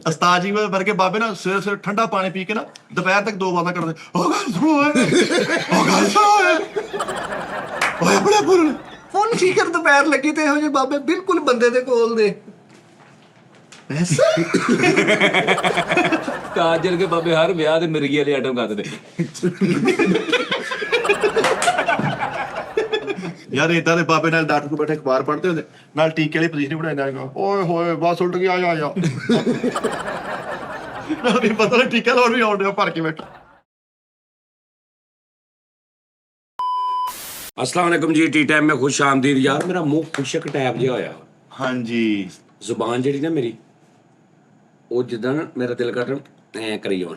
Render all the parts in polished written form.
ਉਸਤਾਦ ਜੀ ਵਰਗੇ ਬਾਬੇ ਨਾ ਸਵੇਰੇ ਸਵੇਰੇ ਠੰਡਾ ਪਾਣੀ ਪੀ ਕੇ ਨਾ ਦੁਪਹਿਰ ਤੱਕ 2 ਵਾਰਾਂ ਕਰਦੇ ਉਹ ਗੱਲ ਸੁਣੋ ਉਹ ਗੱਲ ਸੁਣੋ ਓਏ ਬੜਾ ਪੁਰਨ ਫੋਨ ਕੀ ਕਰ ਦੁਪਹਿਰ ਲੱਗੀ ਤੇ ਇਹੋ ਜਿਹੇ ਬਾਬੇ ਬਿਲਕੁਲ ਬੰਦੇ ਦੇ ਕੋਲ ਦੇ ਤਾਜਰ ਕੇ ਬਾਬੇ ਹਰ ਵਿਆਹ ਦੇ ਮਿਰਗੀ ਵਾਲੇ ਆਈਟਮ ਕਰਦੇ ਯਾਰ ਇਦਾਂ ਦੇ ਬਾਬੇ ਨਾਲ ਡਾਕਟਰ ਕੋਲ ਬੈਠੇ ਅਖਬਾਰ ਪੜ੍ਹਦੇ ਹੁੰਦੇ ਨਾਲ ਟੀਕੇ ਵਾਲੀ ਪੋਜੀਸ਼ਨ ਬਣਾਈ ਜਾਂਦੇ ਓਏ ਹੋਏ ਬਸ ਉਲਟ ਗਿਆ ਆ ਜਾ ਨਹੀਂ ਪਤਾ ਨਹੀਂ ਟੀਕਾ ਲਾਉਣ ਵੀ ਆਉਂਦੇ ਭਰ ਕੇ ਬੈਠਾ। अस्सलाम वालेकुम जी टी टाइम में खुश आमदीद यार मेरा मुंह खुशक टैप जिहा होया ਹਾਂਜੀ ਜ਼ੁਬਾਨ ਜਿਹੜੀ ਨਾ ਮੇਰੀ ਉਹ ਜਿੱਦਾਂ ਨਾ ਮੇਰਾ ਦਿਲ ਕਰ ਐ ਕਰੀ ਜਾਣ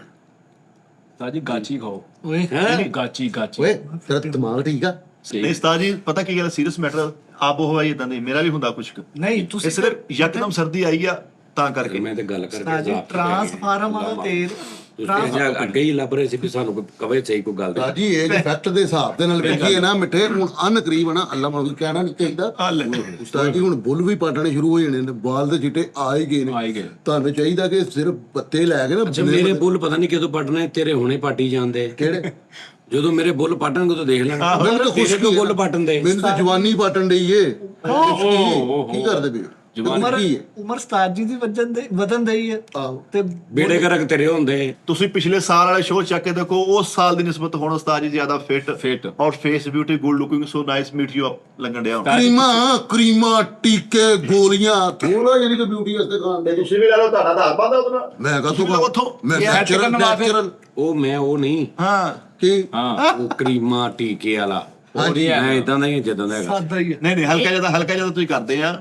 ਤਾਜੀ ਗਾਚੀ ਖਾਓ ਓਏ ਗਾਚੀ ਓਏ ਤੇਰਾ ਦਿਮਾਗ ਠੀਕ ਆ ਨਹੀਂ ਉਸਤਾਦ ਜੀ ਪਤਾ ਕੀ ਗੱਲ ਸੀਰੀਅਸ ਮੈਟਰ ਆਬੋ ਹਵਾ ਇਦਾਂ ਦੀ ਮੇਰਾ ਵੀ ਹੁੰਦਾ ਕੁਛ ਨਹੀਂ ਤੁਸੀਂ ਇਸ ਲਈ ਯਕਦਮ ਸਰਦੀ ਆਈ ਆ ਤਾਂ ਕਰਕੇ ਮੈਂ ਤੇ ਗੱਲ ਕਰਕੇ ਸਾਜੀ ਟ੍ਰਾਂਸਫਾਰਮ ਵਾਲਾ ਤੇਲ ਤੁਸੀਂ ਅੱਗੇ ਹੀ ਲੱਭ ਰਹੇ ਸੀ ਵੀ ਸਾਨੂੰ ਕੋਈ ਕਵੇ ਸਹੀ ਕੋਈ ਗੱਲ ਦੇ ਰਾਜੀ ਇਹ ਫੈਕਟ ਦੇ ਹਿਸਾਬ ਦੇ ਨਾਲ ਵੇਖੀਏ ਨਾ ਮਿੱਠੇ ਹੁਣ ਅਨ ਕਰੀਬ ਨਾ ਅੱਲਾ ਮਾਨੂੰ ਕਹਿਣਾ ਨਹੀਂ ਚਾਹੀਦਾ ਉਸਤਾਦ ਜੀ ਹੁਣ ਬੁੱਲ ਵੀ ਪਾਟਣੇ ਸ਼ੁਰੂ ਹੋ ਜਾਣੇ ਨੇ ਬਾਲ ਦੇ ਚਿੱਟੇ ਆ ਹੀ ਗਏ ਨੇ ਤੁਹਾਨੂੰ ਚਾਹੀਦਾ ਕਿ ਸਿਰਫ ਪੱਤੇ ਲੈ ਕੇ ਨਾ ਅੱਛਾ ਮੇਰੇ ਬੁੱਲ ਪਤਾ ਨਹੀਂ ਕਦੋਂ ਪਟਣੇ ਤੇਰੇ ਹੁਣੇ ਪਾਟੀ ਜਾਂਦੇ ਕਿਹੜੇ ਜਦੋਂ ਮੇਰੇ ਬੁੱਲ ਪਾਟਣਗੇ ਤਾਂ ਦੇਖ ਲੈਣਾ ਮੈਨੂੰ ਤਾਂ ਤੇਰੇ ਤੋਂ ਬੁੱਲ ਪਾਟਣ ਦੇ ਮੈਨੂੰ ਤਾਂ ਜਵਾਨੀ ਪਾਟਣ ਡਈ ਏ ਕੀ ਕਰਦੇ ਪਏ ਉਮਰ ਉਸਤਾਦ ਜੀ ਦੀ ਵਧਣ ਦਈ ਹੈ ਤੇ ਬੇੜੇ ਕਰਕ ਤੇਰੇ ਹੁੰਦੇ ਤੁਸੀਂ ਪਿਛਲੇ ਸਾਲ ਵਾਲੇ ਸ਼ੋਅ ਚੱਕ ਕੇ ਦੇਖੋ ਉਸ ਸਾਲ ਦੀ ਨਿਸਬਤ ਹੁਣ ਉਸਤਾਦ ਜੀ ਜ਼ਿਆਦਾ ਫਿਟ ਔਰ face beauty good looking so nice meet you up ਲੱਗਣ ਡਿਆ ਹੁਣ ਕਰੀਮਾ ਟੀਕੇ ਗੋਲੀਆਂ ਥੋੜਾ ਜਿਹੜੀ ਕਿ ਬਿਊਟੀ ਵਾਸਤੇ ਖਾਣ ਦੇ ਤੁਸੀਂ ਵੀ ਲੈ ਲਓ ਤੁਹਾਡਾ ਆਧਾਰ ਬੰਦਾ ਉਹਦਾ ਮੈਂ ਕਹਾਂ ਉੱਥੋਂ ਮੈਂ ਨੈਚੁਰਲ ਉਹ ਮੈਂ ਉਹ ਨਹੀਂ ਹਾਂ ਕੀ ਉਹ ਕਰੀਮਾ ਟੀਕੇ ਵਾਲਾ ਮੈਂ ਇਦਾਂ ਦਾ ਹੀ ਜਿੱਦਾਂ ਦਾ ਹੈਗਾ ਸਾਦਾ ਹੀ ਹੈ ਨਹੀਂ ਹਲਕਾ ਜਿਹਾ ਤੁਸੀਂ ਕਰਦੇ ਆ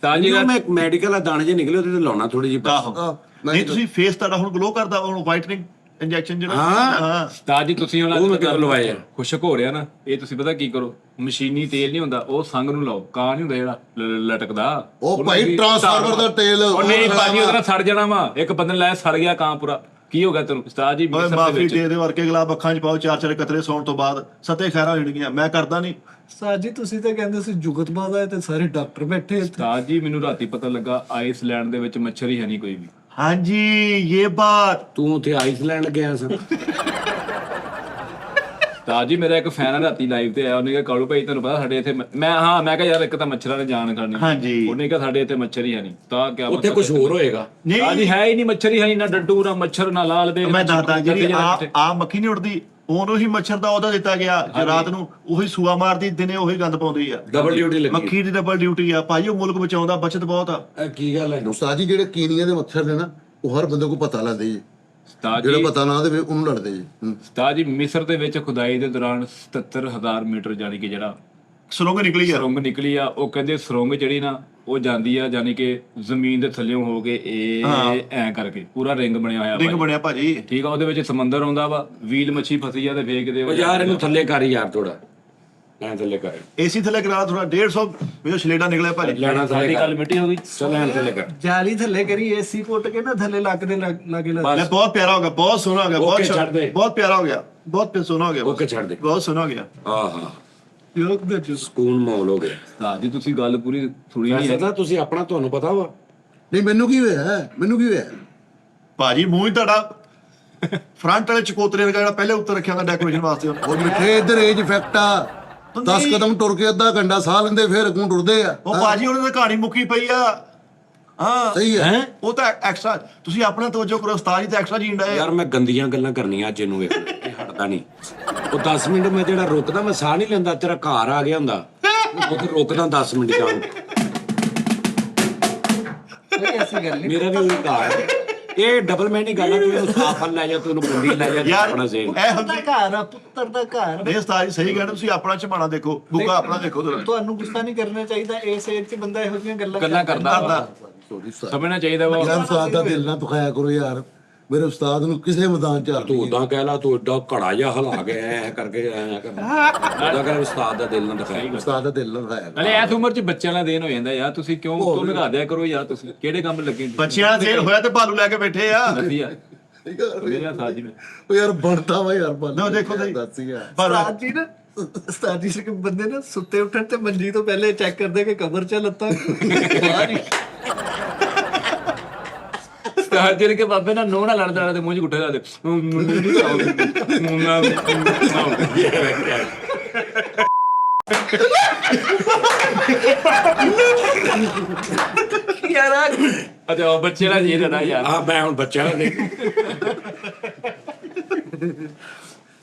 ਤਾਜੀ ਮੈਂ ਇੱਕ ਮੈਡੀਕਲ ਆ ਦਾਣੇ ਜੇ ਨਿਕਲੇ ਉਹਦੇ ਤੇ ਲਾਉਣਾ ਥੋੜੀ ਜਿਹੀ ਆਹੋ ਨਹੀਂ ਤੁਸੀਂ ਫੇਸ ਤੁਹਾਡਾ ਹੁਣ ਗਲੋ ਕਰਦਾ ਹੁਣ ਵਾਈਟਨਿੰਗ ਇੰਜੈਕਸ਼ਨ ਜਿਹੜਾ ਹਾਂ ਤਾਜੀ ਤੁਸੀਂ ਉਹ ਮੈਂ ਹੁਣ ਕਿਉਂ ਲਵਾਏ ਆ ਖੁਸ਼ਕ ਹੋ ਰਿਹਾ ਨਾ ਇਹ ਤੁਸੀਂ ਪਤਾ ਕੀ ਕਰੋ ਮਸ਼ੀਨੀ ਤੇਲ ਨਹੀਂ ਹੁੰਦਾ ਉਹ ਸੰਗ ਨੂੰ ਲਾਓ ਕਾਂ ਨਹੀਂ ਹੁੰਦਾ ਜਿਹੜਾ ਲਟਕਦਾ ਉਹ ਭਾਈ ਟ੍ਰਾਂਸਫਾਰਮਰ ਦਾ ਤੇਲ ਉਹ ਨਹੀਂ ਭਾਜੀ ਉਹਦਾ ਸੜ ਜਾਣਾ ਵਾ ਇੱਕ ਬੰਦੇ ਨੇ ਲਾਇਆ ਸੜ ਗਿਆ ਕਾਂ ਪੂਰਾ ਕੀ ਹੋ ਗਿਆ ਤੈਨੂੰ ਉਸਤਾਦ ਜੀ ਓਏ ਮਾਫੀ ਦੇ ਵਰਕੇ ਗਲਾਬ ਅੱਖਾਂ 'ਚ ਪਾਓ 4 ਕਤਰੇ ਸੌਣ ਤੋਂ ਬਾਅਦ ਸਤੇ ਖੈਰਾਂ ਹੋ ਜਾਣਗੀਆਂ ਮੈਂ ਕਰਦਾ ਨਹੀਂ ਉਸਤਾਦ ਜੀ ਤੁਸੀਂ ਤਾਂ ਕਹਿੰਦੇ ਸੀ ਜੁਗਤਬਾਜ਼ ਆਏ ਤੇ ਸਾਰੇ ਡਾਕਟਰ ਬੈਠੇ ਇੱਥੇ ਉਸਤਾਦ ਜੀ ਮੈਨੂੰ ਰਾਤੀ ਪਤਾ ਲੱਗਾ ਆਈਸਲੈਂਡ ਦੇ ਵਿੱਚ ਮੱਛਰ ਹੀ ਹੈ ਨਹੀਂ ਕੋਈ ਵੀ ਹਾਂਜੀ ਇਹ ਬਾਤ ਤੂੰ ਉੱਥੇ ਆਈਸਲੈਂਡ ਗਿਆ ਸੀ ਉਸਤਾਦ ਜੀ ਮੇਰਾ ਇੱਕ ਫੈਨ ਰਾਤੀ ਲਾਈਵ ਤੇ ਆਇਆ ਉਹਨੇ ਕਿਹਾ ਕਾਲੂ ਭਾਈ ਤੁਹਾਨੂੰ ਪਤਾ ਸਾਡੇ ਇੱਥੇ ਮੈਂ ਕਿਹਾ ਯਾਰ ਇੱਕ ਤਾਂ ਮੱਛਰਾਂ ਨੇ ਜਾਨ ਖਾਣੀ ਹਾਂਜੀ ਉਹਨੇ ਕਿਹਾ ਸਾਡੇ ਇੱਥੇ ਮੱਛਰ ਹੀ ਹੈ ਨਹੀਂ ਤਾਂ ਕਿਆ ਉੱਥੇ ਕੁਝ ਹੋਰ ਹੋਏਗਾ ਜੀ ਹੈ ਹੀ ਨਹੀਂ ਮੱਛਰ ਹੀ ਹੈ ਨਹੀਂ ਨਾ ਡੱਡੂ ਨਾ ਮੱਛਰ ਨਾ ਲਾਲ ਬੇਗ ਮੈਂ ਦੱਸਦਾ ਜਿਹੜੀ ਆ ਮੱਖੀ ਨਹੀਂ ਉੱਡਦੀ ਉਹਨੂੰ ਹੀ ਮੱਛਰ ਦਾ ਉਹਦਾ ਦਿੱਤਾ ਗਿਆ ਜੇ ਰਾਤ ਨੂੰ ਉਹੀ ਸੂਆ ਮਾਰਦੀ ਦਿਨੇ ਉਹੀ ਗੰਦ ਪਾਉਂਦੀ ਆ ਡਬਲ ਡਿਊਟੀ ਲੱਗੀ ਮੱਖੀ ਦੀ ਡਬਲ ਡਿਊਟੀ ਆ ਭਾਈ ਉਹ ਮੁਲਕ ਬਚਾਉਂਦਾ ਬਚਤ ਬਹੁਤ ਆ ਇਹ ਕੀ ਗੱਲ ਹੈ ਉਸਤਾਦ ਜੀ ਜਿਹੜੇ ਕੀਨੀਆਂ ਦੇ ਮੱਛਰ ਨੇ ਨਾ ਉਹ ਹਰ ਬੰਦੇ ਕੋ ਪਤਾ ਲੱਗਦੇ ਜੀ ਜਿਹੜਾ ਪਤਾ ਨਾ ਦੇਵੇ ਉਹਨੂੰ ਲੜਦੇ ਜੀ ਉਸਤਾਦ ਜੀ ਮਿਸਰ ਦੇ ਵਿੱਚ ਖੁਦਾਈ ਦੇ ਦੌਰਾਨ 77000 ਮੀਟਰ ਜਾਨੀ ਕਿ ਜਿਹੜਾ ਸੁਰੰਗ ਨਿਕਲੀ ਆ ਸੁਰੰਗ ਨਿਕਲੀ ਆ ਉਹ ਕਹਿੰਦੇ ਸੁਰੰਗ ਜਿਹੜੀ ਨਾ ਉਹ ਜਾਂਦੀ ਆ ਜਾਨੀ ਕਿ ਜ਼ਮੀਨ ਦੇ ਥੱਲੇੋਂ ਹੋ ਕੇ ਇਹ ਐ ਕਰਕੇ ਪੂਰਾ ਰਿੰਗ ਬਣਿਆ ਹੋਇਆ ਰਿੰਗ ਬਣਿਆ ਭਾਜੀ ਠੀਕ ਆ ਉਹਦੇ ਵਿੱਚ ਸਮੁੰਦਰ ਆਉਂਦਾ ਵਾ ਵੀਲ ਮੱਛੀ ਫਸੀ ਆ ਤੇ ਫੇਕਦੇ ਉਹ ਯਾਰ ਇਹਨੂੰ ਥੱਲੇ ਕਰ ਯਾਰ ਥੋੜਾ ਐਂ ਥੱਲੇ ਕਰ ਏਸੀ ਥੱਲੇ ਕਰਾ ਥੋੜਾ 150 ਮੇਰੇ ਛਲੇਡਾ ਨਿਕਲਿਆ ਭਾਜੀ ਲੈਣਾ ਸਾਡੀ ਗੱਲ ਮਿੱਟੀ ਹੋ ਗਈ ਚੱਲ ਐਂ ਥੱਲੇ ਕਰ ਜਾਲੀ ਥੱਲੇ ਕਰੀ ਏਸੀ ਪੁੱਟ ਕੇ ਨਾ ਥੱਲੇ ਲਾਗੇ ਲਾ ਲੈ ਬਹੁਤ ਪਿਆਰਾ ਹੋ ਗਿਆ ਬਹੁਤ ਸੋਹਣਾ ਹੋ ਗਿਆ Okay, ਛੱਡ ਦੇ। ਬਹੁਤ ਪਿਆਰਾ ਹੋ ਗਿਆ ਬਹੁਤ ਸੋਹਣਾ ਹੋ ਗਿਆ ਓਕੇ ਛੱਡ ਦੇ ਬਹੁਤ ਸੋਹਣਾ ਹੋ ਗਿਆ ਆਹਾ ਯੋਗ ਦੇ ਜੁਸ ਸਕੂਨ ਮਾਹੌਲ ਹੋ ਗਿਆ ਉਸਤਾਦ ਜੀ ਤੁਸੀਂ ਗੱਲ ਪੂਰੀ ਸੁਣੀ ਨਹੀਂ ਵੈਸੇ ਤਾਂ ਤੁਸੀਂ ਆਪਣਾ ਤੁਹਾਨੂੰ ਪਤਾ ਵਾ ਨਹੀਂ ਮੈਨੂੰ ਕੀ ਹੋਇਆ ਭਾਜੀ ਮੂੰਹ ਹੀ ਤੁਹਾਡਾ ਫਰੰਟ ਵਾਲੇ ਚਕੋਤਰੇ ਦਾ ਜਿਹੜਾ ਪਹਿਲੇ ਉੱਤੇ ਰੱਖਿਆ ਹੁੰਦਾ ਡੈਕੋਰੇਸ਼ਨ ਵਾਸਤੇ ਉਹ ਮਿੱਠੇ ਇਧਰ ਏਜ ਇਫੈਕਟ ਆ 10 ਕਦਮ ਟੁਰ ਕੇ ਅੱਧਾ ਘੰਟਾ ਸਾਹ ਲੈਂਦੇ ਫਿਰ ਅੱਗੋਂ ਟੁਰਦੇ ਆ ਉਹ ਭਾਜੀ ਉਹਨਾਂ ਦੀ ਕਹਾਣੀ ਮੁੱਕੀ ਪਈ ਆ ਹਾਂ ਸਹੀ ਹੈ ਉਹ ਤਾਂ ਐਕਸਟਰਾ ਤੁਸੀਂ ਆਪਣਾ ਤਵੱਜੋ ਕਰੋ ਉਸਤਾਦ ਜੀ ਤਾਂ ਐਕਸਟਰਾ ਜੀਂਦਾ ਹੈ ਯਾਰ ਮੈਂ ਗੰਦੀਆਂ ਗੱਲਾਂ ਕਰਨੀਆਂ ਅੱਜ ਇਹਨੂੰ ਵੇਖ ਇਹ ਹਟਦਾ ਨਹੀਂ ਉਹ 10 ਮਿੰਟ ਮੈਂ ਜਿਹੜਾ ਰੁਕਦਾ ਮੈਂ ਸਾਹ ਨਹੀਂ ਲੈਂਦਾ ਤੇਰਾ ਘਰ ਆ ਗਿਆ ਹੁੰਦਾ ਉਹ ਤੇ ਰੁਕਦਾ 10 ਮਿੰਟ ਜਾਣ ਕੋਈ ਐਸੀ ਗੱਲ ਨਹੀਂ ਮੇਰਾ ਵੀ ਉਹੀ ਘਰ ਹੈ ਇਹ ਡਬਲ ਮੈਨੀ ਗੱਲ ਆ ਤੂੰ ਇਹਨੂੰ ਸਾਫ ਲੈ ਜਾ ਤੂੰ ਇਹਨੂੰ ਬੰਦੀ ਲੈ ਜਾ ਯਾਰ ਆਪਣਾ ਸੇਮ ਇਹ ਹੁੰਦੀ ਘਰ ਆ ਪੁੱਤਰ ਦਾ ਘਰ ਨਹੀਂ ਉਸਤਾਦ ਜੀ ਸਹੀ ਕਹਿੰਦੇ ਤੁਸੀਂ ਆਪਣਾ ਝਮਾਣਾ ਦੇਖੋ ਬੁੱਗਾ ਆਪਣਾ ਦੇਖੋ ਜ਼ਰਾ। ਤੁਹਾਨੂੰ ਗੁੱਸਾ ਨਹੀਂ ਕਰਨਾ ਚਾਹੀਦਾ ਇਸ ਏਜ 'ਚ ਬੰਦਾ ਇਹੋ ਜਿਹੀਆਂ ਗੱਲਾਂ ਕਰਦਾ ਵਾ। ਸਮਝਣਾ ਚਾਹੀਦਾ ਵਾ ਯਾਰ ਉਸਤਾਦ ਦਾ ਦਿਲ ਨਾ ਦੁਖਾਇਆ ਕਰੋ ਯਾਰ ਮੇਰੇ ਉਸਤਾਦ ਨੂੰ ਕਿਸੇ ਮੈਦਾਨ ਚ ਤੂੰ ਉਦਾਂ ਕਹਿ ਲਾ ਤੂੰ ਏਡਾ ਘੜਾ ਜਿਹਾ ਹਿਲਾ ਕੇ ਐ ਕਰਕੇ ਐ ਕਰਨਾ ਉਦਾਂ ਕਰ ਉਸਤਾਦ ਦਾ ਦਿਲ ਨਾ ਦਿਖਾਈ ਉਸਤਾਦ ਦਾ ਦਿਲ ਨਾ ਦੁਖਾਇਆ ਅਰੇ ਇਸ ਉਮਰ 'ਚ ਬੱਚਿਆਂ ਦਾ ਦੇਣ ਹੋ ਜਾਂਦਾ ਯਾਰ ਤੁਸੀਂ ਕਿਉਂ ਤੋਂ ਲਗਾ ਦਿਆ ਕਰੋ ਯਾਰ ਤੁਸੀਂ ਕਿਹੜੇ ਕੰਮ ਲੱਗੇ ਬੱਚਿਆਂ ਦਾ ਸੇਲ ਹੋਇਆ ਤੇ ਭਾਲੂ ਲੈ ਕੇ ਬੈਠੇ ਆ ਵਧੀਆ ਮੇਰਾ ਸਾਜੀ ਮੈਂ ਉਹ ਯਾਰ ਬਣਦਾ ਵਾ ਯਾਰ ਨਾ ਦੇਖੋ ਸਹੀ। ਦੱਸ ਯਾਰ ਪਰ ਉਸਤਾਦ ਜੀ ਨਾ ਉਸਤਾਦ ਜੀ ਕਿ ਬੰਦੇ ਨਾ ਸੁੱਤੇ ਉੱਠਣ ਤੇ ਮੰਜੀ ਤੋਂ ਪਹਿਲੇ ਚੈੱਕ ਕਰਦੇ ਕਿ ਕਬਰ 'ਚ ਲੱਤਾਂ ਬਾਹਰ ਹੀ ਤਾਂ ਜਿਹੜੇ ਕਿ ਬਾਬੇ ਨਾਲ ਨੋਹ ਨਾਲ ਲੜਦਾ ਤੇ ਮੂੰਹ 'ਚ ਗੁੱਠੇ ਲਾ ਦੇ ਯਾਰ ਅੱਛਾ ਉਹ ਬੱਚੇ ਦਾ ਜੀ ਨਾ ਯਾਰ ਆ ਮੈਂ ਹੁਣ ਬੱਚਿਆਂ ਨੂੰ ਦੇਖ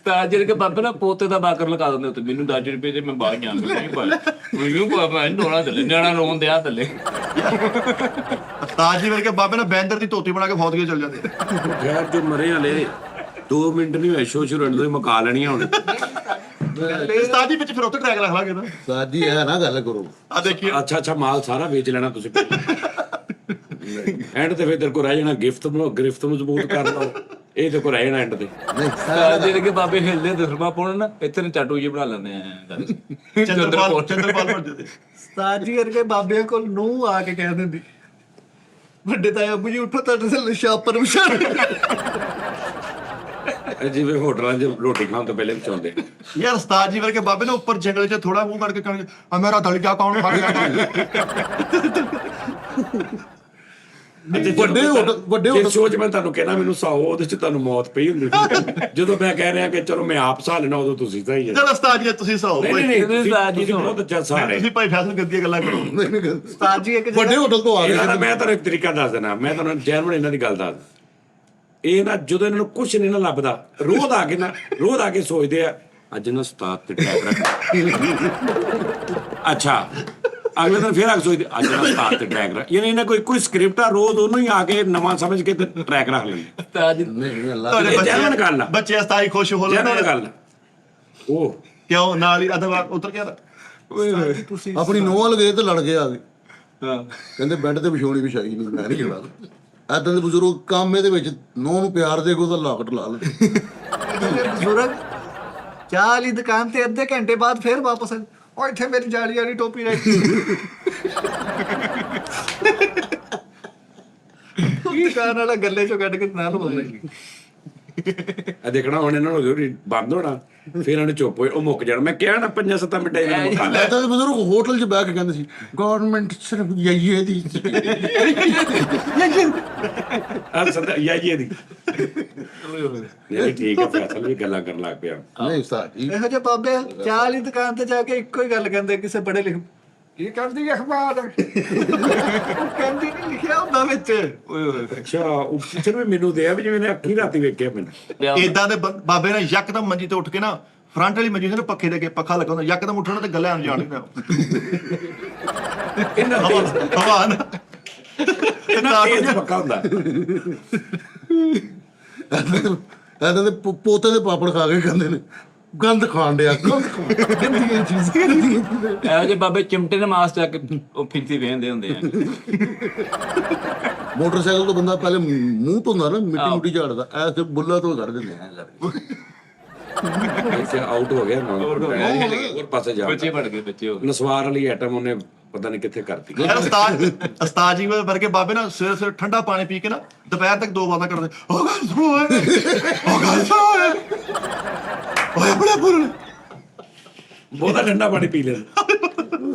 ਤਾਂ ਜਿਹੜੇ ਕਿ ਬਾਬੇ ਨਾਲ ਪੋਤੇ ਦਾ ਬਾਕਰ ਲਗਾ ਦਿੰਦੇ ਉੱਤੇ ਮੈਨੂੰ 10 ਰੁਪਏ ਦੇ ਮੈਂ ਬਾਹਰ ਗਿਆ ਮੈਨੂੰ ਬਾਬਾ ਨੋਣਾ ਥੱਲੇ ਨਿਆਣਾ ਰੋਣ ਦਿਆ ਥੱਲੇ ਉਸਤਾਦ ਜੀ ਵਰਗੇ ਬਾਬੇ ਨਾਲ ਬੈਂਦਰ ਦੀ ਧੋਤੀ ਬਣਾ ਕੇ ਫੌਤ ਕੇ ਚੱਲ ਜਾਂਦੇ। ਯਾਰ ਜੋ ਮਰੇ ਹਲੇ 2 ਮਿੰਟ ਨਹੀਂ ਹੋਏ ਸ਼ੋ ਸ਼ੁਰੂ ਤੋਂ ਮੁਕਾ ਲੈਣੀਆਂ ਹੁਣ ਉਸਤਾਦ ਜੀ ਵਿੱਚ ਫਿਰ ਉੱਥੇ ਟਰੈਕ ਰੱਖ ਲਾਂਗੇ ਨਾ। ਸਾਦੀ ਹੈ ਨਾ ਗੱਲ ਕਰੋ। ਆ ਦੇਖੀਏ ਅੱਛਾ ਅੱਛਾ ਮਾਲ ਸਾਰਾ ਵੇਚ ਲੈਣਾ ਤੁਸੀਂ ਐਂਡ ਤੇ ਫਿਰ ਤੇਰੇ ਕੋਲ ਰਹਿ ਜਾਣਾ ਗਿਫਟ ਮਜ਼ਬੂਤ ਕਰ ਲਓ ਇਹ ਤੇ ਕੋਲ ਰਹਿ ਜਾਣਾ ਐਂਡ ਤੇ ਤਾਂ ਜਿਹੜੇ ਕਿ ਬਾਬੇ ਹਿਲਦੇ ਦਸਰਮਾ ਪਾਉਣ ਨਾ ਇੱਥੇ ਚਾਟੂ ਜੀ ਬਣਾ ਲੈਂਦੇ ਆ ਚੰਦਰਪਾਲ ਬਣ ਜਾਂਦੇ। ਉਸਤਾਦ ਜੀ ਵਰਗੇ ਬਾਬਿਆਂ ਕੋਲ ਨੂੰ ਆ ਕੇ ਕਹਿ ਦਿੰਦੀ ਵੱਡੇ ਤਾਇਆ ਅੱਬੂ ਜੀ ਉੱਠੋ ਤੁਹਾਡੇ ਸੇ ਛਾਪਰ ਵਿਛਾ ਜਿਵੇਂ ਹੋਟਲਾਂ 'ਚ ਰੋਟੀ ਖਾਣ ਤੋਂ ਪਹਿਲੇ ਵਿਚਾਉਂਦੇ ਯਾਰ ਉਸਤਾਦ ਜੀ ਵਰਗੇ ਬਾਬੇ ਨੇ ਉੱਪਰ ਜੰਗਲ 'ਚ ਥੋੜਾ ਮੂੰਹ ਕਰਕੇ ਕਹਿਣਗੇ ਆ ਮੇਰਾ ਦਲਿਆ ਕੌਣ ਫੜ ਗਿਆ। ਵੱਡੇ ਜੇ ਸੋਚ ਮੈਂ ਤੁਹਾਨੂੰ ਕਹਿਣਾ ਮੈਨੂੰ 100 ਉਹਦੇ 'ਚ ਤੁਹਾਨੂੰ ਮੌਤ ਪਈ ਹੁੰਦੀ ਜਦੋਂ ਮੈਂ ਕਹਿ ਰਿਹਾ ਕਿ ਚਲੋ ਮੈਂ ਆਪ ਸਾਹ ਲੈਣਾ ਉਦੋਂ ਤੁਸੀਂ ਸਹੀ ਹੈ। ਚਲ ਉਸਤਾਦ ਜੀ ਤੁਸੀਂ ਸੌ ਨਹੀਂ ਤੁਸੀਂ ਬਹੁਤ ਅੱਛਾ ਸਾਹ ਰਹੇ ਤੁਸੀਂ ਭਾਈ ਫੈਸਲ ਗੱਦੀਆਂ ਗੱਲਾਂ ਕਰੋ। ਉਸਤਾਦ ਜੀ ਇੱਕ ਵੱਡੇ ਹੋਟਲ ਤੋਂ ਆ ਗਏ। ਮੈਂ ਤੁਹਾਨੂੰ ਇੱਕ ਤਰੀਕਾ ਦੱਸ ਦੇਣਾ ਮੈਂ ਤੁਹਾਨੂੰ ਜੈਨੂਇਨ ਇਹਨਾਂ ਦੀ ਗੱਲ ਦੱਸ ਇਹ ਨਾ ਜਦੋਂ ਇਹਨਾਂ ਨੂੰ ਕੁਝ ਨਹੀਂ ਨਾ ਲੱਭਦਾ ਰੋਜ਼ ਆ ਕੇ ਸੋਚਦੇ ਆ ਅੱਜ ਨਾ ਉਸਤਾਦ ਤੇ ਟਰੈਕ ਰੱਖ ਅੱਛਾ ਅਗਲੇ ਦਿਨ ਫਿਰ ਆ ਕੇ ਸੋਚਦੇ ਅੱਜ ਨਾ ਉਸਤਾਦ ਤੇ ਟਰੈਕ ਰੱਖ ਯਾਨੀ ਇਹਨਾਂ ਕੋਈ ਸਕ੍ਰਿਪਟ ਆ ਰੋਜ਼ ਉਹਨੂੰ ਹੀ ਆ ਕੇ ਨਵਾਂ ਸਮਝ ਕੇ ਤੇ ਟਰੈਕ ਰੱਖ ਲੈਂਦੇ ਤਾਂ ਜੀ ਤੁਹਾਡੇ ਜੈਨੂਇਨ ਗੱਲ ਆ ਬੱਚੇ ਉਸਤਾਦ ਜੀ ਖੁਸ਼ ਹੋ ਜੈਨੂਇਨ ਲੈਂਦੇ ਗੱਲ ਉਹ ਕਿਉਂ ਨਾਲ ਹੀ ਅਧਵਾ ਉਤਰ ਗਿਆ ਤੁਸੀਂ ਆਪਣੀ ਨੋਹ ਵੱਲ ਗਏ ਤੇ ਲੜ ਕੇ ਆ ਗਏ ਹਾਂ ਕਹਿੰਦੇ ਬੈੱਡ ਤੇ ਵਿਛਾਉਣੀ ਵਿਛਾਈ ਨਹੀਂ ਮੈਂ ਨਹੀਂ ਜਾਣਾ ਏਦਾਂ ਦੇ ਬਜ਼ੁਰਗ ਕੰਮ ਇਹਦੇ ਵਿੱਚ ਨੋਹ ਨੂੰ ਪਿਆਰ ਦੇ ਕੋ ਤਾਂ ਲਾਕਟ ਲਾ ਲੈ ਬਜ਼ੁਰਗ ਚਾਹ ਵਾਲੀ ਦੁਕਾਨ ਤੇ ਅੱਧੇ ਘੰਟੇ ਬਾਅਦ ਫਿਰ ਵਾਪਸ ਉਹ ਇੱਥੇ ਮੇਰੀ ਜਾਲੀ ਵਾਲੀ ਟੋਪੀ ਰਹਿ ਗਈ ਦੁਕਾਨ ਵਾਲਾ ਗੱਲੇ ਚੋਂ ਕੱਢ ਕੇ ਨਾਲ ਬੋਲਦਾ ਆ ਦੇਖਣਾ ਹੁਣ ਇਹਨਾਂ ਨੂੰ ਜ਼ਰੂਰੀ ਬੰਦ ਹੋਣਾ ਫਿਰ ਇਹਨਾਂ ਨੇ ਚੁੱਪ ਹੋਏ ਉਹ ਮੁੱਕ ਜਾਣਾ ਮੈਂ ਕਿਹਾ ਨਾ 5-7 ਮਿੰਟ ਇਹਨਾਂ ਨੂੰ ਮੁਕਾ ਲੈ ਏਦਾਂ ਦੇ ਬਜ਼ੁਰਗ ਹੋਟਲ 'ਚ ਬਹਿ ਕੇ ਕਹਿੰਦੇ ਸੀ ਗਵਰਨਮੈਂਟ ਸਿਰਫ ਯਹੀਏ ਦੀ ਆ ਸਦਾ ਯਾਈ ਦੀ ਨਹੀਂ ਠੀਕ ਹੈ ਫੈਸਲ ਵੀ ਗੱਲਾਂ ਕਰਨ ਲੱਗ ਪਿਆ ਨਹੀਂ ਉਸਤਾਦ ਜੀ ਇਹੋ ਜਿਹੇ ਬਾਬੇ ਚਾਹ ਵਾਲੀ ਦੁਕਾਨ ਤੇ ਜਾ ਕੇ ਇੱਕੋ ਹੀ ਗੱਲ ਕਹਿੰਦੇ ਕਿਸੇ ਬੜੇ ਲਿਖ ਕੀ ਕਰਦੀ ਅਖਬਾਰ ਕਹਿੰਦੀ ਨਹੀਂ ਲਿਖਿਆ ਹੁੰਦਾ ਵਿੱਚ ਅੱਛਾ ਉਹ ਪਿਕਚਰ ਵੀ ਮੈਨੂੰ ਦੇ ਆ ਵੀ ਜਿਵੇਂ ਨੇ ਅੱਖੀ ਰਾਤੀ ਵੇਖਿਆ ਮੈਨੂੰ ਇਦਾਂ ਦੇ ਬਾਬੇ ਨੇ ਯਕਦਮ ਮੰਜੀ ਤੇ ਉੱਠ ਕੇ ਨਾ ਫਰੰਟ ਵਾਲੀ ਮੰਜੀ ਨੂੰ ਪੱਖੇ ਦੇ ਕੇ ਪੱਖਾ ਲੱਗਾ ਹੁੰਦਾ ਯਕਦਮ ਉੱਠਣਾ ਤੇ ਗੱਲਾਂ ਆਣ ਜਾਣ ਇਹਨਾਂ ਹਵਾ ਨਾ ਇਹਨਾਂ ਤੇਜ਼ ਪੱਕਾ ਹੁੰਦਾ ਏਦਾਂ ਦੇ ਪੋਤੇ ਦੇ ਪਾਪੜ ਖਾ ਕੇ ਕਹਿੰਦੇ ਨੇ ਗੰਦ ਖਾਣ ਡਿਆ ਗੰਦੀਆਂ ਚੀਜ਼ਾਂ ਇਹੋ ਜਿਹੇ ਬਾਬੇ ਚਿਮਟੇ ਨੇ ਮਾਸ ਚੱਕ ਕੇ ਉਹ ਫਿਰਤੀ ਵੇਂਦੇ ਹੁੰਦੇ ਆ ਮੋਟਰਸਾਈਕਲ ਤੋਂ ਬੰਦਾ ਪਹਿਲੇ ਮੂੰਹ ਧੋਂਦਾ ਨਾ ਮਿੱਟੀ ਝਾੜਦਾ ਐਸੇ ਬੁੱਲਾ ਤੋਂ ਕਰ ਦਿੰਦੇ ਆ ਇੱਥੇ ਆਊਟ ਹੋ ਗਿਆ ਨਾ ਹੋਰ ਪਾਸੇ ਜਾ ਬੱਚੇ ਬਣ ਗਏ ਬੱਚੇ ਹੋ ਗਏ ਨਸਵਾਰ ਵਾਲੀ ਆਈਟਮ ਉਹਨੇ ਪਤਾ ਨਹੀਂ ਕਿੱਥੇ ਕਰਤੀ ਯਾਰ ਉਸਤਾਦ ਜੀ ਵਰਗੇ ਬਾਬੇ ਨਾ ਸਵੇਰੇ ਠੰਡਾ ਪਾਣੀ ਪੀ ਕੇ ਨਾ ਦੁਪਹਿਰ ਤੱਕ 2 ਵਾਰਾਂ ਕਰਦੇ ਉਹ ਗੱਲ ਸੁਣੋ ਉਹ ਗੱਲ ਸੁਣੋ ਓਏ ਬੜਾ ਬੁਰਾ ਬਹੁਤਾ ਠੰਡਾ ਪਾਣੀ ਪੀ ਲਿਆ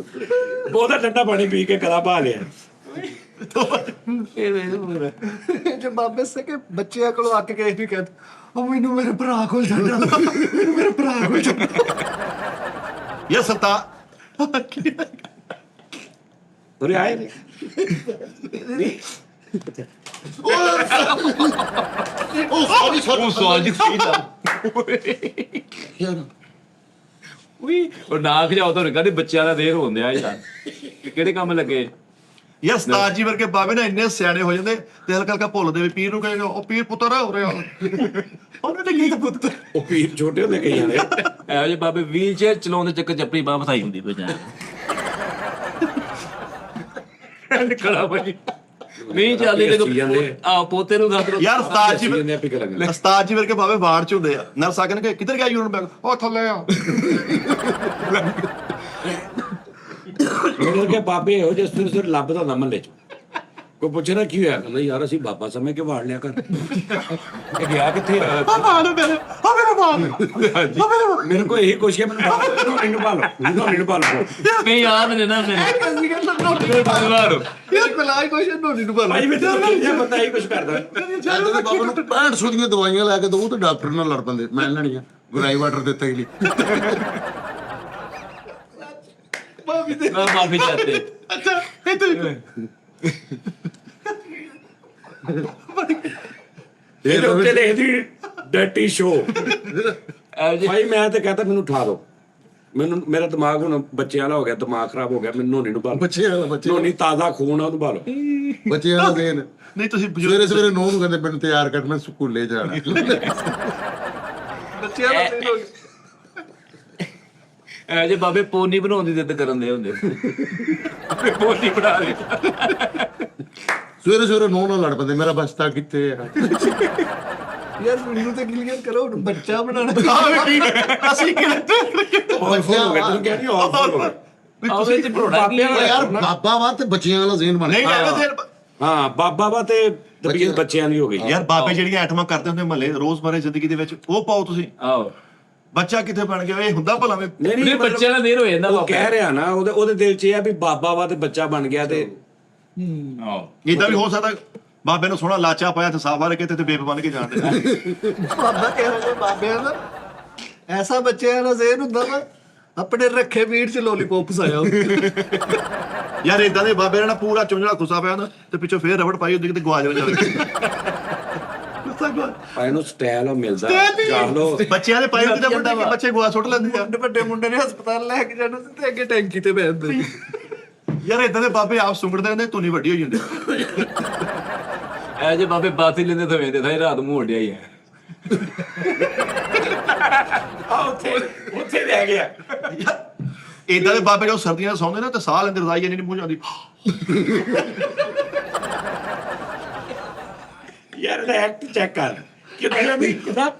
ਬਹੁਤਾ ਠੰਡਾ ਪਾਣੀ ਪੀ ਕੇ ਗਲਾ ਭਾ ਲਿਆ ਜੋ ਬਾਬੇ ਸੇ ਕਿ ਬੱਚਿਆਂ ਕੋਲੋਂ ਆ ਕੇ ਕਹੇ ਵੀ ਕਹਿੰਦੇ ਉਹ ਮੈਨੂੰ ਮੇਰੇ ਭਰਾ ਕੋਲ ਛੱਡ ਮੇਰੇ ਭਰਾ ਕੋਲ ਛੱਡ ਯਾਰ ਸਤਾ ਉਰੇ ਆਏ ਨੇ ਉਹ ਸਵਾਲ ਜੀ ਸਹੀ ਦਾ ਉਈ ਉਹ ਨਾ ਖਜਾਓ ਤੁਹਾਨੂੰ ਕਹਿੰਦੇ ਬੱਚਿਆਂ ਦਾ ਦੇਰ ਹੁੰਦੇ ਆ ਯਾਰ ਕਿਹੜੇ ਕੰਮ ਲੱਗੇ ਯਾਰ ਉਸਤਾਦ ਜੀ ਵਰਗੇ ਬਾਬੇ ਨਾ ਇੰਨੇ ਸਿਆਣੇ ਹੋ ਜਾਂਦੇ ਤੇ ਹਲਕਾ ਹਲਕਾ ਭੁੱਲਦੇ ਵੀ ਪੀਰ ਨੂੰ ਕਹਿੰਦੇ ਉਹ ਪੀਰ ਪੁੱਤਰ ਹੋ ਰਿਹਾ ਉਹਨੇ ਤੇ ਕੀ ਪੁੱਤਰ ਉਹ ਪੀਰ ਛੋਟੇ ਹੁੰਦੇ ਕਈ ਜਾਣੇ ਇਹੋ ਜਿਹੇ ਬਾਬੇ ਵੀਲ ਚੇਅਰ ਚਲਾਉਂਦੇ ਚੱਕਰ ਚੱਪੜੀ ਬਾਹ ਫਸਾਈ ਹੁੰਦੀ ਬਚਾ ਨਿਕਲਾ ਭਾਈ ਨਹੀਂ ਚੱਲਦੀ ਤੇ ਆ ਪੋਤੇ ਨੂੰ ਦੱਸ ਦੋ ਯਾਰ ਉਸਤਾਦ ਜੀ ਜਾਂਦੇ ਆ ਪਿਕ ਲੱਗਣ ਉਸਤਾਦ ਜੀ ਵਰਗੇ ਬਾਬੇ ਬਾੜ ਚ ਹੁੰਦੇ ਆ ਨਰ ਸਾਕਨ ਕਿ ਕਿੱਧਰ ਗਿਆ ਯੂਰਨ ਬੈਗ ਉਹ ਥੱਲੇ ਆ ਮੇਰੇ ਕੇ ਬਾਬੇ ਇਹੋ ਜਿਹੇ ਸਿਰ ਲੱਭਦਾ ਹੁੰਦਾ ਮਹੱਲੇ ਚ ਕੋਈ ਪੁੱਛੇ ਨਾ ਕੀ ਹੋਇਆ, ਕਹਿੰਦਾ ਯਾਰ ਅਸੀਂ ਬਾਬਾ ਸਮੇਂ ਕੇ ਵਾੜ ਲਿਆ ਕਰ। ਇਹ ਗਿਆ ਕਿੱਥੇ ਆ? ਮਾਰ ਮੇਰੇ ਮਾਰ ਮੇਰੇ ਕੋਲ ਇਹੀ ਕੁਛ ਹੈ, ਮੈਨੂੰ ਪਾਲੋ ਨਹੀਂ ਯਾਦ ਨੇ ਨਾ ਮੇਰੇ ਅਸੀਂ ਕਹਿੰਦਾ ਮਾਰੋ ਯਾਰ ਕਲਾਈ ਕੁਛ ਨੋਨੀ ਨੂੰ ਭਾਲ ਭਾਈ ਬੇਟਾ ਇਹ ਬੰਦਾ ਇਹੀ ਕੁਛ ਕਰਦਾ। ਐਦਾਂ ਦੇ ਬਾਬਾ ਨੂੰ 6500 ਦੀਆਂ ਦਵਾਈਆਂ ਲੈ ਕੇ ਦਊ ਤੇ ਡਾਕਟਰ ਨਾਲ ਲੜ ਪੈਂਦੇ, ਮੈਂ ਲੈਣੀਆਂ ਗੁਰਾਈ ਵਾਟਰ ਦਿੱਤਾ ਹੀ ਨਹੀਂ। ਭਾਵੇਂ ਦੇ ਮੈਂ ਮਾਫੀ ਚਾਹਤੇ ਅੱਛਾ ਇਹ ਤੂੰ ਇਹ ਤਾਂ ਉੱਤੇ ਲਿਖਦੀ ਡਰਟੀ ਸ਼ੋ। ਇਹੋ ਜਿਹੇ ਭਾਈ ਮੈਂ ਤੇ ਕਹਤਾ ਮੈਨੂੰ ਉਠਾ ਦਿਓ, ਮੈਨੂੰ ਮੇਰਾ ਦਿਮਾਗ ਹੁਣ ਬੱਚਿਆਂ ਵਾਲਾ ਹੋ ਗਿਆ, ਦਿਮਾਗ ਖਰਾਬ ਹੋ ਗਿਆ, ਮੈਨੂੰ ਨੋਨੀ ਨੂੰ ਭਾਲੋ। ਬੱਚੇ ਨੋਨੀ ਤਾਜ਼ਾ ਖੂਨ ਆ, ਉਹਨੂੰ ਭਾਲੋ। ਬੱਚਿਆਂ ਦਾ ਦੇਣ ਨਹੀਂ ਤੁਸੀਂ ਬਜ਼ੁਰਗ ਸਵੇਰੇ ਸਵੇਰੇ ਨੌਂ ਨੂੰ ਕਹਿੰਦੇ ਮੈਨੂੰ ਤਿਆਰ ਕਰ, ਮੈਂ ਸਕੂਲੇ ਜਾਣਾ। ਬੱਚਿਆਂ ਦਾ ਦਿਲ ਹੋ ਗਿਆ। ਇਹੋ ਜਿਹੇ ਬਾਬੇ ਪੋਨੀ ਬਣਾਉਣ ਦੀ ਜ਼ਿੱਦ ਕਰਨ ਦੇ ਹੁੰਦੇ ਪੋਨੀ ਬਣਾ ਲਈ ਸਵੇਰੇ ਸਵੇਰੇ ਨੌਂ ਨਾਲ ਲੜ ਪੈਂਦੇ, ਮੇਰਾ ਬਸਤਾ ਕਿੱਥੇ ਆ? ਯਾਰ ਮੈਨੂੰ ਤੇ ਕਲੀਅਰ ਕਰੋ, ਹੁਣ ਬੱਚਾ ਬਣਾਉਣਾ ਅਸੀਂ ਕਿਹੜੇ ਔਰ ਹੋ ਗਿਆ, ਤੈਨੂੰ ਕਹਿ ਨਹੀਂ ਔਰ ਹੋ ਗਿਆ। ਆਵੇ ਚ ਬਣਾਉਣਾ ਕੀ ਉਹ ਯਾਰ ਬਾਬਾ ਵਾ ਤੇ ਬੱਚਿਆਂ ਵਾਲਾ ਜ਼ੇਨ ਬਣ ਨਹੀਂ ਗਿਆ। ਐਵੇਂ ਹਾਂ ਬਾਬਾ ਵਾ ਤੇ ਤਬੀਅਤ ਬੱਚਿਆਂ ਦੀ ਹੋ ਗਈ। ਯਾਰ ਬਾਬੇ ਜਿਹੜੀਆਂ ਆਈਟਮਾਂ ਕਰਦੇ ਹੁੰਦੇ ਮਹੱਲੇ ਰੋਜ਼ਮਰੇ ਜ਼ਿੰਦਗੀ ਦੇ ਵਿੱਚ ਉਹ ਪਾਓ ਤੁਸੀਂ। ਆਓ ਬੱਚਾ ਕਿੱਥੇ ਬਣ ਗਿਆ ਇਹ ਹੁੰਦਾ ਭਲਾ ਵੇ ਨਹੀਂ ਬੱਚਿਆਂ ਦਾ ਦੇਰ ਹੋ ਜਾਂਦਾ ਉਹ ਕਹਿ ਰਿਹਾ ਨਾ, ਉਹਦੇ ਦਿਲ 'ਚ ਇਹ ਆ ਵੀ ਬਾਬਾ ਵਾ ਤੇ ਬੱਚਾ ਬਣ ਗਿਆ ਤੇ ਆਓ ਇਦਾਂ ਵੀ ਹੋ ਸਕਦਾ ਬਾਬੇ ਨੂੰ ਸੋਹਣਾ ਲਾਚਾ ਪਾਇਆ ਤੇ ਸਾਫ ਕੇ ਤੇ ਬੇਬ ਬਣ ਕੇ ਜਾਂਦੇ। ਬਾਬਾ ਕਹਿ ਰਿਹਾ ਬਾਬਿਆਂ ਦਾ ਐਸਾ ਬੱਚਿਆਂ ਦਾ ਜ਼ੇਨ ਹੁੰਦਾ ਵਾ, ਆਪਣੇ ਰੱਖੇ ਮੀਟ ਚ ਲੋਲੀਪੌਪਸ ਆਇਆ ਯਾਰ ਇਦਾਂ ਦੇ ਬਾਬੇ ਨਾਲ ਪੂਰਾ ਚੁੰਝਲਾ ਖੁੱਸਾ ਪਿਆ ਹੁੰਦਾ ਤੇ ਪਿੱਛੋਂ ਫੇਰ ਰਬੜ ਪਾਈ ਹੁੰਦੀ ਕਿਤੇ ਗਵਾਚ ਜਾਂਦੇ। ਭਾਈ ਨੂੰ ਸਟਾਈਲ ਮਿਲਦਾ ਕਰ ਲੋ। ਬੱਚਿਆਂ ਦੇ ਪਾਈ ਹੁੰਦੀ ਤਾਂ ਵੱਡੇ ਬੱਚੇ ਗਵਾ ਸੁੱਟ ਲੈਂਦੇ ਆ। ਵੱਡੇ ਮੁੰਡੇ ਨੇ ਹਸਪਤਾਲ ਲੈ ਕੇ ਜਾਣਾ ਸੀ ਤੇ ਅੱਗੇ ਟੈਂਕੀ ਤੇ ਬੈਠਦੇ। ਯਾਰ ਇਦਾਂ ਦੇ ਬਾਬੇ ਆਪ ਸੁੰਗੜਦੇ ਰਹਿੰਦੇ ਧੁਨੀ ਵੱਡੀ ਹੋ ਜਾਂਦੀ। ਇਹ ਜੇ ਬਾਬੇ ਬਾਤੀ ਲੈਂਦੇ ਤਾਂ ਵੇਂਦੇ ਥਾਈ ਰਾਤ ਮੂੰਹ ਉੱਡਿਆ ਹੀ ਹੈ ਉੱਥੇ ਰਹਿ ਗਿਆ। ਇਦਾਂ ਦੇ ਬਾਬੇ ਜੋ ਸਰਦੀਆਂ 'ਚ ਸੌਂਦੇ ਨੇ ਤੇ ਸਾਹ ਲੈਂਦੇ ਰਜ਼ਾਈ ਨਹੀਂ ਮੂੰਹ ਜਾਂਦੀ। ਯਾਰ ਇਹਦਾ ਐਕਟ ਚੈੱਕ ਕਰ ਕਿਦਾਂ ਵੀ ਕਿਦਾਂ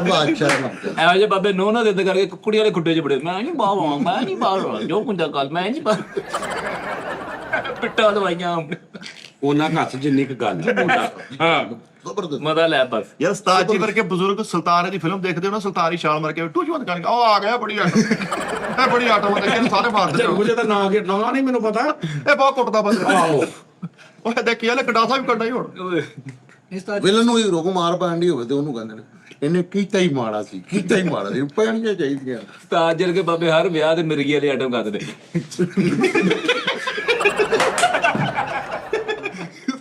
ਬਾਦਸ਼ਾਹ ਇਹੋ ਜਿਹੇ ਬਾਬੇ ਨੋ ਨਾ ਦਿੰਦੇ ਕਰਕੇ ਕੁੜੀ ਵਾਲੇ ਖੁੱਡੇ 'ਚ ਬੜੇ ਮੈਂ ਨਹੀਂ ਬਾਹਰ ਜੋ ਕੁੰਦਾ ਕੱਲ ਮੈਂ ਨਹੀਂ ਬਾਹਰ ਪਿੱਟਾ ਦਵਾਈਆਂ ਉਹਨਾਂ ਹੱਥ ਜਿੰਨੀ ਕੁ ਗੱਲ ਹਾਂ ਜ਼ਬਰਦਸਤ। ਮਜ਼ਾ ਲੈ ਬਸ ਯਾਰ ਉਸਤਾਦ ਜੀ ਵਰਗੇ ਬਜ਼ੁਰਗ ਸੁਲਤਾਨ ਦੀ ਫਿਲਮ ਦੇਖਦੇ ਹੋ ਨਾ, ਸੁਲਤਾਨ ਦੀ ਛਾਲ ਮਾਰ ਕੇ ਟੂ ਜਵੰਦ ਕਰਨ ਉਹ ਆ ਗਿਆ ਬੜੀ ਆਟੋ ਇਹ ਬੜੀ ਆਟੋ ਬੰਦੇ ਕਿ ਸਾਰੇ ਮਾਰਦੇ ਨੇ। ਮੁਝੇ ਤਾਂ ਨਾਂ ਨਹੀਂ ਮੈਨੂੰ ਪਤਾ। ਇਹ ਬਹੁਤ ਕੁੱਟਦਾ ਬੰਦਾ। ਆਹੋ ਉਹ ਦੇਖੀ ਲੈ ਗੰਡਾਸਾ ਵੀ ਕੱਢਣਾ ਹੀ ਹੁਣ। ਵਿਲਨ ਨੂੰ ਹੀ ਰੋਕ ਮਾਰ ਪੈਂਦੀ ਹੋਵੇ ਤੇ ਉਹਨੂੰ ਕਹਿੰਦੇ ਨੇ ਇਹਨੇ ਕੀਤਾ ਹੀ ਮਾੜਾ ਸੀ ਪੈਣੀਆਂ ਚਾਹੀਦੀਆਂ। ਉਸਤਾਦ ਜਰਗੇ ਬਾਬੇ ਹਰ ਵਿਆਹ ਤੇ ਮਿਰਗੀ ਵਾਲੇ ਆਟਮ ਕਰਦੇ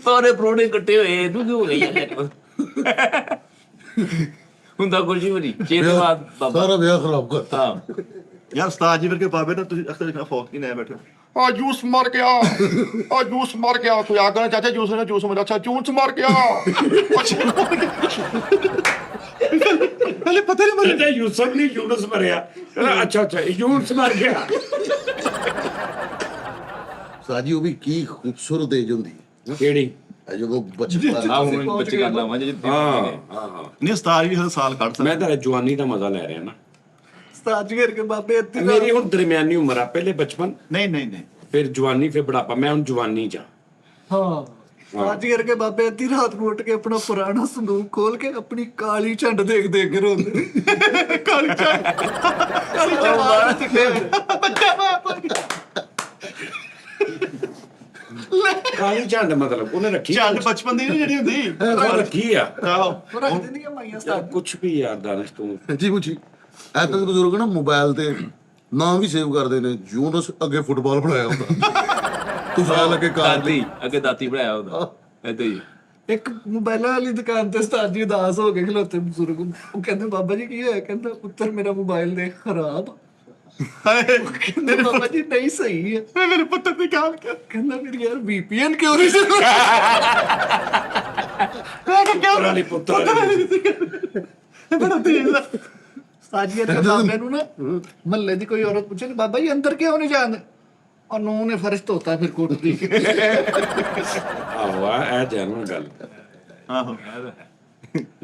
ਸਾਰੇ ਪ੍ਰੋਣੇ ਕੱਟੇ ਹੋਏ ਇਹਨੂੰ ਕਿਉਂ ਹੋ ਗਈ ਯਾਰ ਹੁੰਦਾ ਕੁਝ ਵੀ ਨਹੀਂ ਚੇਤਵਾਦ ਬਾਬਾ ਸਾਰਾ ਵਿਆਹ ਖਰਾਬ ਕਰਤਾ। ਹਾਂ ਯਾਰ ਉਸਤਾਦ ਜੀ ਵਰਗੇ ਬਾਬੇ ਨਾ ਤੁਸੀਂ ਅਕਸਰ ਦੇਖਣਾ ਫੌਕ ਹੀ ਨਾ ਬੈਠੇ ਆ ਜੂਸ ਮਾਰ ਗਿਆ ਆ ਜੂਸ ਮਾਰ ਗਿਆ ਕੋਈ ਆ ਗਿਆ ਚਾਚਾ ਜੂਸ ਨੇ ਜੂਸ ਮਾਰ ਅੱਛਾ ਜੂਸ ਮਾਰ ਗਿਆ ਹਲੇ ਪਤਾ ਨਹੀਂ ਮੈਨੂੰ ਤੇ ਯੂਸਫ ਨਹੀਂ ਯੂਨਸ ਮਰਿਆ। ਅੱਛਾ ਯੂਨਸ ਮਰ ਗਿਆ। ਸਾਜੀ ਉਹ ਵੀ ਕੀ ਖੂਬਸੂਰਤ ਏਜ ਹੁੰਦੀ ਹੈ ਕਿਹੜੀ? ਜਦੋਂ ਬਚਪਨ ਆ ਹੁਣ ਬੱਚੇ ਕਰ ਲਾਵਾਂ ਜੇ ਹਾਂ ਨਹੀਂ ਉਸਤਾਦ ਵੀ ਹਰ ਸਾਲ ਕੱਢ ਮੈਂ ਸਕਦਾ। ਤਾਂ ਜਵਾਨੀ ਦਾ ਮਜ਼ਾ ਲੈ ਰਿਹਾ ਨਾ। ਉਸਤਾਦ ਜੀ ਕਰਕੇ ਬਾਬੇ ਇੱਥੇ ਮੇਰੀ ਹੁਣ ਦਰਮਿਆਨੀ ਉਮਰ ਆ, ਪਹਿਲੇ ਬਚਪਨ ਨਹੀਂ ਫਿਰ ਜਵਾਨੀ ਫਿਰ ਬੁਢਾਪਾ। ਮੈਂ ਹੁਣ ਜਵਾਨੀ ਚ ਹਾਂ ਉਸਤਾਦ ਜੀ ਕਰਕੇ ਬਾਬੇ ਅੱਧੀ ਰਾਤ ਨੂੰ ਉੱਠ ਕੇ ਆਪਣਾ ਪੁਰਾਣਾ ਸੰਦੂਕ ਖੋਲ ਕੇ ਆਪਣੀ ਕਾਲੀ ਝੰਡ ਦੇਖ ਕੇ ਰੋਂਦੇ। ਕਾਲੀ ਚਾਹ ਕਾਲੀ ਝੰਡ ਮਤਲਬ ਉਹਨੇ ਰੱਖੀ ਚੱਲ ਬਚਪਨ ਦੀ ਨੀ ਜਿਹੜੀ ਹੁੰਦੀ ਉਹ ਰੱਖੀ ਆ ਆਹੋ ਉਹ ਰੱਖ ਦਿੰਦੀਆਂ ਮਾਈਆਂ ਯਾਰ ਉਸਤਾਦ। ਕੁਛ ਵੀ ਯਾਰ ਦਾਨਿਸ਼ ਤੂੰ ਜੀ ਪੁੱਛੀ ਐਦਾਂ ਦੇ ਬਜ਼ੁਰਗ ਨਾ ਮੋਬਾਈਲ ਤੇ ਨਾਮ ਵੀ ਸੇਵ ਕਰਦੇ ਨੇ। ਜੂਨਸ ਅੱਗੇ ਫੁੱਟਬਾਲ ਬਣਾਇਆ ਹੁੰਦਾ, ਤੁਫੈਲ ਅੱਗੇ ਕਾਰ ਦਾਤੀ ਅੱਗੇ ਦਾਤੀ ਬਣਾਇਆ ਉਹਦਾ ਏਦਾਂ ਹੀ ਇੱਕ ਮੋਬਾਈਲਾਂ ਵਾਲੀ ਦੁਕਾਨ ਤੇ ਉਸਤਾਦ ਜੀ ਉਦਾਸ ਹੋ ਕੇ ਖਲੋਤੇ ਬਜ਼ੁਰਗ। ਉਹ ਕਹਿੰਦੇ ਬਾਬਾ ਜੀ ਕੀ ਹੋਇਆ? ਕਹਿੰਦਾ ਪੁੱਤਰ ਮੇਰਾ ਮੋਬਾਈਲ ਦੇਖ ਖਰਾਬ। ਕਹਿੰਦੇ ਬਾਬਾ ਜੀ ਨਹੀਂ ਸਹੀ ਹੈ। ਮੇਰੇ ਪੁੱਤਰ ਦੀ ਗੱਲ ਕਰ ਕਹਿੰਦਾ ਫਿਰ ਯਾਰ VPN ਕਿਉਂ ਨਹੀਂ ਚੱਲਦਾ? ਪੁੱਤਰ ਵਾਲੀ ਪੁੱਤਰ ਵਾਲੀ ਬੜਾ ਤੇਜ਼ ਆ ਉਸਤਾਦ ਜੀ ਇੱਥੇ ਬਾਬੇ ਨੂੰ ਨਾ ਮਹੱਲੇ ਦੀ ਕੋਈ ਔਰਤ ਪੁੱਛੇ ਬਾਬਾ ਜੀ ਅੰਦਰ ਕਿਉਂ ਨਹੀਂ ਜਾਂਦੇ? ਔਰ ਨੂੰ ਨੇ ਫਰਸ਼ ਧੋਤਾ ਫਿਰ ਕੁੱਟਦੀ। ਆਹੋ ਆ ਇਹ ਜੈਨੂਨ ਗੱਲ। ਆਹੋ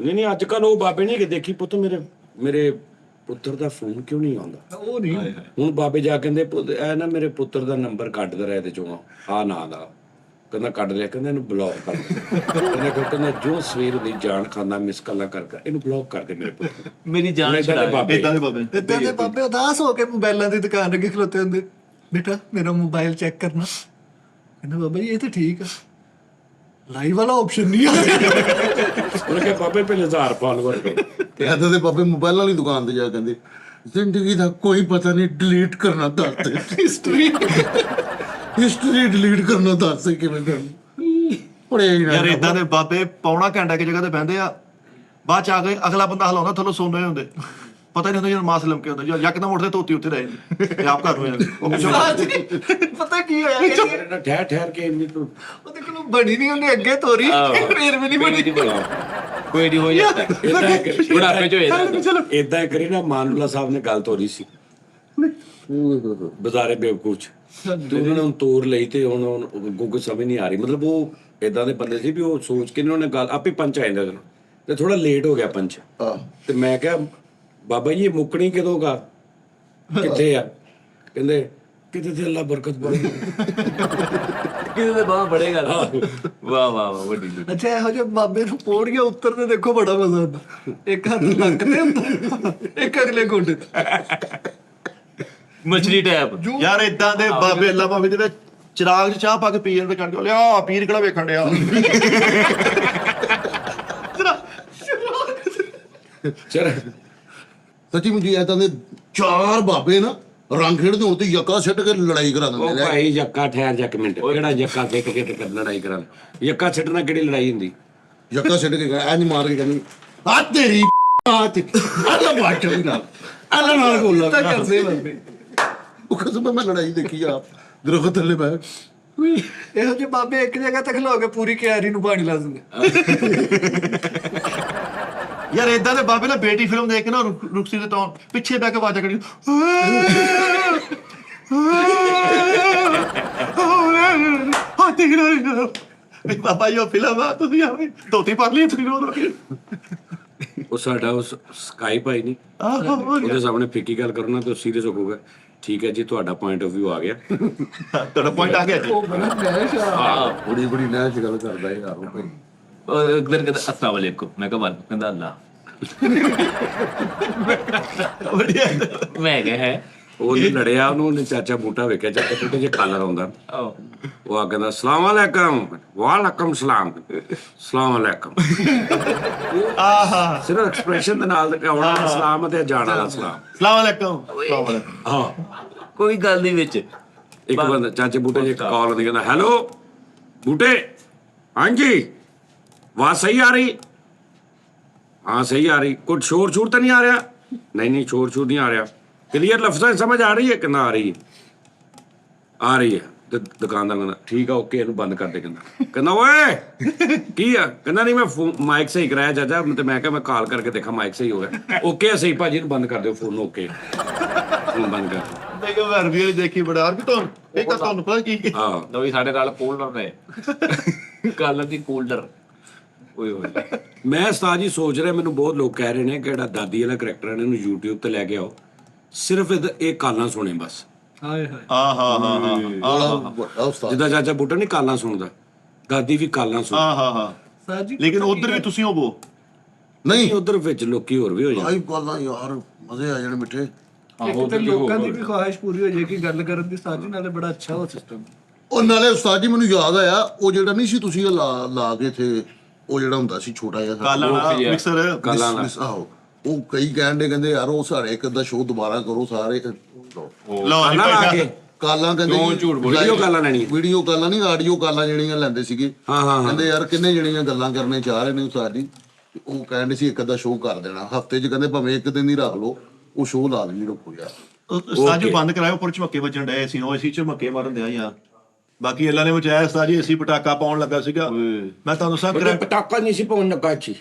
ਨਹੀਂ ਅੱਜ ਕੱਲ ਉਹ ਬਾਬੇ ਨਹੀਂ ਕਿ ਦੇਖੀ ਪੁੱਤ ਮੇਰੇ ਪੁੱਤਰ ਦਾ ਫੋਨ ਕਿਉਂ ਨਹੀਂ ਆਉਂਦਾ? ਉਹ ਨਹੀਂ ਹੁਣ ਬਾਬੇ ਜਾ ਕਹਿੰਦੇ ਇਹ ਨਾ ਮੇਰੇ ਪੁੱਤਰ ਦਾ ਨੰਬਰ ਕੱਢ ਦੇ ਰਿਹਾ ਇਹਦੇ ਚੋਂ ਆ ਨਾਂ ਦਾ। ਕਹਿੰਦਾ ਕੱਢ ਲਿਆ, ਕਹਿੰਦਾ ਇਹਨੂੰ ਬਲੌਕ ਕਰ ਦੇ। ਕਹਿੰਦਾ ਜੋ ਸਵੇਰ ਦੀ ਜਾਣ ਖਾਂਦਾ ਮਿਸ ਕਾਲਾਂ ਕਰ ਇਹਨੂੰ ਬਲੌਕ ਕਰ ਦੇ ਮੇਰੇ ਪੁੱਤ। ਮੇਰੀ ਜਾਨ ਏਦਾਂ ਦੇ ਬਾਬੇ ਇਦਾਂ ਦੇ ਬਾਬੇ ਇਦਾਂ ਦੇ ਬਾਬੇ ਉਦਾਸ ਹੋ ਕੇ ਮੋਬਾਈਲਾਂ ਦੀ ਦੁਕਾਨ ਅੱਗੇ ਖਲੋਤੇ ਹੁੰਦੇ, ਬੇਟਾ ਮੇਰਾ ਮੋਬਾਈਲ ਚੈੱਕ ਕਰਨਾ। ਕਹਿੰਦਾ ਬਾਬਾ ਜੀ ਇਹ ਤਾਂ ਠੀਕ ਆ, ਲਾਈਵ ਵਾਲਾ ਆਪਸ਼ਨ ਨਹੀਂ ਆ। ਉਹਨੇ ਕਿਹਾ ਬਾਬੇ ਪਹਿਲੇ 1000 ਫਾਲੋਅਰ ਤੇ ਏਦਾਂ ਦੇ ਬਾਬੇ ਮੋਬਾਈਲ ਵਾਲੀ ਦੁਕਾਨ ਤੇ ਜਾ ਕੇ ਕਹਿੰਦੇ ਜ਼ਿੰਦਗੀ ਦਾ ਕੋਈ ਪਤਾ ਨਹੀਂ ਡਿਲੀਟ ਕਰਨਾ ਦੱਸ ਦੇ। ਹਿਸਟਰੀ ਡਿਲੀਟ ਕਰਨਾ ਦੱਸ ਦੇ ਕਿਵੇਂ ਕਰਨੀ। ਬੜੇ ਯਾਰ ਇਦਾਂ ਦੇ ਬਾਬੇ ਪੌਣਾ ਘੰਟਾ ਕੀ ਜਗ੍ਹਾ ਤੇ ਬਹਿੰਦੇ ਆ, ਬਾਅਦ ਚ ਆ ਕੇ ਅਗਲਾ ਬੰਦਾ ਹਲਾਉਂਦਾ ਥੱਲੋਂ ਸੋਨੇ ਹੁੰਦੇ, ਪਤਾ ਨਹੀਂ ਹੁੰਦਾ ਜਦੋਂ ਮਾਸ ਲਮਕੇ ਹੁੰਦਾ, ਜਾਂ ਯਕਦਮ ਉੱਠਦੇ ਧੋਤੀ ਉੱਤੇ ਰਹੇ ਤੇ ਆਪ ਘਰ ਹੋਇਆ ਉਹ ਪਿੱਛੋਂ ਪਤਾ ਕੀ ਹੋਇਆ ਕਿ ਠਹਿਰ ਠਹਿਰ ਕੇ ਇੰਨੀ ਤੂੰ ਉਹਦੇ ਕੋਲੋਂ ਬਣੀ ਨਹੀਂ, ਉਹਨੇ ਅੱਗੇ ਤੋਰੀ ਫੇਰ ਵੀ ਨਹੀਂ ਬਣੀ। ਕੋਈ ਨਹੀਂ ਹੋ ਜਾਂਦਾ ਬੁਢਾਪੇ ਚ ਹੋ ਜਾਂਦਾ। ਏਦਾਂ ਕਰੀ ਨਾ, ਮਾਨੂਲਾ ਸਾਹਿਬ ਨੇ ਗੱਲ ਤੋਰੀ ਸੀ ਬਜ਼ਾਰੇ ਬੇਵਕੂਫ ਚ, ਤੇ ਉਹਨਾਂ ਨੇ ਹੁਣ ਤੋਰ ਲਈ ਤੇ ਹੁਣ ਗੁੱਗ ਸਮਝ ਨਹੀਂ ਆ ਰਹੀ। ਮਤਲਬ ਉਹ ਏਦਾਂ ਦੇ ਬੰਦੇ ਸੀ ਵੀ ਉਹ ਸੋਚ ਕੇ ਉਹਨਾਂ ਨੇ ਗੱਲ ਆਪੇ ਪੰਚ ਆ ਜਾਂਦਾ ਤੇ ਥੋੜਾ ਲੇਟ ਹੋ ਗਿਆ ਪੰਚ। ਤੇ ਮੈਂ ਕਿਹਾ ਬਾਬਾ ਜੀ ਇਹ ਮੁੱਕਣੀ ਕਦੋਂਗਾ, ਕਿੱਥੇ ਆ? ਕਹਿੰਦੇ ਕਿਤੇ ਤੇ ਅੱਲਾ ਬਰਕਤ ਪਾਏ। ਕਿਤੇ ਤੇ ਬਾਹ ਬੜੇਗਾ। ਵਾਹ ਵਾਹ ਵਾਹ ਵੱਡੀ ਲੁੱਟ। ਅੱਛਾ ਇਹੋ ਜਿਹੇ ਬਾਬੇ ਨੂੰ ਪੌੜੀਆਂ ਉੱਤਰਦੇ ਦੇਖੋ ਬੜਾ ਮਜ਼ਾ ਆਉਂਦਾ। ਇੱਕ ਹੱਥ ਲੱਕ ਤੇ ਹੁੰਦਾ, ਇੱਕ ਅਗਲੇ ਗੋਡੇ ਤੇ। ਮਛਲੀ ਟੈਪ। ਯਾਰ ਇਦਾਂ ਦੇ ਬਾਬੇ ਅੱਲਾ ਬਾਬੇ ਦੇ ਵਿੱਚ ਚਿਰਾਗ 'ਚ ਚਾਹ ਪਾ ਕੇ ਪੀ ਜਾਂਦੇ ਕੰਡ ਲਿਆ ਪੀਰ ਕਿਹੜਾ ਵੇਖਣ ਡਿਆ। ਚਲ ਸੱਚੀ ਮੁਝੀ ਏਦਾਂ ਦੇ 4 ਬਾਬੇ ਨਾ ਰੰਗ ਖੇਡਦੇ ਹੋਣ ਤੇ ਯੱਕਾ ਸਿੱਟ ਕੇ ਲੜਾਈ ਕਰਾ ਉਹ ਦਿੰਦੇ ਨੇ। ਭਾਈ ਯੱਕਾ ਠਹਿਰ ਜਾ ਇੱਕ ਮਿੰਟ, ਕਿਹੜਾ ਯੱਕਾ ਦੇਖ ਕੇ ਤੇ ਲੜਾਈ ਕਰਾਂ? ਯੱਕਾ ਛੱਡਣਾ ਕਿਹੜੀ ਲੜਾਈ ਹੁੰਦੀ? ਯੱਕਾ ਸਿੱਟ ਕੇ ਐ ਨਹੀਂ ਮਾਰ ਕੇ ਕਹਿੰਦੀ ਆ ਤੇਰੀ ਆ ਤੇ ਅੱਲਾ ਬਾਟੋ ਨਾਲ ਅੱਲਾ ਨਾਲ ਗੋਲਾ ਤਾਂ ਕਰਦੇ ਬਾਬੇ। ਉਹ ਕਸਮ ਮੈਂ ਲੜਾਈ ਦੇਖੀ ਆ ਦਰਖਤ ਥੱਲੇ ਬੈ। ਇਹੋ ਜਿਹੇ ਬਾਬੇ ਇੱਕ ਜਗ੍ਹਾ ਤੇ ਖਲੋ ਕੇ ਪੂਰੀ ਕਿਆਰੀ ਨੂੰ ਪਾਣੀ ਲਾ ਦਿੰਦੇ। ਯਾਰ ਇਦਾਂ ਦੇ ਬਾਬੇ ਨਾ ਬੇਟੀ ਫਿਲਮ ਦੇਖ ਕੇ ਨਾ ਰੁਕਸੀ ਦੇ ਤੋਂ ਪਿੱਛੇ ਬੈ ਕੇ ਆਵਾਜ਼ਾਂ ਕੱਢੀ ਵੀ ਬਾਬਾ ਜੀ ਉਹ ਫਿਲਮ ਆ ਤੁਸੀਂ ਆਵੇਂ ਧੋਤੀ ਪਾ ਲਈ ਤੁਸੀਂ ਰੋ ਕੇ। ਉਹ ਸਾਡਾ ਉਸ ਸਕਾਈਪ ਆਈ ਨਹੀਂ, ਆਹੋ ਉਹਦੇ ਸਾਹਮਣੇ ਫਿੱਕੀ ਗੱਲ ਕਰਨਾ ਤੇ ਸੀਰੀਅਸ ਹੋ ਜਾਊਗਾ। ਠੀਕ ਹੈ ਜੀ, ਤੁਹਾਡਾ ਪੁਆਇੰਟ ਆਫ View ਆ ਗਿਆ। ਤੁਹਾਡਾ ਪੁਆਇੰਟ ਆ ਗਿਆ ਜੀ। ਉਹ ਬੜਾ ਨੈਸ਼ ਆ। ਬੜੀ ਬੜੀ ਨਹਿ ਚ ਗੱਲ ਕਰਦਾ ਯਾਰ ਉਹ ਭਾਈ। ਇਧਰ ਕਹਿੰਦਾ अस्सलाम वालेकुम। ਮੈਂ ਕਿਹਾ ਵਾਲੇਕੁਮ। ਕਹਿੰਦਾ ਅੱਲਾ। ਮੈਂ ਕਿਹਾ ਹੈ ਉਹਨੇ ਲੜਿਆ, ਉਹਨੇ ਚਾਚਾ ਬੂਟਾ ਵੇਖਿਆ, ਚਾਚਾ ਬੂਟੇ ਜੇ ਕਾਲਰ ਆਉਂਦਾ, ਉਹ ਆ ਕਹਿੰਦਾ ਸਲਾਮ ਅਲੈਕਮ। ਵਾਲੇਕਮ ਸਲਾਮ। ਸਲਾਮ ਅਲੈਕਮ। ਆਹਾ ਸਿਰਫ ਐਕਸਪ੍ਰੈਸ਼ਨ ਦੇ ਨਾਲ ਆਉਣਾ ਸਲਾਮ ਤੇ ਜਾਣ ਵਾਲਾ ਸਲਾਮ। ਸਲਾਮ ਅਲੈਕਮ ਸਲਾਮ ਅਲੈਕਮ। ਹਾਂ, ਕੋਈ ਗੱਲ ਨਹੀਂ ਵਿੱਚ। ਇੱਕ ਬੰਦਾ ਚਾਚੇ ਬੂਟੇ ਜੇ ਕਾਲ ਆਉਂਦੀ, ਕਹਿੰਦਾ ਹੈਲੋ ਬੂਟੇ, ਹਾਂਜੀ ਆਵਾਜ਼ ਸਹੀ ਆ ਰਹੀ? हाँ सही आ रही। कुछ शोर शोर तो नहीं आ रहा? नहीं नहीं शोर शोर नहीं आ रहा। क्लियर लफ्ज़ समझ आ रही है? कहना आ रही है, आ रही है। तो दुकानदार कहना ठीक है ओके, ਇਹਨੂੰ ਬੰਦ ਕਰ ਦੇ। ਕਹਿੰਦਾ ਓਏ ਕੀ ਆ? ਕਹਿੰਦਾ ਨਹੀਂ ਮੈਂ ਮਾਈਕ ਸਹੀ ਕਰਾਇਆ ਚਾਚਾ। ਤੇ ਮੈਂ ਕਿਹਾ ਮੈਂ ਕਾਲ ਕਰਕੇ ਦੇਖਾਂ ਮਾਈਕ ਸਹੀ ਹੋ ਗਿਆ। ਓਕੇ ਸਹੀ ਭਾਜੀ, ਇਹਨੂੰ ਬੰਦ ਕਰ ਦਿਓ ਫੋਨ। ਓਕੇ ਫੋਨ ਬੰਦ ਕਰ। ਮੈਂ ਕਿਹਾ ਮੈਂ ਰਿਵਿਊ ਦੇਖੀ ਬੜਾ ਯਾਰ ਵੀ ਤੁਹਾਨੂੰ ਇਹ ਤਾਂ ਤੁਹਾਨੂੰ ਪਤਾ ਕੀ ਹਾਂ ਨਵੀਂ ਸਾਡੇ ਨਾਲ ਕੂਲਰ ਨੇ ਕਾਲਰ ਦੀ ਕੂਲਰ। ਓਏ ਹੋਏ ਮੈਂ ਉਸਤਾਦ ਜੀ ਸੋਚ ਰਿਹਾ, ਮੈਨੂੰ ਬਹੁਤ ਲੋਕ ਕਹਿ ਰਹੇ ਨੇ ਕਿ ਜਿਹੜਾ ਦਾਦੀ ਵਾਲਾ ਕਰੈਕਟਰ ਹੈ ਇਹਨੂੰ YouTube ਤੇ ਲੈ ਕੇ ਆਓ, ਸਿਰਫ ਇਹ ਕਾਲਾਂ ਸੁਣੇ ਬਸ। ਹਾਏ ਹਾਏ। ਵੱਡਾ ਉਸਤਾਦ। ਜਿੱਦਾਂ ਚਾਚਾ ਬੂਟਾ ਨਹੀਂ ਕਾਲਾਂ ਸੁਣਦਾ, ਦਾਦੀ ਵੀ ਕਾਲਾਂ ਸੁਣ। ਹਾਂ ਸਾਹ ਜੀ ਲੇਕਿਨ ਉਧਰ ਵੀ ਤੁਸੀਂ ਹੋਵੋ। ਨਹੀਂ ਉਧਰ ਵਿੱਚ ਲੋਕੀ ਹੋਰ ਵੀ ਹੋ ਜਾਂਦੇ। ਆਈ ਗੱਲਾਂ ਯਾਰ ਮਜ਼ੇ ਆ ਜਾਣ ਮਿੱਠੇ। ਇੱਕ ਤੇ ਲੋਕਾਂ ਦੀ ਵੀ ਖੁਆਇਸ਼ ਪੂਰੀ ਹੋ ਜਾਏ ਕਿ ਗੱਲ ਕਰਨ ਦੀ। ਸਾਜੀ ਨਾਲੇ ਬੜਾ ਅੱਛਾ ਹੋ ਸਿਸਟਮ। ਉਹ ਨਾਲੇ ਉਸਤਾਦ ਜੀ ਮੈਨੂੰ ਯਾਦ ਆਇਆ ਉਹ ਜਿਹੜਾ ਨਹੀਂ ਸੀ ਤੁਸੀਂ ਲਾ ਕੇ ਇੱਥੇ ਉਹ ਜਿਹੜਾ ਹੁੰਦਾ ਸੀ ਛੋਟਾ ਜਿਹਾ ਕਾਲਾ ਮਿਕਸਰ ਕਾਲਾਂ ਨਾਲ। ਆਹੋ ਉਹ ਕਈ ਕਹਿੰਦੇ ਯਾਰ ਉਹ ਸਾਡੇ ਇੱਕ ਅੱਧਾ ਸ਼ੋਅ ਦੁਬਾਰਾ ਕਰੋ ਸਾਰੇ। ਲਓ ਜੀ ਕਾਲਾਂ ਲਾ ਕੇ ਕਾਲਾਂ ਕਹਿੰਦੇ ਕਿਉਂ ਝੂਠ ਬੋਲ? ਵੀਡੀਓ ਕਾਲਾਂ ਲੈਣੀ। ਵੀਡੀਓ ਕਾਲਾਂ ਨਹੀਂ ਆਡੀਓ ਕਾਲਾਂ ਜਿਹੜੀਆਂ ਲੈਂਦੇ ਸੀਗੇ। ਹਾਂ ਕਹਿੰਦੇ ਯਾਰ ਕਿੰਨੇ ਜਿਹੜੀਆਂ ਗੱਲਾਂ ਕਰਨੇ ਚਾਹ ਰਹੇ ਨੇ ਉਸਤਾਦ ਜੀ। ਉਹ ਕਹਿੰਦੇ ਸੀ ਇੱਕ ਅੱਧਾ ਸ਼ੋਅ ਕਰ ਦੇਣਾ ਹਫਤੇ 'ਚ। ਕਹਿੰਦੇ ਭਾਵੇਂ ਇੱਕ ਦਿਨ ਹੀ ਰੱਖ ਲਓ, ਉਹ ਸ਼ੋਅ ਲਾ ਦੇਣੀ ਰੱਖੋ ਯਾਰ। ਸਾਜੂ ਬੰਦ ਕਰਾਇਆ, ਉੱਪਰ ਝਮੱਕੇ ਵੱਜਣ ਡਏ ਸੀ। ਉਹ ਅਸੀਂ ਝਮੱਕੇ ਮਾਰਨ ਦਿਆ ਯਾਰ। ਬਾਕੀ ਅੱਲਾ ਨੇ ਬਚਾਇਆ ਸਾਜੀ। ਅਸੀਂ ਪਟਾਕਾ ਪਾਉਣ ਲੱਗਾ ਸੀਗਾ। ਮੈਂ ਤੁਹਾਨੂੰ ਸਭ ਪਰ ਪਟਾਕਾ ਨਹੀਂ ਸੀ ਪਾਉਣ ਲੱਗਾ ਜੀ,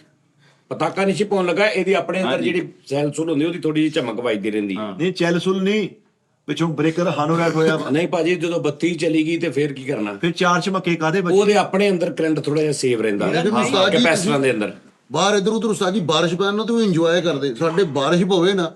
ਪਟਾਕਾ ਨਹੀਂ ਸੀ ਪਾਉਣ ਲੱਗਾ। ਇਹਦੀ ਆਪਣੇ ਅੰਦਰ ਜਿਹੜੀ ਸੈਲ ਸੁਲ ਹੁੰਦੀ ਉਹਦੀ ਥੋੜੀ ਜਿਹੀ ਚਮਕ ਵੱਜਦੀ ਰਹਿੰਦੀ। ਨਹੀਂ ਚੈਲ ਸੁਲ ਨਹੀਂ, ਪਿੱਛੋਂ ਬ੍ਰੇਕਰ ਹਾਨੋਰੈਟ ਹੋਇਆ। ਨਹੀਂ ਭਾਜੀ, ਜਦੋਂ ਬੱਤੀ ਚਲੀ ਗਈ ਤੇ ਫੇਰ ਕੀ ਕਰਨਾ? ਫਿਰ 4 ਝਮੱਕੇ ਕਾਦੇ ਬੱਚੇ। ਉਹਦੇ ਆਪਣੇ ਅੰਦਰ ਕਰੰਟ ਥੋੜਾ ਜਿਹਾ ਸੇਵ ਰਹਿੰਦਾ ਕੈਪੈਸਿਟਰਾਂ ਦੇ ਅੰਦਰ। ਬਾਹਰ ਇਧਰ ਉਧਰ ਉਸਤਾਦ ਜੀ ਬਾਰਿਸ਼ ਪੈਣ ਨਾਲ ਤੇ ਉਹ ਇੰਜੋਏ ਕਰਦੇ। ਸਾਡੇ ਬਾਰਿਸ਼ ਪਵੇ ਨਾ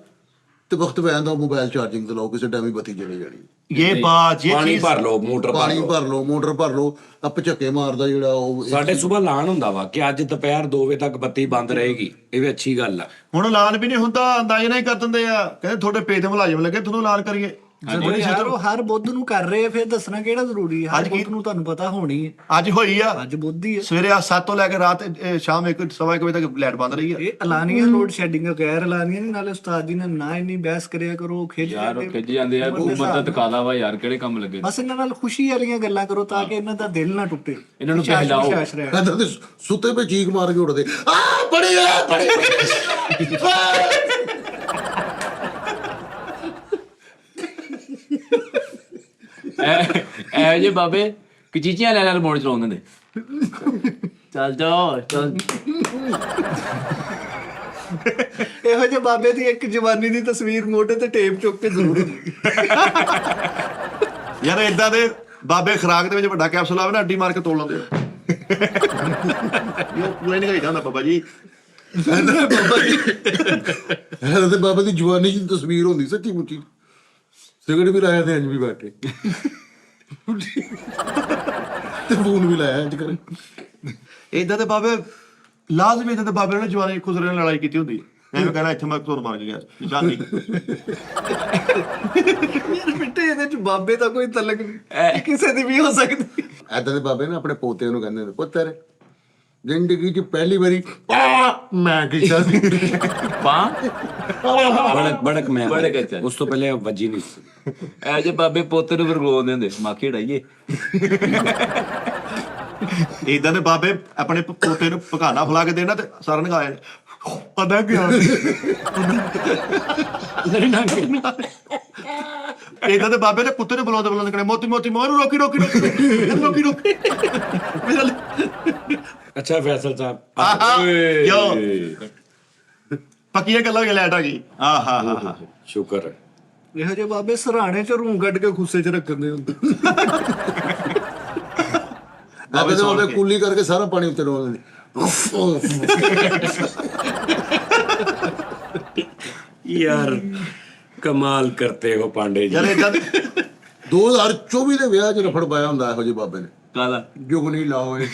ਤੇ ਵਕਤ ਪੈ ਜਾਂਦਾ ਮੋਬਾਈਲ ਚਾਰਜਿੰਗ ਤੇ ਲਾਓ, ਕਿਸੇ ਟਾਈਮ ਹੀ ਬੱਤੀ ਚਲੇ ਜਾਣੀ। ਇਹ ਬਾਤ ਇਹ ਪਾਣੀ ਚੀਜ਼ ਭਰ ਲਓ, ਮੋਟਰ ਭਰ ਪਾਣੀ ਲਓ। ਭਰ ਲਓ, ਮੋਟਰ ਭਰ ਲਓ, ਆ ਝੱਕੇ ਮਾਰਦਾ ਜਿਹੜਾ ਉਹ ਸਾਡੇ ਸਵੇਰ ਐਲਾਨ ਹੁੰਦਾ ਵਾ ਕਿ ਅੱਜ ਦੁਪਹਿਰ 2 ਵਜੇ ਤੱਕ ਬੱਤੀ ਬੰਦ ਰਹੇਗੀ, ਇਹ ਵੀ ਅੱਛੀ ਗੱਲ ਆ। ਹੁਣ ਐਲਾਨ ਵੀ ਨਹੀਂ ਹੁੰਦਾ, ਅੰਦਾਜ਼ਾ ਨਹੀਂ ਕਰ ਦਿੰਦੇ ਆ, ਕਹਿੰਦੇ ਤੁਹਾਡੇ ਪੇਜ ਤੇ ਮੁਲਾਜ਼ਮ ਲੱਗੇ, ਤੁਹਾਨੂੰ ਐਲਾਨ ਕਰੀਏ। ਜਦੋਂ ਯਾਰ ਉਹ ਹਰ ਬੁੱਧ ਨੂੰ ਕਰ ਰਹੇ ਆ, ਫਿਰ ਦੱਸਣਾ ਕਿਹੜਾ ਜ਼ਰੂਰੀ ਹੈ? ਹਰ ਬੁੱਧ ਨੂੰ ਤੁਹਾਨੂੰ ਪਤਾ ਹੋਣੀ ਹੈ। ਅੱਜ ਹੋਈ ਆ, ਅੱਜ ਬੁੱਧ ਹੀ ਹੈ। ਸਵੇਰੇ 7 ਤੋਂ ਲੈ ਕੇ ਰਾਤ ਸ਼ਾਮ 1-1:15 ਵਜੇ ਤੱਕ ਲਾਈਟ ਬੰਦ ਰਹੀ ਆ। ਇਹ ਐਲਾਨੀਆਂ ਲੋਡ ਸ਼ੈਡਿੰਗ ਗੈਰ ਐਲਾਨੀਆਂ ਨਹੀਂ। ਨਾਲੇ ਉਸਤਾਦ ਜੀ ਨੇ ਨਾ ਇੰਨੀ ਬਹਿਸ ਕਰਿਆ ਕਰੋ, ਖਿੱਚ ਯਾਰ ਉਹ ਜਾਂਦੇ। ਖਿੱਚ ਜਾਂਦੇ ਆ, ਮਦਦ ਕਾਲਾ ਵਾ ਯਾਰ, ਕਿਹੜੇ ਕੰਮ ਲੱਗੇ ਬਸ ਇਹਨਾਂ ਨਾਲ ਖੁਸ਼ੀ ਵਾਲੀਆਂ ਗੱਲਾਂ ਕਰੋ ਤਾਂ ਕਿ ਇਹਨਾਂ ਦਾ ਦਿਲ ਨਾ ਟੁੱਟੇ, ਇਹਨਾਂ ਨੂੰ ਵਿਸ਼ਵਾਸ ਬਹਿਲਾਓ। ਰਹੇ। ਕਹਿੰਦਾ ਤੇ ਸੁੱਤੇ ਪੇ ਚੀਕ ਮਾਰ ਕੇ ਉੱਠਦੇ, ਆ ਬੜੀ ਆ ਬੜੀ। ਇਹ ਜੇ ਬਾਬੇ ਕਚੀਚੀਆਂ ਲੈ ਲੈ ਮੋੜ ਚਲਾਉਂਦੇ ਨੇ। ਚੱਲ ਜਾਓ ਚੱਲ। ਇਹੋ ਜਿਹੇ ਬਾਬੇ ਦੀ ਇੱਕ ਜਵਾਨੀ ਦੀ ਤਸਵੀਰ ਮੋਢੇ ਤੇ ਟੇਪ ਚੁੱਕ ਕੇ ਜ਼ਰੂਰ ਯਾਰ ਏਦਾਂ ਦੇ ਬਾਬੇ ਖਰਾਕ ਦੇ ਵਿੱਚ ਵੱਡਾ ਕੈਪਸੂਲ ਆਵੇ ਨਾ, ਅੱਡੀ ਮਾਰ ਕੇ ਤੋੜ ਲੈਂਦੇ ਆ। ਇਹ ਪੂਰਾ ਨਹੀਂ ਖਾਈਦਾ ਹੁੰਦਾ ਬਾਬਾ ਜੀ। ਬਾਬਾ ਜੀ ਇਹ ਤੇ ਬਾਬਾ ਦੀ ਜਵਾਨੀ ਦੀ ਤਸਵੀਰ ਹੁੰਦੀ ਸੱਚੀ ਮੁੱਚੀ। ਸਿਗਰਟ ਵੀ ਲਾਇਆ ਤੇ ਅੱਜ ਵੀ ਬੈਠੇ ਤੇ ਫੋਨ ਵੀ ਲਾਇਆ ਅੱਜ ਕਰ। ਏਦਾਂ ਦੇ ਬਾਬੇ ਲਾਜ਼ਮੀ, ਏਦਾਂ ਦੇ ਬਾਬੇ ਨੇ ਜਵਾਨੀ ਖੁਸਰੇ ਨਾਲ ਲੜਾਈ ਕੀਤੀ ਹੁੰਦੀ। ਐਵੇਂ ਕਹਿਣਾ ਇੱਥੇ ਮੈਂ ਤੋੜ ਮਾਰ ਕੇ ਗਿਆ ਜਾਨੀ। ਯਾਰ ਮਿੱਟੇ ਇਹਦੇ ਚ ਬਾਬੇ ਦਾ ਕੋਈ ਤਲਕ ਨਹੀਂ, ਕਿਸੇ ਦੀ ਵੀ ਹੋ ਸਕਦੀ। ਏਦਾਂ ਦੇ ਬਾਬੇ ਨਾ ਆਪਣੇ ਪੋਤੇ ਨੂੰ ਕਹਿੰਦੇ ਨੇ, ਪੁੱਤਰ ਜ਼ਿੰਦਗੀ 'ਚ ਪਹਿਲੀ ਵਾਰੀ ਮੈਂ ਕੀਤਾ ਸੀ। ਬੜਕ ਮੈਂ ਬੜਕ ਅੱਛਾ। ਉਸ ਤੋਂ ਪਹਿਲੇ ਵੱਜੀ ਨਹੀਂ ਸੀ। ਇਹ ਜੇ ਬਾਬੇ ਪੋਤੇ ਨੂੰ ਵਰਗਲਾਉਂਦੇ ਹੁੰਦੇ, ਮਾਖੀ ਢਾਈਏ। ਏਦਾਂ ਦੇ ਬਾਬੇ ਆਪਣੇ ਪੋਤੇ ਨੂੰ ਪਕਾਨਾ ਫਲਾ ਕੇ ਦੇਣਾ ਤੇ ਸਾਰਾ ਨਗਾਇਆ ਪਤਾ ਕਿਉਂ। ਏਦਾਂ ਦੇ ਬਾਬੇ ਨੇ ਕੁੱਤੇ ਨੂੰ ਬੁਲਾਉਂਦੇ ਕਹਿੰਦੇ, ਮੋਤੀ ਮੋਤੀ ਮੋਰੂ ਰੋਕੀ ਰੋਕੀ ਰੋਕੀ ਰੋਕੀ। ਅੱਛਾ ਫੈਸਲ ਸਾਹਿਬ, ਪੱਕੀਆਂ ਗੱਲਾਂ ਹੋ ਗਈਆਂ, ਲਾਈਟ ਆ ਗਈ। ਆਹਾ ਸ਼ੁਕਰ ਹੈ। ਇਹੋ ਜਿਹੇ ਬਾਬੇ ਸਰਾਣੇ ਚ ਰੂੰ ਕੱਢ ਕੇ ਖੁੱਸੇ ਚ ਰੱਖਦੇ ਹੁੰਦੇ। ਏਦਾਂ ਦੇ ਬਾਬੇ ਕੁੱਲੀ ਕਰਕੇ ਸਾਰਾ ਪਾਣੀ ਉੱਤੇ ਰੋਲ ਦਿੰਦੇ। ਯਾਰ ਕਮਾਲ ਕਰਤੇ ਹੋ ਪਾਂਡੇ ਜੀ। ਯਾਰ ਏਦਾਂ 2024 ਦੇ ਵਿਆਹ 'ਚ ਰਫੜ ਪਾਇਆ ਹੁੰਦਾ ਇਹੋ ਜਿਹੇ ਬਾਬੇ ਨੇ। ਕਾਲਾ ਜੁਗਨੀ ਲਾਓ ਇਹ।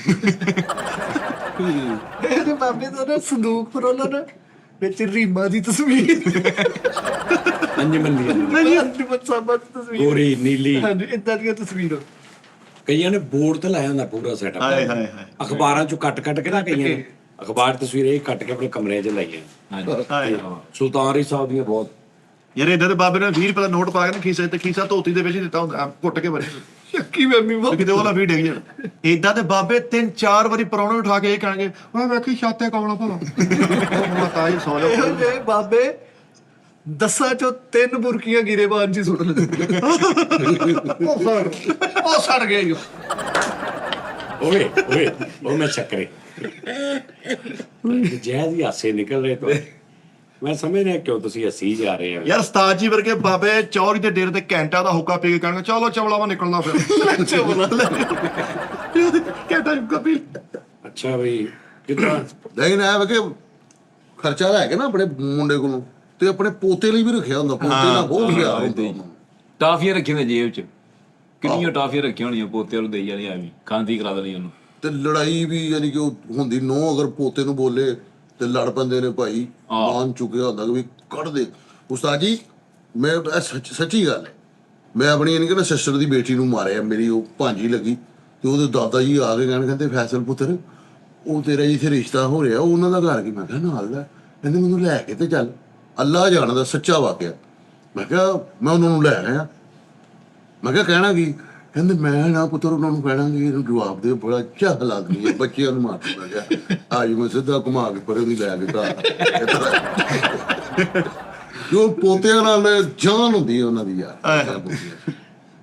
ਇਹਦੇ ਬਾਬੇ ਦਾ ਨਾ ਸੰਦੂਕ ਫਰੋਲੋ ਨਾ, ਵਿੱਚ ਰੀਮਾ ਦੀ ਤਸਵੀਰ, ਅੰਜਮਨ ਦੀ ਅੰਜਮਨ ਸਾਹਿਬਾਂ ਦੀ ਤਸਵੀਰ, ਗੋਰੀ ਨੀਲੀ, ਹਾਂਜੀ ਏਦਾਂ ਦੀਆਂ ਤਸਵੀਰਾਂ। ਕਈਆਂ ਨੇ ਬੋਰਡ ਤੇ ਲਾਇਆ ਹੁੰਦਾ ਪੂਰਾ ਸੈਟਅਪ। ਹਾਏ ਹਾਏ ਹਾਏ ਅਖਬਾਰਾਂ ਚੋਂ ਕੱਟ ਕੇ ਨਾ, ਕਈਆਂ ਨੇ ਅਖਬਾਰ ਤਸਵੀਰਾਂ ਇਹ ਕੱਟ ਕੇ ਆਪਣੇ ਕਮਰੇ 'ਚ ਲਾਈਆਂ। ਹਾਏ। ਸੁਲਤਾਨਰੀ ਸਾਹਿਬ ਦੀਆਂ ਬਹੁਤ। ਯਾਰ ਏਦਾਂ ਦੇ ਬਾਬੇ ਨੇ 20 ਰੁਪਏ ਦਾ ਨੋਟ ਪਾ ਕੇ ਨਾ ਖੀਸੇ ਤੇ, ਖੀਸਾ ਧੋਤੀ ਦੇ ਵਿੱਚ ਹੀ ਦਿੱਤਾ ਹੁੰਦਾ, ਕੁੱਟ ਕੇ ਬਰੇ ਸ਼ੱਕੀ ਮੈਮੀ ਕਿਤੇ ਉਹਲਾ ਵੀ ਡਿੱਗ ਜਾਣ। ਏਦਾਂ ਦੇ ਬਾਬੇ 3-4 ਵਾਰੀ ਪਰੌਣੇ ਉਠਾ ਕੇ ਇਹ ਕਹਿਣਗੇ, ਓਏ ਵੇਖੀ ਛਾਤੇ ਕਮਲਾ ਭਲਾ। ਉਹ ਤਾਂ ਹੀ ਸੌ ਇਹੋ ਜਾਓ। ਜਿਹੇ ਬਾਬੇ 10 ਚੋਂ 3 ਬੁਰਕੀਆਂ ਗਿਰੇਬਾਨ ਚ ਸੁੱਟ ਲੈਂਦੇ। ਉਹ ਸੜ ਗਏ। ਓਏ ਓਏ ਉਹ ਮੈਂ ਚੱਕਰੇ ਜੈਜ਼ ਹੀ ਹਾਸੇ ਨਿਕਲ ਰਹੇ ਤੋਂ। ਮੈਂ ਸਮਝ ਰਿਹਾ ਕਿਉਂ ਤੁਸੀਂ ਹੱਸੀ ਜਾ ਰਹੇ ਹੋ। ਯਾਰ ਉਸਤਾਦ ਜੀ ਵਰਗੇ ਬਾਬੇ ਚੌਰੀ ਦੇ ਡੇਰੇ ਤੇ ਘੰਟਾ ਦਾ ਹੁੱਕਾ ਪੀ ਕੇ ਕਹਿਣਗੇ, ਚਲੋ ਚਵਲਾਵਾ ਨਿਕਲਣਾ ਫਿਰ। ਚਵਲਾ ਘੰਟਾ ਹੁੱਕਾ ਪੀ। ਅੱਛਾ ਬਈ ਕਿਦਾਂ ਲੇਕਿਨ ਇਹ ਵਾ ਕਿ ਖਰਚਾ ਲੈ ਕੇ ਨਾ ਆਪਣੇ ਮੁੰਡੇ ਕੋਲੋਂ ਤੇ ਆਪਣੇ ਪੋਤੇ ਲਈ ਵੀ ਰੱਖਿਆ ਹੁੰਦਾ। ਪੋਤੇ ਨਾਲ ਬਹੁਤ ਪਿਆਰ ਹੁੰਦਾ ਉਹਨੂੰ। ਟਾਫੀਆਂ ਰੱਖੀਆਂ ਨੇ ਜੇਬ 'ਚ, ਕਿੰਨੀਆਂ ਟਾਫੀਆਂ ਰੱਖੀਆਂ ਹੋਣੀਆਂ ਪੋਤੇ ਨੂੰ ਦੇਈ ਜਾਣੀ, ਐਵੇਂ ਖਾਂਦੀ ਕਰਾ ਦੇਣੀ ਉਹਨੂੰ। ਤੇ ਲੜਾਈ ਵੀ ਯਾਨੀ ਕਿ ਉਹ ਹੁੰਦੀ, ਨੋ ਅਗਰ ਪੋਤੇ ਨੂੰ ਬੋਲੇ ਤੇ ਲੜ ਪੈਂਦੇ ਨੇ ਭਾਈ। ਮਾਨ ਚੁੱਕਿਆ ਹੁੰਦਾ ਕਿ ਵੀ ਕੱਢ ਦੇ। ਉਸਤਾਦ ਜੀ ਮੈਂ ਸੱਚੀ ਗੱਲ ਹੈ, ਮੈਂ ਆਪਣੀ ਯਾਨੀ ਕਿ ਨਾ ਸਿਸਟਰ ਦੀ ਬੇਟੀ ਨੂੰ ਮਾਰਿਆ, ਮੇਰੀ ਉਹ ਭਾਂਜੀ ਲੱਗੀ ਤੇ ਉਹਦੇ ਦਾਦਾ ਜੀ ਆ ਕੇ ਕਹਿੰਦੇ ਫੈਸਲ ਪੁੱਤਰ ਉਹ ਤੇਰਾ ਜਿੱਥੇ ਰਿਸ਼ਤਾ ਹੋ ਰਿਹਾ ਉਹਨਾਂ ਦਾ ਘਰ ਕੀ? ਮੈਂ ਕਿਹਾ ਨਾਲ ਦਾ। ਕਹਿੰਦੇ ਮੈਨੂੰ ਲੈ ਕੇ ਤੇ ਚੱਲ। ਅੱਲਾ ਜਾਣਦਾ ਸੱਚਾ ਵਾਕਿਆ। ਮੈਂ ਕਿਹਾ ਮੈਂ ਉਹਨਾਂ ਨੂੰ ਲੈ ਆਇਆ। ਮੈਂ ਕਿਹਾ ਕਹਿਣਾ ਕੀ? ਕਹਿੰਦੇ ਮੈਂ ਨਾ ਪੁੱਤਰ ਉਹਨਾਂ ਨੂੰ ਕਹਿਣਾ ਕਿ ਇਹਨੂੰ ਜਵਾਬ ਦੇ, ਬੜਾ ਅੱਛਾ ਹਾਲਾਤ ਨਹੀਂ ਹੈ, ਬੱਚਿਆਂ ਨੂੰ ਮਾਰ। ਮੈਂ ਕਿਹਾ ਅੱਜ ਮੈਂ ਸਿੱਧਾ ਘੁਮਾ ਕੇ ਪਰੇ ਨਹੀਂ ਲੈ ਕੇ ਘਰ। ਜੋ ਪੋਤਿਆਂ ਨਾਲ ਜਾਨ ਹੁੰਦੀ ਹੈ ਉਹਨਾਂ ਦੀ ਯਾਰ।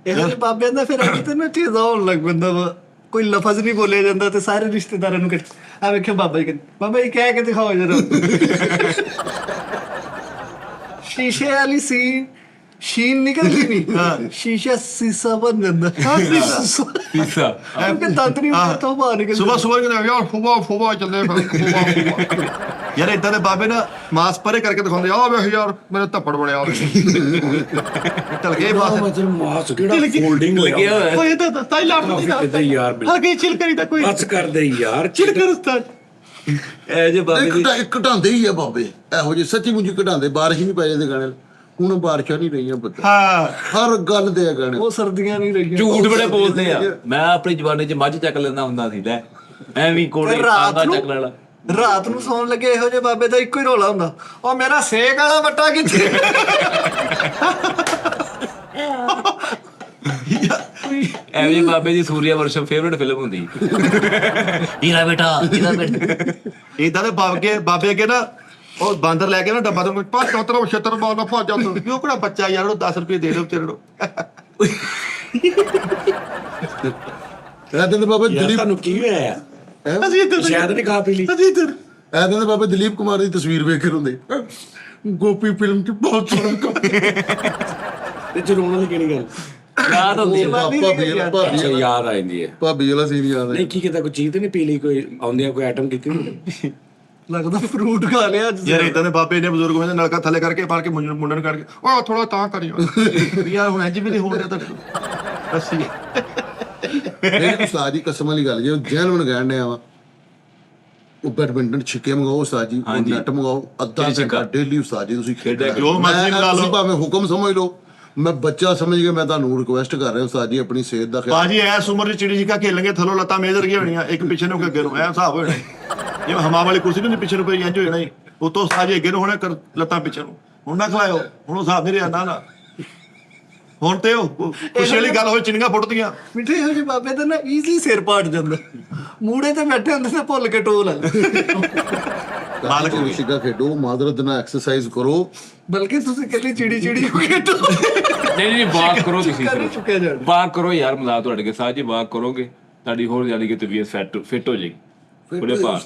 ਇਹੋ ਜਿਹੇ ਬਾਬਿਆਂ ਦਾ ਫਿਰ ਅੱਜ ਤੇ ਨਾ ਚੀਜ਼ਾਂ ਹੋਣ ਲੱਗ ਪੈਂਦਾ ਵਾ। ਕੋਈ ਲਫ਼ਜ਼ ਨਹੀਂ ਬੋਲਿਆ ਜਾਂਦਾ ਤੇ ਸਾਰੇ ਰਿਸ਼ਤੇਦਾਰਾਂ ਨੂੰ ਆ ਵੇਖਿਓ ਬਾਬਾ ਜੀ ਕਹਿੰਦੇ, ਬਾਬਾ ਜੀ ਕਹਿ ਕੇ ਦਿਖਾਓ ਜਰਾ। ਸ਼ੀਸ਼ੇ ਵਾਲੀ ਸ਼ੀਨ ਨਿਕਲਦੀ ਨਹੀਂ, ਸ਼ੀਸ਼ਾ ਸੀਸਾ ਬਣ ਜਾਂਦਾ। ਤੀਸਾ ਕਿਉਂਕਿ ਦਾਤਰੀ ਤੋਂ ਬਾਹਰ ਨਿਕਲ ਸੁਬਹ ਕਹਿੰਦੇ ਯਾਰ ਫੁਵਾ ਚੱਲੇ ਫਿਰ। ਯਾਰ ਇਦਾਂ ਦੇ ਬਾਬੇ ਨਾ ਮਾਸ ਪਰੇ ਕਰਕੇ ਦਿਖਾਉਂਦੇ ਆ ਵੇਖ ਯਾਰ ਮੇਰੇ ਧੱਪੜ ਬਣਿਆ ਚੱਲ ਗਏ ਬਾਸ ਮਤਲਬ ਮਾਸ ਕਿਹੜਾ ਫੋਲਡਿੰਗ ਲੱਗਿਆ ਹੋਇਆ ਓਏ ਤਾਂ ਤਾਈ ਲਾਟ ਕਿਤੇ ਯਾਰ ਹਲਕੀ ਚਿਲ ਕਰੀਦਾ ਕੋਈ ਬਸ ਕਰਦੇ ਯਾਰ ਚਿਲ ਕਰ ਉਸਤਾਦ ਇਹ ਜੇ ਬਾਬੇ ਦੀ ਘਟਾਉਂਦੇ ਹੀ ਆ ਬਾਬੇ ਇਹੋ ਜਿਹੇ ਸੱਚੀ ਮੁੰਜੀ ਘਟਾਉਂਦੇ ਬਾਰਿਸ਼ ਨਹੀਂ ਪੈ ਜਾਂਦੇ ਗਾਣੇ ਹੁਣ ਬਾਰਿਸ਼ਾਂ ਨਹੀਂ ਰਹੀਆਂ ਪਤਾ ਹਾਂ ਹਰ ਗੱਲ ਦੇ ਆ ਗਾਣੇ ਉਹ ਸਰਦੀਆਂ ਨਹੀਂ ਰਹੀਆਂ ਝੂਠ ਬੜੇ ਬੋਲਦੇ ਆ ਮੈਂ ਆਪਣੀ ਜਵਾਨੀ 'ਚ ਮੱਝ ਚੱਕ ਲੈਂਦਾ ਹੁੰਦਾ ਸੀ ਲੈ ਐਵੇਂ ਕੋਲੇ ਫਿਰ ਰਾਤ ਆਂਦਾ ਨੂੰ- ਚੱਕ ਲੈਣਾ ਰਾਤ ਨੂੰ ਸੌਣ ਲੱਗੇ ਇਹੋ ਜਿਹੇ ਬਾਬੇ ਦਾ ਇੱਕੋ ਹੀ ਰੋਲਾ ਹੁੰਦਾ ਉਹ ਮੇਰਾ ਸੇਕ ਵਾਲਾ ਵੱਟਾ ਕਿੱਥੇ ਐਵੇਂ ਬਾਬੇ ਦੀ ਸੂਰਿਆ ਵਰਸ਼ਮ ਫੇਵਰਿਟ ਫਿਲਮ ਹੁੰਦੀ ਹੀਰਾ ਬੇਟਾ ਇਦਾਂ ਦੇ ਬਾਬੇ ਅੱਗੇ ਨਾ ਉਹ ਬਾਂਦਰ ਲੈ ਕੇ ਨਾ ਡੱਬਾ ਤੋਂ ਪਾ ਚੌਤਰਾ ਛੇਤਰ ਮਾਰਨਾ ਭੱਜ ਜਾਂਦਾ ਉਹ ਕਿਹੜਾ ਬੱਚਾ ਯਾਰ ਉਹਨੂੰ 10 ਰੁਪਏ ਦੇ ਦਿਓ ਵਿਚਾਰੇ ਨੂੰ ਇਹਦੇ ਦੇ ਬਾਬੇ ਯਾਰ ਦਿਲੀਪ ਤੁਹਾਨੂੰ ਕੀ ਹੋਇਆ ਅਸੀਂ ਇੱਧਰ ਸ਼ਾਇਦ ਨਹੀਂ ਖਾ ਪੀ ਲਈ ਅਸੀਂ ਇੱਧਰ ਇਹਦੇ ਦੇ ਬਾਬੇ ਦਲੀਪ ਕੁਮਾਰ ਦੀ ਤਸਵੀਰ ਵੇਖ ਕੇ ਹੁੰਦੇ ਗੋਪੀ ਫਿਲਮ 'ਚ ਬਹੁਤ ਸੋਹਣਾ ਕੰਮ ਤੇ ਚਲਾਉਣ ਵਾਲੀ ਕਿਹੜੀ ਗੱਲ ਯਾਦ ਹੁੰਦੀ ਆ ਅੱਛਾ ਯਾਦ ਆ ਜਾਂਦੀ ਹੈ ਭਾਬੀ ਵਾਲਾ ਸੀਨ ਯਾਦ ਹੈ ਨਹੀਂ ਕੀ ਕੀਤਾ ਕੋਈ ਚੀਜ਼ ਤੇ ਨਹੀਂ ਪੀ ਲਈ ਕੋਈ ਆਉਂਦਿਆਂ ਕੋਈ ਆਈਟਮ ਕੀਤੀ ਨਹੀਂ ਲੱਗਦਾ ਫਰੂਟ ਖਾ ਲਿਆ ਅੱਜ ਯਾਰ ਇਦਾਂ ਦੇ ਬਾਬੇ ਨੇ ਬਜ਼ੁਰਗ ਹੋਏ ਨਲਕਾ ਥੱਲੇ ਕਰਕੇ ਪਾਲ ਕੇ ਮੁੰਡੇ ਨੂੰ ਕਰਕੇ ਉਹ ਥੋੜਾ ਤਾਂ ਕਰੀ ਯਾਰ ਹੁਣ ਇੰਜ ਵੀ ਨਹੀਂ ਹੋ ਰਿਹਾ ਤਾਂ ਅਸੀਂ ਇਹ ਉਸਤਾਦ ਜੀ ਕਸਮ ਵਾਲੀ ਗੱਲ ਜੇ ਜੈਨੂਨ ਕਹਿਣ ਡਿਆ ਵਾ ਉਹ ਬੈਡਮਿੰਟਨ ਛਿੱਕੇ ਮੰਗਾਓ ਉਸਤਾਦ ਜੀ ਉਹ ਨੈਟ ਮੰਗਾਓ ਅੱਧਾ ਘੰਟਾ ਡੇਲੀ ਉਸਤਾਦ ਜੀ ਤੁਸੀਂ ਖੇਡਿਆ ਜੋ ਮਰਜ਼ੀ ਮੰਗਾ ਲਓ। ਤੁਸੀਂ ਭਾਵੇਂ ਹੁਕਮ ਸਮਝ ਲਓ ਮੈਂ ਬੱਚਾ ਸਮਝ ਕੇ ਮੈਂ ਤੁਹਾਨੂੰ ਰਿਕੁਐਸਟ ਕਰ ਰਿਹਾ ਉਸਤਾਦ ਜੀ ਆਪਣੀ ਸਿਹਤ ਦਾ ਖਿਆਲ ਬਾਜੀ ਐਸ ਉਮਰ 'ਚ ਚਿੜੀ ਜਿਕਾ ਖੇਲਣਗੇ ਥੱਲੋਂ ਲੱਤਾਂ ਮੇਜਰ ਗਿਆ ਹੋਣੀਆਂ ਇੱਕ ਪਿੱਛੇ ਨੂੰ ਅੱਗੇ ਨੂੰ ਐ ਹਿਸਾਬ ਹੋ ਜਾਣਾ ਜਿਵੇਂ ਹਮਾ ਵਾਲੀ ਕੁਰਸੀ ਨੂੰ ਪਿੱਛੇ ਨੂੰ ਕੋਈ ਇੰਜ ਹੋ ਜਾਣਾ ਹੀ ਉਤੋਂ ਸਾਜੇ ਅੱਗੇ ਨੂੰ ਹੋਣਾ ਲੱਤਾਂ ਪਿੱਛੇ ਨੂੰ ਹੁਣ ਨਾ ਖਲਾਇਓ ਹੁਣ ਉਹ ਹਿਸਾਬ ਨਹੀਂ ਰਿਹਾ ਨਾ ਹੁਣ ਤੇ ਉਹ ਖੁਸ਼ੀ ਵਾਲੀ ਗੱਲ ਹੋਈ ਚਿੰਨੀਆਂ ਫੁੱਟਦੀਆਂ ਮਿੱਠੇ ਇਹੋ ਜਿਹੇ ਬਾਬੇ ਦਾ ਨਾ ਈਜ਼ੀ ਸਿਰ ਪਾਟ ਜਾਂਦਾ ਮੂੜੇ ਤੇ ਬੈਠੇ ਹੁੰਦੇ ਤੇ ਭੁੱਲ ਕੇ ਟੋਲ ਆ ਮਾਲਕ ਵਿਸ਼ਿਕਾ ਖੇਡੋ ਮਾਦਰਤ ਨਾਲ ਐਕਸਰਸਾਈਜ਼ ਕਰੋ ਬਲਕਿ ਤੁਸੀਂ ਕੱਲੀ ਚਿੜੀ ਚਿੜੀ ਹੋ ਕੇ ਟੋਲ ਨਹੀਂ ਵਾਕ ਕਰੋ ਤੁਸੀਂ ਕਰ ਚੁੱਕਿਆ ਜਾਣਾ ਵਾਕ ਕਰੋ ਯਾਰ ਮਜ਼ਾਕ ਤੁਹਾਡੇ ਕੇ ਸਾਹ ਜੀ ਵਾਕ ਕਰੋਗੇ ਤੁਹਾਡੀ ਹੋਰ ਜ਼ਿਆਦਾ ਕਿ ਤਬੀਅਤ ਫਿੱਟ ਹੋ ਜਾਏਗੀ ਬੁਲੇ ਪਾ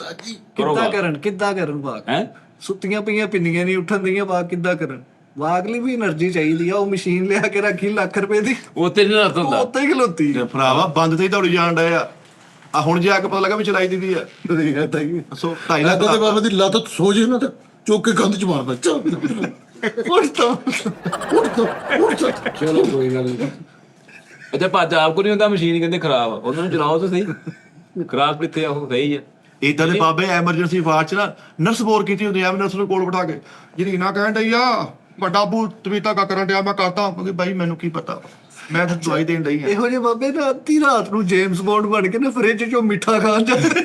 ਕਰੋ ਕਿੱਦਾਂ ਕਰਨ ਵਾਕ ਹੈ ਸੁੱਤੀਆਂ ਪਈਆਂ ਪਿੰਨੀਆਂ ਨਹੀਂ ਉੱਠਣ ਦੀਆਂ ਵਾਕ ਕਿੱਦਾਂ ਕਰਨ ਵਾਕ ਲਈ ਵੀ એનર્ਜੀ ਚਾਹੀਦੀ ਆ ਉਹ ਮਸ਼ੀਨ ਲਿਆ ਕੇ ਰੱਖੀ ਲੱਖ ਰੁਪਏ ਦੀ ਉੱਤੇ ਨਹੀਂ ਰੱਖ ਹੁੰਦਾ ਉੱਤੇ ਹੀ ਖਲੋਤੀ ਤੇ ਭਰਾਵਾ ਬੰਦ ਤੇ ਹੀ ਦੌੜੀ ਜਾਣ ਡਏ ਆ ਹੁਣ ਜੇ ਆ ਕੇ ਪਤਾ ਲੱਗਾ ਵੀ ਚਲਾਈ ਦੀ ਆ ਸੋ 2.5 ਲੱਖ ਇਹਦੇ ਬਾਬੇ ਦੀ ਲੱਤ ਸੋ ਜੇ ਨਾ ਤੇ ਚੁੱਕ ਕੇ ਕੰਧ 'ਚ ਮਾਰਦਾ ਚੱਲ ਉੱਠ ਤੋਂ ਉੱਠ ਚਲੋ ਕੋਈ ਗੱਲ ਨਹੀਂ ਅੱਛਾ ਭੱਜ ਆਪ ਕੋ ਨਹੀਂ ਹੁੰਦਾ ਮਸ਼ੀਨ ਕਹਿੰਦੇ ਖਰਾਬ ਆ ਉਹਨਾਂ ਨੂੰ ਚਲਾਓ ਤਾਂ ਸਹੀ ਖਰਾਬ ਕਿੱਥੇ ਆ ਉਹ ਸਹੀ ਆ ਇਦਾਂ ਦੇ ਬਾਬੇ ਐਮਰਜੈਂਸੀ ਵਾਰਡ 'ਚ ਨਾ ਨਰਸ ਬੋਰ ਕੀਤੀ ਹੁੰਦੀ ਆ ਨਰਸ ਨੂੰ ਕੋਲ ਬਿਠਾ ਕੇ ਜਿਹੜੀ ਨਾ ਕਹਿਣ ਡਈ ਆ ਵੱਡਾ ਬੂ ਤਵੀਤਾ ਕਾ ਕਰਨ ਡਿਆ ਮੈਂ ਕਰਦਾ ਕਿਉਂਕਿ ਬਾਈ ਮੈਨੂੰ ਕੀ ਪਤਾ ਮੈਂ ਤਾਂ ਦਵਾਈ ਦੇਣ ਡਈ ਆ ਇਹੋ ਜਿਹੇ ਬਾਬੇ ਨਾ ਅੱਧੀ ਰਾਤ ਨੂੰ ਜੇਮਸ ਬੌਂਡ ਬਣ ਕੇ ਨਾ ਫ੍ਰਿਜ ਚੋਂ ਮਿੱਠਾ ਖਾਣ ਜਾਂਦੇ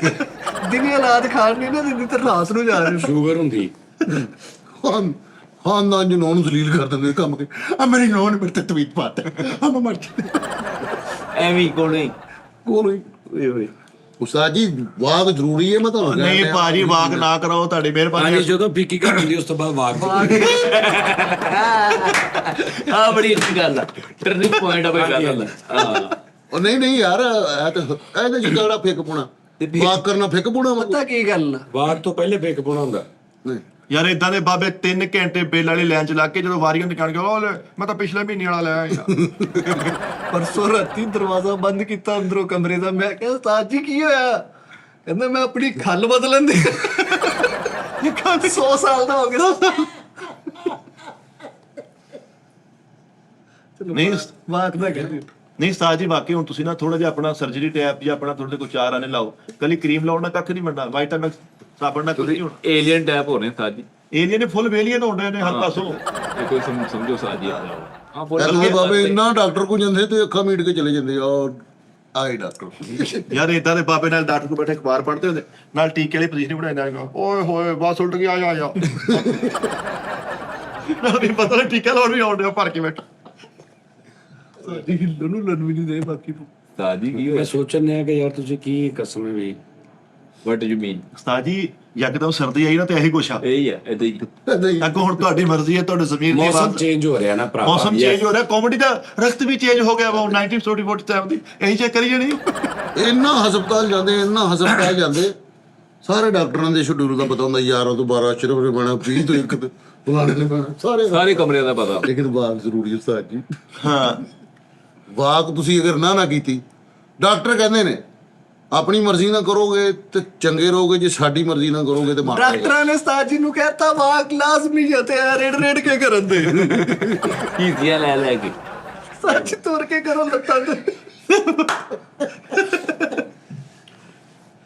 ਦਿਨੇ ਔਲਾਦ ਖਾਣ ਨਹੀਂ ਨਾ ਦਿੰਦੀ ਤੇ ਰਾਤ ਨੂੰ ਜਾ ਰਹੇ ਸ਼ੂਗਰ ਹੁੰਦੀ ਹਾਂ ਨਾ ਜੀ ਨੂੰ ਜ਼ਲੀਲ ਕਰ ਦਿੰਦੇ ਕੰਮ ਕੇ ਆ ਮੇਰੀ ਨੌਂ ਨੇ ਮੇਰੇ ਤੇ ਤਵੀਤ ਪਾਤਾ ਆ ਮੈਂ ਮਰ ਜਾ ਐਵੇਂ ਕੋਲੇ ਕੋਲ ਉਸਤਾਦ ਜੀ ਵਾਕ ਜ਼ਰੂਰੀ ਹੈ ਮੈਂ ਤੁਹਾਨੂੰ ਨਹੀਂ ਭਾਜੀ ਵਾਕ ਨਾ ਕਰਾਓ ਤੁਹਾਡੀ ਮਿਹਰਬਾਨੀ ਹਾਂਜੀ ਜਦੋਂ ਫਿੱਕੀ ਘਟ ਹੁੰਦੀ ਉਸ ਤੋਂ ਬਾਅਦ ਵਾਕ ਆ ਬੜੀ ਅੱਛੀ ਗੱਲ ਆ ਟਰਨਿੰਗ ਪੁਆਇੰਟ ਆ ਬਈ ਗੱਲ ਹਾਂ ਉਹ ਨਹੀਂ ਯਾਰ ਇਹ ਤਾਂ ਇਹਦੇ ਜਿੱਦਾਂ ਜਿਹੜਾ ਫਿੱਕ ਪੁਣਾ ਵਾਕ ਕਰਨਾ ਫਿੱਕ ਪੁਣਾ ਪਤਾ ਕੀ ਗੱਲ ਆ? ਵਾਕ ਤੋਂ ਪਹਿਲੇ ਫੇਕ ਪਾਉਣਾ ਹੁੰਦਾ ਨਹੀਂ ਯਾਰ ਇਦਾਂ ਦੇ ਬਾਬੇ 3 ਘੰਟੇ ਬਿੱਲ ਵਾਲੀ ਲਾਈਨ 'ਚ ਲੱਗ ਕੇ ਜਦੋਂ ਵਾਰੀਆਂ ਨਿਕਾਲ ਕੇ ਉਹ ਲੈ, ਮੈਂ ਤਾਂ ਪਿਛਲੇ ਮਹੀਨੇ ਵਾਲਾ ਲੈ ਆਇਆ ਪਰਸੋਂ ਰਾਤੀ ਦਰਵਾਜ਼ਾ ਬੰਦ ਕੀਤਾ ਅੰਦਰੋਂ ਕਮਰੇ ਦਾ ਮੈਂ ਕਿਹਾ ਉਸਤਾਦ ਜੀ ਕੀ ਹੋਇਆ ਕਹਿੰਦਾ ਮੈਂ ਆਪਣੀ ਖੱਲ ਬਦਲਣ ਦੀ 100 ਸਾਲ ਦਾ ਹੋ ਗਿਆ ਨਹੀਂ ਵਾਕ ਦਾ ਕਹਿੰਦੇ ਨਹੀਂ ਉਸਤਾਦ ਜੀ ਬਾਕੀ ਹੁਣ ਤੁਸੀਂ ਨਾ ਥੋੜਾ ਜਿਹਾ ਆਪਣਾ ਸਰਜਰੀ ਟੈਪ ਜਾਂ ਆਪਣਾ ਤੁਹਾਡੇ ਕੋਲ 4 ਆਨੇ ਲਾਓ ਕੱਲੀ ਕਰੀਮ ਲਾਉਣ ਨਾਲ ਕੱਖ ਨਹੀਂ ਬਣਨਾ ਵਾਈਟਾਮਿਨ ਸਾਬਣ ਨਾਲ ਕੁਝ ਨਹੀਂ ਹੋਣਾ ਏਲੀਅਨ ਟੈਪ ਹੋ ਰਹੇ ਸਾਜੀ ਏਲੀਅਨ ਨੇ ਫੁੱਲ ਵੇਲੀਅਨ ਹੁੰਦੇ ਨੇ ਹਰ ਪਾਸੋਂ ਇਹ ਕੋਈ ਸਮਝੋ ਸਾਜੀ ਆ ਹਾਂ ਇਹ ਬਾਬੇ ਇੰਨਾ ਡਾਕਟਰ ਕੋ ਜਾਂਦੇ ਤੇ ਅੱਖਾਂ ਮੀਟ ਕੇ ਚਲੇ ਜਾਂਦੇ ਆ ਆਈ ਡਾਕਟਰ ਯਾਰ ਇਦਾਂ ਦੇ ਬਾਬੇ ਨਾਲ ਡਾਕਟਰ ਕੋਲ ਬੈਠੇ ਅਖਬਾਰ ਪੜ੍ਹਦੇ ਹੁੰਦੇ ਨਾਲ ਟੀਕੇ ਵਾਲੀ ਪੋਜੀਸ਼ਨ ਬਣਾਈ ਜਾਏਗਾ ਓਏ ਹੋਏ ਬਸ ਉਲਟ ਗਿਆ ਆ ਨਾਲ ਵੀ ਪਤਾ ਨਹੀਂ ਟੀਕਾ ਲਾਉਣ ਵੀ ਆਉਂਦੇ ਭਰ ਕੇ ਬੈਠਾ ਹਿੱਲਣ ਨੂੰ ਲਨ ਵੀ ਨਹੀਂ ਦੇ ਬਾਕੀ ਸਾਜੀ ਕੀ ਮੈਂ ਹੋਇਆ ਸੋਚਣ ਡਿਆ ਕਿ ਯਾਰ ਤੁਸੀਂ ਕੀ ਕਸਮ ਹੈ ਵੀ ਵਾਟ ਯੂ ਮੀਨ ਉਸਤਾਦ ਜੀ ਯਕਦਮ ਸਰਦੀ ਆਈ ਨਾ ਤੇ ਇਹੀ ਕੁਛ ਆ ਇਹੀ ਆ ਇਦਾਂ ਹੀ ਅੱਗੋਂ ਹੁਣ ਤੁਹਾਡੀ ਮਰਜ਼ੀ ਹੈ ਤੁਹਾਡੇ ਜ਼ਮੀਰ ਦੀ ਮੌਸਮ ਬਾਤ ਚੇਂਜ ਹੋ ਰਿਹਾ ਨਾ ਭਰਾ ਮੌਸਮ ਚੇਂਜ ਹੋ ਰਿਹਾ ਕਾਮੇਡੀ ਦਾ ਰਖਤ ਵੀ ਚੇਂਜ ਹੋ ਗਿਆ ਵਾ 1944 ਟਾਈਮ ਦੀ ਇਹੀ ਚੈੱਕ ਕਰੀ ਜਾਣੀ ਇੰਨਾ ਹਸਪਤਾਲ ਜਾਂਦੇ ਸਾਰੇ ਡਾਕਟਰਾਂ ਦੇ ਸ਼ਡਿਊਲ ਦਾ ਪਤਾ ਹੁੰਦਾ 11 ਤੋਂ 12 ਸ਼ੁਰੂ ਨੇ ਬਣਾ 20 ਤੋਂ 1 ਤੇ ਬੁਲਾਣੇ ਨੇ ਬਣਾ ਸਾਰੇ ਕਮਰਿਆਂ ਦਾ ਪਤਾ ਲੇਕਿਨ ਵਾਕ ਜ਼ਰੂਰੀ ਹੈ ਉਸਤਾਦ ਜੀ ਹਾਂ ਵਾਕ ਤੁਸੀਂ ਅਗਰ ਨਾ ਕੀਤੀ ਡਾਕਟਰ ਕਹਿੰਦੇ ਨੇ ਆਪਣੀ ਮਰਜ਼ੀ ਨਾਲ ਕਰੋਗੇ ਤੇ ਚੰਗੇ ਰਹੋਗੇ, ਜੇ ਸਾਡੀ ਮਰਜ਼ੀ ਨਾਲ ਕਰੋਗੇ ਤੇ ਮਾੜਾ ਰਹੋਗੇ। ਡਾਕਟਰਾਂ ਨੇ ਉਸਤਾਦ ਜੀ ਨੂੰ ਕਹਿਤਾ ਵਾਕ ਲਾਜ਼ਮੀ ਹੈ ਤੇ ਰੇੜ ਰੇੜ ਕੇ ਕਰਨ ਦੇ ਹੀਜ਼ੀਆਂ ਲੈ ਕੇ ਸੱਚ ਤੁਰ ਕੇ ਕਰੋ ਲੱਤਾਂ ਤੇ।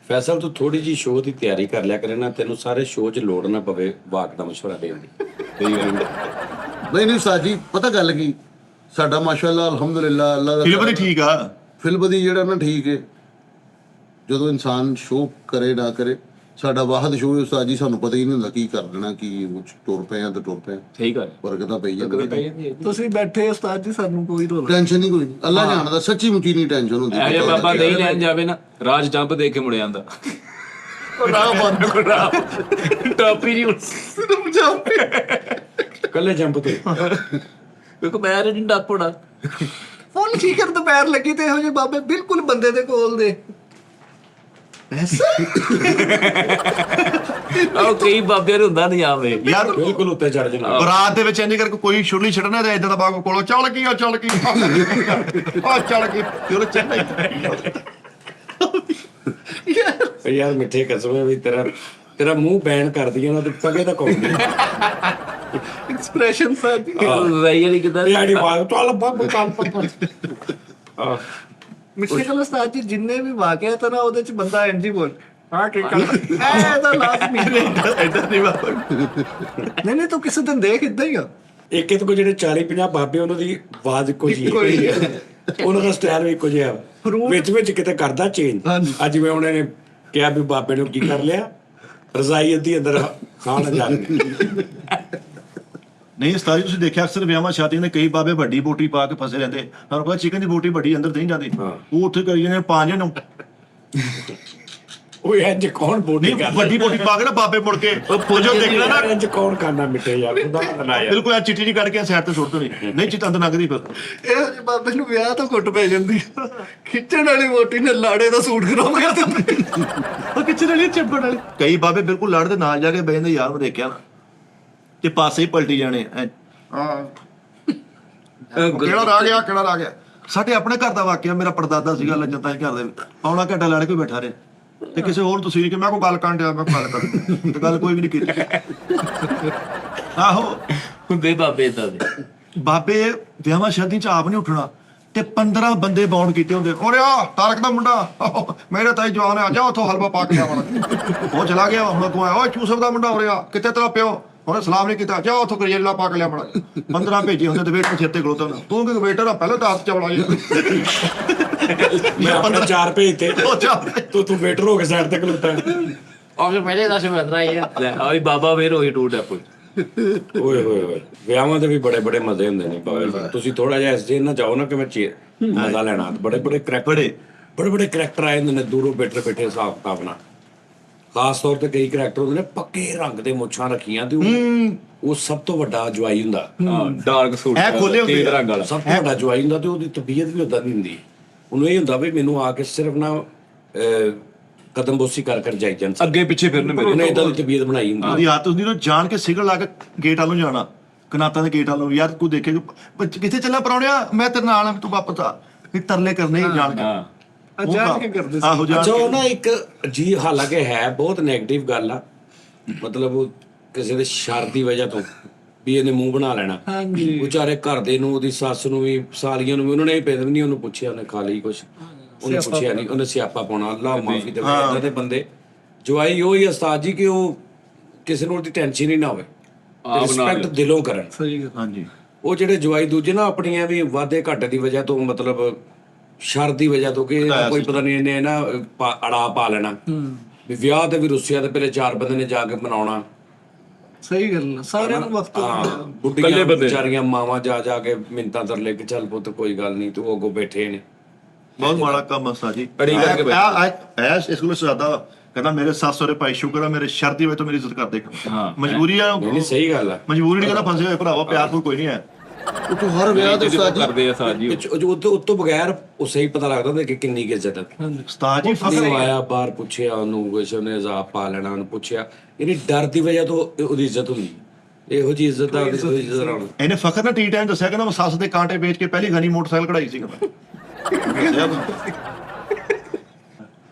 ਫੈਸਲ ਤੂੰ ਥੋੜੀ ਜੀ ਸ਼ੋਅ ਦੀ ਤਿਆਰੀ ਕਰ ਲਿਆ ਕਰੇ ਨਾ, ਤੈਨੂੰ ਸਾਰੇ ਸ਼ੋਅ 'ਚ ਲੋੜ ਨਾ ਪਵੇ ਵਾਕ ਦਾ ਮਸ਼ਵਰਾ ਦੇਣ ਦੀ। ਕੋਈ ਗੱਲ ਨਹੀਂ। ਨਹੀਂ ਉਸਤਾਦ ਜੀ, ਪਤਾ ਗੱਲ ਕੀ, ਸਾਡਾ ਮਾਸ਼ਾਅੱਲਾ ਅਲਹਮਦੁਲਿਲਾ ਅੱਲਾਹ ਦਾ ਫਿਲਮ ਦੀ ਠੀਕ ਆ। ਫਿਲਮ ਦੀ ਜਿਹੜਾ ਨਾ ਠੀਕ ਹੈ, ਜਦੋਂ ਇਨਸਾਨ ਸ਼ੋਅ ਕਰੇ ਨਾ ਕਰੇ, ਸਾਡਾ ਵਾਹਦ ਸ਼ੋਅ ਹੈ ਉਸਤਾਦ ਜੀ, ਸਾਨੂੰ ਪਤਾ ਹੀ ਨਹੀਂ ਹੁੰਦਾ ਕੀ ਕਰ ਦੇਣਾ, ਕੀ ਉਹ 'ਚ ਟੁਰ ਪਏ ਆ ਤੇ ਟੁਰ ਪਏ। ਸਹੀ ਗੱਲ ਬਰਕਤਾਂ ਪਈ ਜਾਂਦੀਆਂ, ਤੁਸੀਂ ਬੈਠੇ ਉਸਤਾਦ ਜੀ, ਸਾਨੂੰ ਕੋਈ ਰੋਲ ਟੈਨਸ਼ਨ ਨਹੀਂ ਕੋਈ, ਅੱਲਾਹ ਜਾਣਦਾ, ਸੱਚੀ ਮੁੱਚੀ ਨਹੀਂ ਟੈਨਸ਼ਨ ਹੁੰਦੀ। ਇਹ ਜਿਹਾ ਬਾਬਾ ਨਹੀਂ ਲੈਣ ਜਾਵੇ ਨਾ, ਰਾਜ ਜੰਪ ਦੇ ਕੇ ਮੁੜ ਜਾਂਦਾ। ਰਾਹ ਬੰਦ ਟਾਪੀ ਨਹੀਂ ਸਿਰਫ ਜਾਪੇ ਕੱਲੇ ਜੰਪ ਤੇ ਕਿਉਂਕਿ ਮੈਂ ਨਹੀਂ ਡਾਪੜਾ। ਫੁੱਲ ਠੀਕਰ ਦੁਪਹਿਰ ਲੱਗੀ ਤੇ ਇਹੋ ਜਿਹੇ ਬਾਬੇ ਬਿਲਕੁਲ ਬੰਦੇ ਦੇ ਕੋਲ ਦੇ ਐਸਾ ਆਹ ਕਈ ਬਾਬਿਆਂ ਨੂੰ ਹੁੰਦਾ ਨਹੀਂ ਆਵੇ ਯਾਰ ਬਿਲਕੁਲ ਉੱਤੇ ਚੜ ਜਾਣਾ। ਬਰਾਤ ਦੇ ਵਿੱਚ ਇੰਜ ਕਰਕੇ ਕੋਈ ਛੁਰਲੀ ਛੱਡਣਾ ਤੇ ਇਦਾਂ ਦਾ ਬਾਗ ਕੋਲੋਂ ਚੱਲ ਕੀ ਆ ਚੱਲ ਕੀ ਆ ਚੱਲ ਕੀ ਤੇ ਉਹ ਚੱਲ ਯਾਰ ਮਿੱਠੇ ਕਸਮ ਹੈ ਵੀ ਤੇਰਾ ਮੂੰਹ ਬੈਨ ਕਰਦੀ ਹੈ ਨਾ, ਤੇ ਪਗੇ ਤਾਂ ਕੋਈ ਨਹੀਂ। ਐਕਸਪ੍ਰੈਸ਼ਨ ਸਾਡੀ ਰਹੀ ਨਹੀਂ ਕਿਦਾਂ ਯਾਰੀ ਬਾਤ ਚੱਲ ਬੱਬ ਚੱਲ ਆ ਮਿੱਠੇ ਕਲ ਉਸਤਾਦ ਜੀ ਜਿੰਨੇ ਵੀ ਵਾਕਿਆ ਤਾਂ ਨਾ ਉਹਦੇ ਚ ਬੰਦਾ ਇੰਜ ਹੀ ਬੋਲ ਹਾਂ ਠੀਕ ਹੈ ਇਹ ਤਾਂ ਲਾਜ਼ਮੀ ਹੈ। ਇਦਾਂ ਨਹੀਂ ਬਾਬਾ। ਨਹੀਂ ਤੂੰ ਕਿਸੇ ਦਿਨ ਦੇਖ ਇਦਾਂ ਹੀ ਆ ਇੱਕ ਕੋ ਜਿਹੜੇ 40-50 ਬਾਬੇ, ਉਹਨਾਂ ਦੀ ਆਵਾਜ਼ ਇੱਕੋ ਜਿਹੀ ਹੈ, ਉਹਨਾਂ ਦਾ ਸਟਾਈਲ ਵੀ ਇੱਕੋ ਜਿਹਾ, ਵਿੱਚ ਕਿਤੇ ਕਰਦਾ ਚੇਂਜ। ਅੱਜ ਜਿਵੇਂ ਉਹਨਾਂ ਨੇ ਕਿਹਾ ਵੀ ਬਾਬੇ ਨੂੰ ਕੀ ਕਰ ਲਿਆ, ਰਜ਼ਾਈ ਅੱਧੀ ਅੰਦਰ ਖਾਣ ਜਾ ਕੇ। ਨਹੀਂ ਉਸਤਾਦ ਜੀ, ਤੁਸੀਂ ਦੇਖਿਆ ਅਕਸਰ ਵਿਆਹਾਂ ਸ਼ਾਦੀਆਂ ਦੇ ਕਈ ਬਾਬੇ ਵੱਡੀ ਬੋਟੀ ਪਾ ਕੇ ਫਸੇ ਰਹਿੰਦੇ। ਤੁਹਾਨੂੰ ਪਤਾ ਚਿਕਨ ਦੀ ਬੋਟੀ ਵੱਡੀ ਅੰਦਰ ਨਹੀਂ ਜਾਂਦੀ, ਉਹ ਉੱਥੇ ਕਰੀ ਜਾਂਦੇ ਪੰਜ ਨੂੰ। ਉਹ ਇੰਜ ਕੌਣ ਬੋਡੀ ਨਹੀਂ ਕਰਦਾ? ਵੱਡੀ ਬੋਟੀ ਪਾ ਕੇ ਨਾ ਬਾਬੇ ਮੁੜ ਕੇ ਉਹ ਜੋ ਦੇਖਣਾ ਨਾ ਇੰਜ ਕੌਣ ਕਰਨਾ ਮਿੱਠੇ ਯਾਰ, ਖੁਦਾ ਨਾ ਯਾਰ। ਬਿਲਕੁਲ ਆ ਚਿੱਟੀ ਜੀ ਕੱਢ ਕੇ ਸਾਈਡ ਤੇ ਸੁੱਟ ਦੇਣੀ, ਨਹੀਂ ਚਿੱਤ ਅੰਦਰ ਲੰਘਦੀ ਫਿਰ। ਇਹੋ ਜਿਹੇ ਬਾਬੇ ਨੂੰ ਵਿਆਹ ਤੋਂ ਕੁੱਟ ਪੈ ਜਾਂਦੀ ਆ। ਖਿੱਚਣ ਵਾਲੀ ਵੋਟੀ ਨੇ ਲਾੜੇ ਦਾ ਸੂਟ ਖਰਾਬ ਕਰ ਦਿੱਤਾ। ਉਹ ਕਿੱਥੇ ਰਹਿ ਚੱਪੜ ਵਾਲੀ। ਕਈ ਬਾਬੇ ਬਿਲਕੁਲ ਲੜ ਦੇ ਨਾਲ ਜਾ ਕੇ ਬਹਿੰਦੇ, ਯਾਰ ਮੈਂ ਦੇਖਿਆ ਨਾ, ਤੇ ਪਾਸੇ ਹੀ ਪਲਟੀ ਜਾਣੇ। ਹਾਂ ਕਿਹੜਾ ਰਹਿ ਗਿਆ ਕਿਹੜਾ ਰਹਿ ਗਿਆ। ਸਾਡੇ ਆਪਣੇ ਘਰ ਦਾ ਵਾਕਿਆ, ਮੇਰਾ ਪੜਦਾਦਾ ਸੀਗਾ ਲੱਜਤਾਂ ਘਰ ਦੇ ਵਿੱਚ, ਪੌਣਾ ਘੰਟਾ ਲੜ ਕੇ ਬੈਠਾ ਰਿਹਾ ਤੇ ਕਿਸੇ ਹੋਰ ਤੁਸੀਂ ਕਿ ਮੈਂ ਕੋਈ ਗੱਲ ਕਰਨ ਡਿਆ, ਮੈਂ ਗੱਲ ਕਰ ਤੇ ਗੱਲ ਕੋਈ ਵੀ ਨਹੀਂ ਕੀਤੀ। ਆਹੋ ਹੁੰਦੇ ਬਾਬੇ ਏਦਾਂ ਦੇ। ਬਾਬੇ ਵਿਆਹਾਂ ਸ਼ਾਦੀ ਚ ਆਪ ਨਹੀਂ ਉੱਠਣਾ ਤੇ 15 ਬੰਦੇ ਬਾਉਂਡ ਕੀਤੇ ਹੁੰਦੇ। ਓਰੇ ਆ ਤਾਰਕ ਦਾ ਮੁੰਡਾ, ਮੇਰੇ ਤਾਈ ਜਵਾਨ ਆ, ਜਾ ਉੱਥੋਂ ਹਲਵਾ ਪਾ ਕੇ ਲਿਆਵਣਾ। ਉਹ ਚਲਾ ਗਿਆ, ਹੁਣ ਕੋ ਆਇਆ, ਓਏ ਚੂਸਫ ਦਾ ਮੁੰਡਾ ਓਰੇ ਆ, ਕਿੱਥੇ ਤੇਰਾ ਪਿਓ? ਉਹਨੇ ਸਲਾਮ ਨਹੀਂ ਕੀਤਾ, ਜਾ ਉੱਥੋਂ ਕਰੇਲਾ ਪਾ ਕੇ ਲਿਆਵਣਾ। 15 ਭੇਜੇ ਹੁੰਦੇ ਤੇ ਵੇਟਰ ਛੇਤੇ ਖਲੋਤਾ ਹੁੰਦਾ। ਤੂੰ ਕਿ ਵੇਟਰ ਆ, ਪਹਿਲਾਂ ਤਾਂ ਹੱਥ ਚਵਲਾ ਮੈਂ 15 ਭੇਜਤੇ, ਉਹ ਚੱਲ ਤੂੰ ਵੇਟਰ ਹੋ ਕੇ ਸਾਈਡ ਤੇ ਖਲੋਤਾ। ਆਹ ਪਹਿਲੇ ਦੱਸ ਬੰਦਰਾ ਇਹ ਲੈ ਆਈ ਬਾਬਾ ਫੇਰ ਉਹੀ ਟੂਟ ਹੈ ਕੋਈ। ਓਏ ਹੋਏ ਹੋਏ, ਵਿਆਹਾਂ ਦੇ ਵੀ ਬੜੇ ਬੜੇ ਮਜ਼ੇ ਹੁੰਦੇ ਨੇ ਬਾਬਾ। ਤੁਸੀਂ ਥੋੜਾ ਜਿਹਾ ਇਸ ਚੀਜ਼ ਨਾਲ ਜਾਓ ਨਾ ਕਿ ਮੈਂ ਮਜ਼ਾ ਲੈਣਾ। ਬੜੇ ਬੜੇ ਕਰੈਕਟਰ ਆਏ ਹੁੰਦੇ ਨੇ ਦੂਰੋਂ ਬੈਠੇ ਹਿਸਾਬ ਕਿਤਾਬ ਨਾਲ। ਖਾਸ ਤੌਰ ਤੇ ਕਈ ਕਰੈਕਟਰ ਹੁੰਦੇ ਨੇ ਪੱਕੇ ਰੰਗ ਦੇ ਮੁੱਛਾਂ ਰੱਖੀਆਂ, ਤੇ ਉਹ ਸਭ ਤੋਂ ਵੱਡਾ ਜਵਾਈ ਹੁੰਦਾ। ਡਾਰਕ ਸੂਟ ਇਹ ਖੋਲੇ ਹੁੰਦੇ ਤੇਲ ਰੰਗ ਵਾਲਾ। ਸਭ ਤੋਂ ਵੱਡਾ ਜਵਾਈ ਹੁੰਦਾ, ਤੇ ਉਹਦੀ ਤਬੀਅਤ ਵੀ ਉਦਾਂ ਦੀ ਹੁੰਦੀ। ਉਹਨੂੰ ਇਹ ਹੁੰਦਾ ਵੀ ਮੈਨੂੰ ਆ ਕੇ ਸਿਰਫ ਨਾ ਕਦਮਬੋਸੀ ਕਰ ਜਾਈ ਜਾਣ, ਅੱਗੇ ਪਿੱਛੇ ਫਿਰਨ ਮੇਰੇ। ਉਹਨੇ ਇਦਾਂ ਦੀ ਤਬੀਅਤ ਬਣਾਈ ਹੁੰਦੀ। ਉਹਦੀ ਆਦਤ ਹੁੰਦੀ ਨਾ ਜਾਣ ਕੇ ਸਿਗਨਲ ਲਾ ਕੇ ਗੇਟ ਵੱਲੋਂ ਜਾਣਾ, ਕਨਾਤਾਂ ਦੇ ਗੇਟ ਵੱਲੋਂ। ਯਾਰ ਕੋਈ ਦੇਖੇ ਕਿੱਥੇ ਚੱਲਿਆ ਪਰੌਣਿਆ, ਮੈਂ ਤੇਰੇ ਨਾਲ ਆ, ਤੂੰ ਵਾਪਸ ਆ। ਇਹ ਤਰਲੇ ਕਰਨੇ ਹੀ ਜਾਣ ਕੇ। ਜਾਣ ਕੇ ਕਰਦੇ ਸੀ। ਆਹੋ ਜਾਣ ਅੱਛਾ, ਉਹ ਕੇ। ਨਾ ਇੱਕ ਜੀ ਹਾਲਾਂਕਿ ਹੈ ਬਹੁਤ ਨੈਗੇਟਿਵ ਗੱਲ ਆ, ਮਤਲਬ ਉਹ ਕਿਸੇ ਦੇ ਸ਼ਰ ਦੀ ਵਜ੍ਹਾ ਤੋਂ ਵੀ ਇਹਨੇ ਮੂੰਹ ਬਣਾ ਲੈਣਾ। ਵਿਚਾਰੇ ਘਰ ਦੇ ਨੂੰ, ਉਹਦੀ ਸੱਸ ਨੂੰ ਵੀ, ਸਾਲੀਆਂ ਨੂੰ ਵੀ, ਉਹਨਾਂ ਨੇ ਪੈਦ ਵੀ ਨਹੀਂ ਉਹਨੂੰ ਪੁੱਛਿਆ, ਉਹਨੇ ਖਾ ਲਈ ਕੁਛ, ਉਹਨੇ ਪੁੱਛਿਆ ਨਹੀਂ, ਉਹਨੇ ਸਿਆਪਾ ਪਾਉਣਾ। ਅੱਲਾਹ ਮਾਫੀ ਦੇਵੇ ਏਦਾਂ ਦੇ ਬੰਦੇ। ਜਵਾਈ ਉਹ ਹੀ ਉਸਤਾਦ ਜੀ ਕਿ ਉਹ ਕਿਸੇ ਨੂੰ ਉਹਦੀ ਟੈਨਸ਼ਨ ਹੀ ਨਾ ਹੋਵੇ, ਰਿਸਪੈਕਟ ਦਿਲੋਂ ਕਰਨ। ਸਹੀ ਗੱਲ। ਹਾਂਜੀ ਉਹ ਜਿਹੜੇ ਜਵਾਈ ਦੂਜੇ ਨਾ ਆਪਣੀਆਂ ਵੀ ਵਾਧੇ ਘਾਟੇ ਦੀ ਵਜ੍ਹਾ ਤੋਂ, ਮਤਲਬ ਸ਼ਰ ਦੀ ਵਜ੍ਹਾ ਤੋਂ, ਕਿ ਕੋਈ ਪਤਾ ਨਹੀਂ ਇਹਨੇ ਨਾ ਅੜਾ ਪਾ ਲੈਣਾ ਵੀ ਵਿਆਹ ਤੇ ਵੀ ਰੁੱਸਿਆ, ਤੇ ਪਹਿਲੇ 4 ਬੰਦੇ ਨੇ ਜਾ ਕੇ ਮਨਾਉਣਾ। ਸਹੀ ਗੱਲ, ਸਾਰਿਆਂ ਨੂੰ ਵਕਤ ਬੁੱਢੀਆਂ ਵਿਚਾਰੀਆਂ ਮਾਵਾਂ ਜਾ ਕੇ ਮਿੰਤਾਂ ਤਰਲੇ ਕਿ ਚੱਲ ਪੁੱਤ ਕੋਈ ਗੱਲ ਨਹੀਂ, ਤੂੰ ਅੱਗੋਂ ਬੈਠੇ ਨੇ। ਬਹੁਤ ਮਾੜਾ ਕੰਮ ਆ ਸਾਜੀ। ਅੜੀ ਕਰਕੇ ਇਸ ਕੋਲ ਸਦਾ ਕਹਿੰਦਾ ਮੇਰੇ ਸੱਸ ਸਹੁਰੇ ਭਾਈ ਸ਼ੁਕਰ ਆ, ਮੇਰੇ ਸ਼ਰਤੀ ਵੇ ਤੋਂ ਮੇਰੀ ਇੱਜ਼ਤ ਕਰਦੇ। ਮਜਬੂਰੀ ਆ, ਨਹੀਂ ਸਹੀ ਗੱਲ ਆ। ਮਜਬੂਰੀ ਨਹੀਂ ਕਹਿੰਦਾ ਫਸੇ ਹੋਏ ਭਰਾਵਾ, ਪਿਆਰ ਕੋਈ ਨਹੀਂ ਹੈ। ਉਹ ਤੋਂ ਹਰ ਵਿਆਹ ਦੇ ਉਸਤਾਦ ਜੀ ਕਰਦੇ ਆ ਸਾਜੀ। ਉਤੋਂ ਬਗੈਰ ਉਹ ਸਹੀ ਪਤਾ ਲੱਗਦਾ ਹੁੰਦਾ ਕਿ ਕਿੰਨੀ ਕੁ ਇੱਜ਼ਤ ਹੈ। ਉਸਤਾਦ ਜੀ ਫਸੇ ਉਹ ਆਇਆ ਬਾਹਰ, ਪੁੱਛਿਆ ਉਹਨੂੰ ਕੁਛ, ਉਹਨੇ ਅਜ਼ਾਬ ਪਾ ਲੈਣਾ, ਉਹਨੂੰ ਪੁੱਛਿਆ। ਇਹਨੀ ਡਰ ਦੀ ਵਜ੍ਹਾ ਤੋਂ ਉਹਦੀ ਇੱਜ਼ਤ ਹੁੰਦੀ, ਇਹੋ ਜਿਹੀ ਇੱਜ਼ਤ ਦਾ ਇੱਜ਼ਤ ਨਾਲ। ਇਹਨੇ ਫਖਰ ਨਾਲ ਟਾਈਮ ਦੱਸਿਆ, ਕਹਿੰਦਾ ਮੈਂ ਸੱਸ ਦੇ ਕਾਂਟੇ ਵੇਚ ਕੇ ਪਹਿਲੀ ਗਨੀ ਮੋਟਰਸਾਈਕਲ ਕਢਾਈ ਸੀ।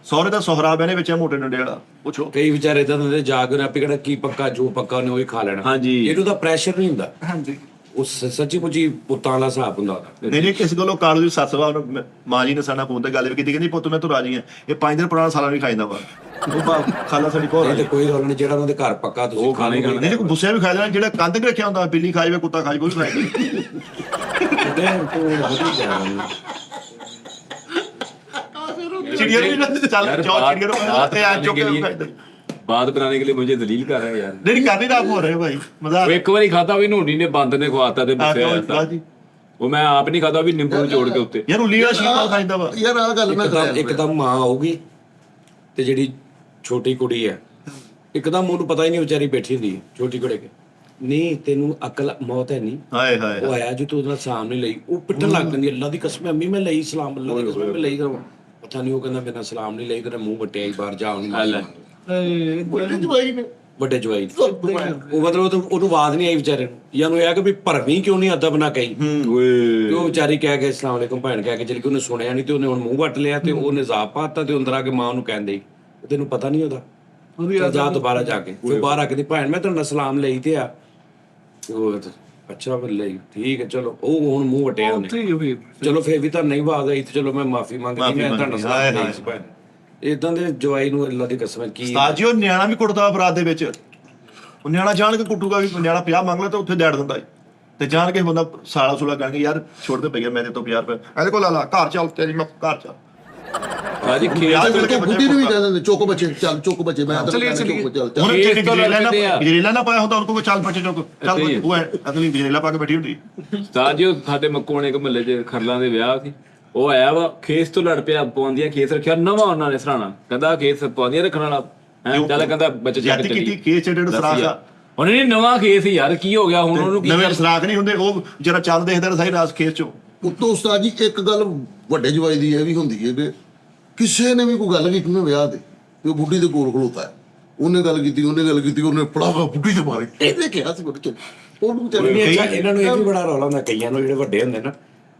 ਸਹੁਰੇ ਦਾ ਸੋਹਰਾ ਬਹਿਨੇ ਵਿੱਚ ਮੋਟੇ ਡੰਡੇ ਵਾਲਾ ਪੁੱਛੋ। ਕਈ ਵਿਚਾਰੇ ਤਾਂ ਹੁੰਦੇ ਜਾਗ ਰਹੇ ਆਪੇ ਕਿਹੜਾ ਕੀ ਪੱਕਾ ਜੋ ਪੱਕਾ ਉਹਨੇ ਉਹੀ ਖਾ ਲੈਣਾ। ਹਾਂਜੀ। ਇਹਨੂੰ ਤਾਂ ਪ੍ਰੈਸ਼ਰ ਨਹੀਂ ਹੁੰਦਾ। ਹਾਂਜੀ ਉਸ ਸੱਚੀ ਮੁੱਚੀ ਪੁੱਤਾਂ ਵਾਲਾ ਹਿਸਾਬ ਹੁੰਦਾ ਉਹਦਾ। ਨਹੀਂ ਕਿਸ ਗੱਲੋਂ ਕਾਲੂ ਦੀ ਸੱਸ ਵਾ ਉਹਨੂੰ ਮਾਂ ਜੀ ਨੇ ਸਾਡਾ ਫੋਨ ਤੇ ਗੱਲ ਵੀ ਕੀਤੀ, ਕਹਿੰਦੀ ਪੁੱਤ ਮੈਂ ਤੂੰ ਰਾਜੀ ਆ, ਇਹ 5 ਦਿਨ ਪੁਰਾਣਾ ਸਾਲਾਂ ਵੀ ਖਾਇਦਾ ਵਾ, ਉਹ ਖਾਲਾ ਸਾਡੀ ਬਹੁਤ ਇਹ ਰਾਜੀ। ਤੇ ਕੋਈ ਰੌਲਾ ਨਹੀਂ, ਜਿਹੜਾ ਉਹਨਾਂ ਦੇ ਘਰ ਪੱਕਾ ਤੁਸੀਂ ਖਾਣੇ ਖਾਣਾ। ਨਹੀਂ ਗੁੱਸੇ ਵੀ ਖਾ ਲੈਣਾ, ਜਿਹੜਾ ਕੰਧ ਤੇ ਰੱਖਿਆ ਹੁੰਦਾ ਬਿੱਲੀ ਖਾ ਜਾਵੇ ਕੁੱਤਾ ਖਾ ਜਾਵੇ ਕੋਈ ਖਾਏ। चिड़िया भी ना चल यार, जाओ बात- चिड़िया को बात ते आज करने चौके के पे लिए- खाई दे। बात बनाने के लिए मुझे दलील कर रहा है यार। नहीं कर नहीं रहा हो रहे भाई मजा वो एक बार ही खाता भी नोनी ने बंद ने खवाता ते मुझसे आया था। जी वो मैं आप नहीं खाता भी नींबू निचोड़ के उत्ते। यार उली वाला शीर मार खाइंदा वा ਯਾਰ ਆਹ ਗੱਲ ਮੈਂ ਇੱਕਦਮ ਮਾਂ ਆਊਗੀ ਤੇ ਜਿਹੜੀ ਛੋਟੀ ਕੁੜੀ ਹੈ ਇੱਕਦਮ ਉਹਨੂੰ ਪਤਾ ਹੀ ਨਹੀਂ ਵਿਚਾਰੀ ਬੈਠੀ ਹੁੰਦੀ ਹੈ ਛੋਟੀ ਕੁੜੀ ਕੇ ਨਹੀਂ ਤੈਨੂੰ ਅਕਲ ਮੌਤ ਹੈ ਨਹੀਂ। हाय हाय ਉਹ ਆਇਆ ਜੀ ਤੂੰ ਉਹਦਾ ਸਾਹਮਣੇ ਲਈ ਉਹ ਪਿੱਟਣ ਲੱਗ ਜਾਂਦੀ ਅੱਲਾ ਦੀ ਕਸਮ ਅੰਮੀ ਮੈਂ ਲਈ ਸਲਾਮ ਅੱਲਾ ਦੀ ਕਸਮ ਮੈਂ ਲਈ ਕਰਾਂ ਪਤਾ ਨਹੀਂ ਉਹ ਕਹਿੰਦਾ ਮੇਰਾ ਸਲਾਮ ਨਹੀਂ ਲਈ ਤੇਰਾ ਮੂੰਹ ਵੱਟਿਆ ਹੀ ਬਾਹਰ ਜਾ ਉਹਨੂੰ ਜਵਾਈ ਨੇ ਵੱਡੇ ਜਵਾਈ ਉਹ ਮਤਲਬ ਉਹਨੂੰ ਆਵਾਜ਼ ਨਹੀਂ ਆਈ ਵਿਚਾਰੇ ਨੂੰ ਜਾਂ ਨੂੰ ਇਹ ਕਿ ਵੀ ਭਰਵੀਂ ਕਿਉਂ ਨਹੀਂ ਅਦਬ ਨਾ ਕਹੀ ਤੇ ਉਹ ਵਿਚਾਰੀ ਕਹਿ ਕੇ ਅਸਲਾਮ ਅਲੈਕੁਮ ਭੈਣ ਕਹਿ ਕੇ ਜਿਹੜੀ ਕਿ ਉਹਨੇ ਸੁਣਿਆ ਨਹੀਂ ਤੇ ਉਹਨੇ ਹੁਣ ਮੂੰਹ ਵੱਟ ਲਿਆ ਤੇ ਉਹਨੇ ਜ਼ਾਪ ਪਾਤਾ ਤੇ ਅੰਦਰ ਆ ਕੇ ਮਾਂ ਨੂੰ ਕਹਿੰਦੇ ਤੈਨੂੰ ਪਤਾ ਨਹੀਂ ਉਹਦਾ ਚੱਲ ਜਾ ਦੁਬਾਰਾ ਜਾ ਕੇ ਫਿਰ ਬਾਹਰ ਆ ਕੇ ਦੀ ਭੈਣ ਮੈਂ ਤੁਹਾਡਾ ਸਲਾਮ ਲਈ ਤੇ ਆ ਤੇ ਉਹ ਅੱਛਾ ਫਿਰ ਲਈ ਠੀਕ ਹੈ ਚਲੋ ਉਹ ਹੁਣ ਮੂੰਹ ਵਟਿਆ ਉਹਨੇ ਚਲੋ ਫਿਰ ਵੀ ਤਾਂ ਨਹੀਂ ਆਵਾਜ਼ ਆਈ ਤੇ ਚਲੋ ਮੈਂ ਮਾਫੀ ਮੰਗਦੀ ਮੈਂ ਤੁਹਾਡਾ ਸਲਾਮ ਲਈ ਸੀ ਭੈਣ ਇਦਾਂ ਦੇ ਜਵਾਈ ਨੂੰ ਅੱਲਾ ਦੀ ਕਸਮ ਕੀ ਉਸਤਾਦ ਜੀ ਉਹ ਨਿਆਣਾ ਵੀ ਕੁੱਟਦਾ ਬਰਾਤ ਦੇ ਵਿੱਚ, ਉਹ ਨਿਆਣਾ ਜਾਣ ਕੇ ਕੁੱਟੂਗਾ ਵੀ ਨਿਆਣਾ 50 ਮੰਗ ਲੈ ਤਾਂ ਉੱਥੇ ਡੈਡ ਦਿੰਦਾ ਤੇ ਜਾਣ ਕੇ ਬੰਦਾ ਸਾਲਾ ਸੂਲਾ ਕਹਿਣਗੇ ਯਾਰ ਛੋੜ ਦੇ ਪਈਆ ਮੇਰੇ ਤੋਂ 50 ਰੁਪਏ ਇਹਦੇ ਕੋਲ ਲਾ ਲਾ ਘਰ ਚੱਲ ਤੇਰੀ ਮੈਂ ਘਰ ਚੱਲ बाजी खेल यार, ਬਿਲਕੁਲ ਬੁੱਢੀ ਨੂੰ ਵੀ ਕਹਿ ਦਿੰਦੇ ਚੁੱਕ ਬੱਚੇ ਚੱਲ ਚੁੱਕ ਬੱਚੇ ਮੈਂ ਤਾਂ ਚਲੀਏ, ਚੁੱਕ ਚੱਲ ਹੁਣ ਇਹ ਜਿਹੜੀ ਤੋਂ ਗਜਰੇਲਾ ਨਾ ਪਾਇਆ ਹੁੰਦਾ ਉਹਨੂੰ ਕੋਈ ਚੱਲ ਬੱਚੇ ਚੁੱਕ ਚੱਲ ਬੱਚੇ, ਉਹ ਅਗਲੀ ਗਜਰੇਲਾ ਪਾ ਕੇ ਬੈਠੀ ਹੁੰਦੀ। ਉਸਤਾਦ ਜੀ ਉਹ ਸਾਡੇ ਮੱਕੋਣੇ ਇੱਕ ਮਹੱਲੇ 'ਚ ਖਰਲਾਂ ਦੇ ਵਿਆਹ ਸੀ, ਉਹ ਆਇਆ ਵਾ ਖੇਸ ਤੋਂ ਲੜ ਪਿਆ ਪਵਾਉਂਦੀਆਂ ਖੇਸ ਰੱਖਿਆ ਨਵਾਂ ਉਹਨਾਂ ਨੇ ਸਰਾਣਾ ਕਹਿੰਦਾ ਖੇਸ ਪਵਾਉਂਦੀਆਂ ਰੱਖਣ ਵਾਲਾ ਚੱਲ ਕਹਿੰਦਾ ਬੱਚੇ ਚੱਕ ਜੱਟ ਚੱਲੀ ਕੀਤੀ ਕੇਸ ਜਿਹੜਾ ਸਰਾਖ ਆ ਉਹਨੇ ਨਹੀਂ ਨਵਾਂ ਖੇਸ ਹੀ ਯਾਰ ਕੀ ਹੋ ਗਿਆ ਹੁਣ ਉਹਨੂੰ ਕੀ ਨਵੇਂ ਸਰਾਖ ਨਹੀਂ ਹੁੰਦੇ, ਉਹ ਜਿਹੜਾ ਚੱਲ ਦੇਖਦਾ ਸਾਰੀ ਰਾਤ ਖੇਸ ਚੋਂ। ਉੱਤੋਂ ਉਸਤਾਦ ਜੀ ਇੱਕ ਗੱਲ ਵੱਡੇ ਜਵਾਈ ਦੀ ਇਹ ਵੀ ਹੁੰਦੀ ਹੈ ਕਿ ਕਿਸੇ ਨੇ ਵੀ ਕੋਈ ਗੱਲ ਕੀਤੀ ਨਾ ਵਿਆਹ ਦੇ ਤੇ ਉਹ ਬੁੱਢੀ ਦੇ ਕੋਲ ਖਲੋਤਾ ਹੈ, ਉਹਨੇ ਗੱਲ ਕੀਤੀ ਉਹਨੇ ਪੜਾਵਾ ਬੁੱਢੀ ਦੇ ਮਾਰੇ ਇਹਨੇ ਕਿਹਾ ਸੀ ਬੱਚੇ ਉਹਨੂੰ ਵਿਚਾਰੇ ਨਹੀਂ, ਅੱਛਾ, ਇਹਨਾਂ ਨੂੰ ਇਹ ਵੀ ਬੜਾ ਰੌਲਾ ਹੁੰਦਾ ਕਈਆਂ ਨੂੰ ਜਿਹੜੇ ਵੱਡੇ ਹੁੰਦੇ ਨਾ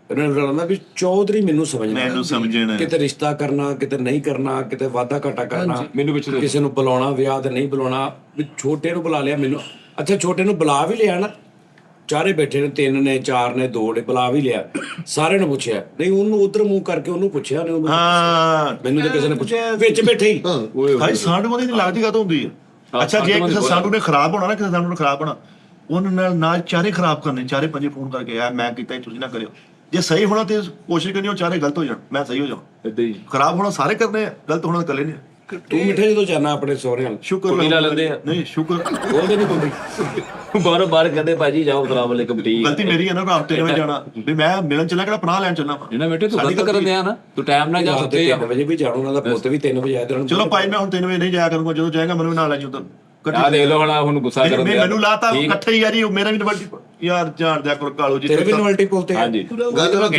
ਇਹਨਾਂ ਨੂੰ ਰੌਲਾ ਹੁੰਦਾ ਵੀ ਚੌਧਰੀ ਮੈਨੂੰ ਸਮਝਣਾ ਕਿਤੇ ਰਿਸ਼ਤਾ ਕਰਨਾ ਕਿਤੇ ਨਹੀਂ ਕਰਨਾ ਕਿਤੇ ਵਾਧਾ ਘਾਟਾ ਕਰਨਾ ਮੈਨੂੰ ਵਿੱਚ ਕਿਸੇ ਨੂੰ ਬੁਲਾਉਣਾ ਵਿਆਹ ਤੇ ਨਹੀਂ ਬੁਲਾਉਣਾ ਵੀ ਛੋਟੇ ਨੂੰ ਬੁਲਾ ਲਿਆ ਮੈਨੂੰ ਅੱਛਾ ਛੋਟੇ ਨੂੰ ਬੁਲਾ ਵੀ ਲਿਆ ਨਾ ਚਾਰੇ ਬੈਠੇ ਨੇ 3 ਨੇ 4 ਨੇ 2 ਨੇ ਬੁਲਾ ਵੀ ਲਿਆ ਸਾਰਿਆਂ ਨੂੰ ਪੁੱਛਿਆ ਨਹੀਂ ਉਹਨੂੰ ਉਧਰ ਮੂੰਹ ਕਰਕੇ ਉਹਨੂੰ ਪੁੱਛਿਆ ਨੇ ਹਾਂ ਮੈਨੂੰ ਤਾਂ ਕਿਸੇ ਨੇ ਪੁੱਛਿਆ ਵਿੱਚ ਬੈਠੇ ਹੀ ਭਾਈ ਸਾਂਢੂ ਦੀ ਲੱਗਦੀ ਕਾ ਹੁੰਦੀ ਹੈ। ਅੱਛਾ ਜੇ ਕਿਸੇ ਸਾਂਢੂ ਨੇ ਖਰਾਬ ਹੋਣਾ ਨਾ ਕਿਸੇ ਸਾਂਢੂ ਨੇ ਖਰਾਬ ਹੋਣਾ ਉਹਨਾਂ ਨਾਲ ਚਾਰੇ ਖਰਾਬ ਕਰਨੇ ਚਾਰੇ ਪੰਜੇ ਫੋਨ ਕਰਕੇ ਆ ਮੈਂ ਕੀਤਾ ਤੁਸੀਂ ਨਾ ਕਰਿਓ, ਜੇ ਸਹੀ ਹੋਣਾ ਤੇ ਕੋਸ਼ਿਸ਼ ਕਰਨੀ ਉਹ ਚਾਰੇ ਗਲਤ ਹੋ ਜਾਣ ਮੈਂ ਸਹੀ ਹੋ ਜਾਵਾਂ। ਏਦਾਂ ਹੀ ਖਰਾਬ ਹੋਣਾ ਸਾਰੇ ਕਰਨੇ ਆ, ਗਲਤ ਹੋਣਾ ਇਕੱਲੇ ਨਹੀਂ। ਤੂੰ ਮਿੱਠੇ ਜਦੋਂ ਜਾਣਾ ਆਪਣੇ ਸਹੁਰਿਆਂ ਸ਼ੁਕਰ ਕੁੜੀ ਲਾ ਲੈਂਦੇ ਆ। ਨਹੀਂ ਸ਼ੁਕਰ ਉਹਦੇ ਨਹੀਂ ਕੋਈ ਬਾਹਰੋਂ ਬਾਹਰ ਕਹਿੰਦੇ ਭਾਜੀ ਜਾਓ ਸਲਾਮ ਅਲੈਕੁਮ ਠੀਕ ਗਲਤੀ ਮੇਰੀ ਹੈ ਨਾ ਰਾਤ 3 ਵਜੇ ਜਾਣਾ ਵੀ ਮੈਂ ਮਿਲਣ ਚੱਲਾਂ ਕਿਹੜਾ ਪਨਾਹ ਲੈਣ ਚੱਲਾਂ। ਜਿਹਨਾਂ ਬੇਟੇ ਤੂੰ ਗਲਤ ਕਰਨ ਦਿਆ ਨਾ ਤੂੰ ਟਾਈਮ ਨਾਲ ਜਾ ਤੇ ਸਕਦੇ 3 ਵਜੇ ਵੀ ਜਾਣਾ ਉਹਨਾਂ ਦਾ ਪੁੱਤ ਵੀ 3 ਵਜੇ ਆਇਆ ਤੇ ਚਲੋ ਭਾਈ ਮੈਂ ਹੁਣ 3 ਵਜੇ ਨਹੀਂ ਜਾਇਆ ਕਰੂੰਗਾ, ਜਦੋਂ ਜਾਏਗਾ ਮੈਨੂੰ ਨਾਲ ਲੈ ਜੀ ਉਧਰ ਆ ਦੇਖ ਲਓ ਹੁਣ ਗੁੱਸਾ ਕਰਨ ਦਿਆ ਮੈਨੂੰ ਲਾਤਾ ਇਕੱਠੇ ਹੀ ਯਾਰੀ ਮੇਰਾ ਵੀ ਨਵਲਟੀ ਯਾਰ ਜਾਣ ਦਿਆ ਕਰੋ ਕਾਲੂ ਜੀ ਤੇਰੇ ਵੀ ਨਵਲਟੀ ਪੁੱਲ ਤੇ ਹਾਂਜੀ ਗੱਲ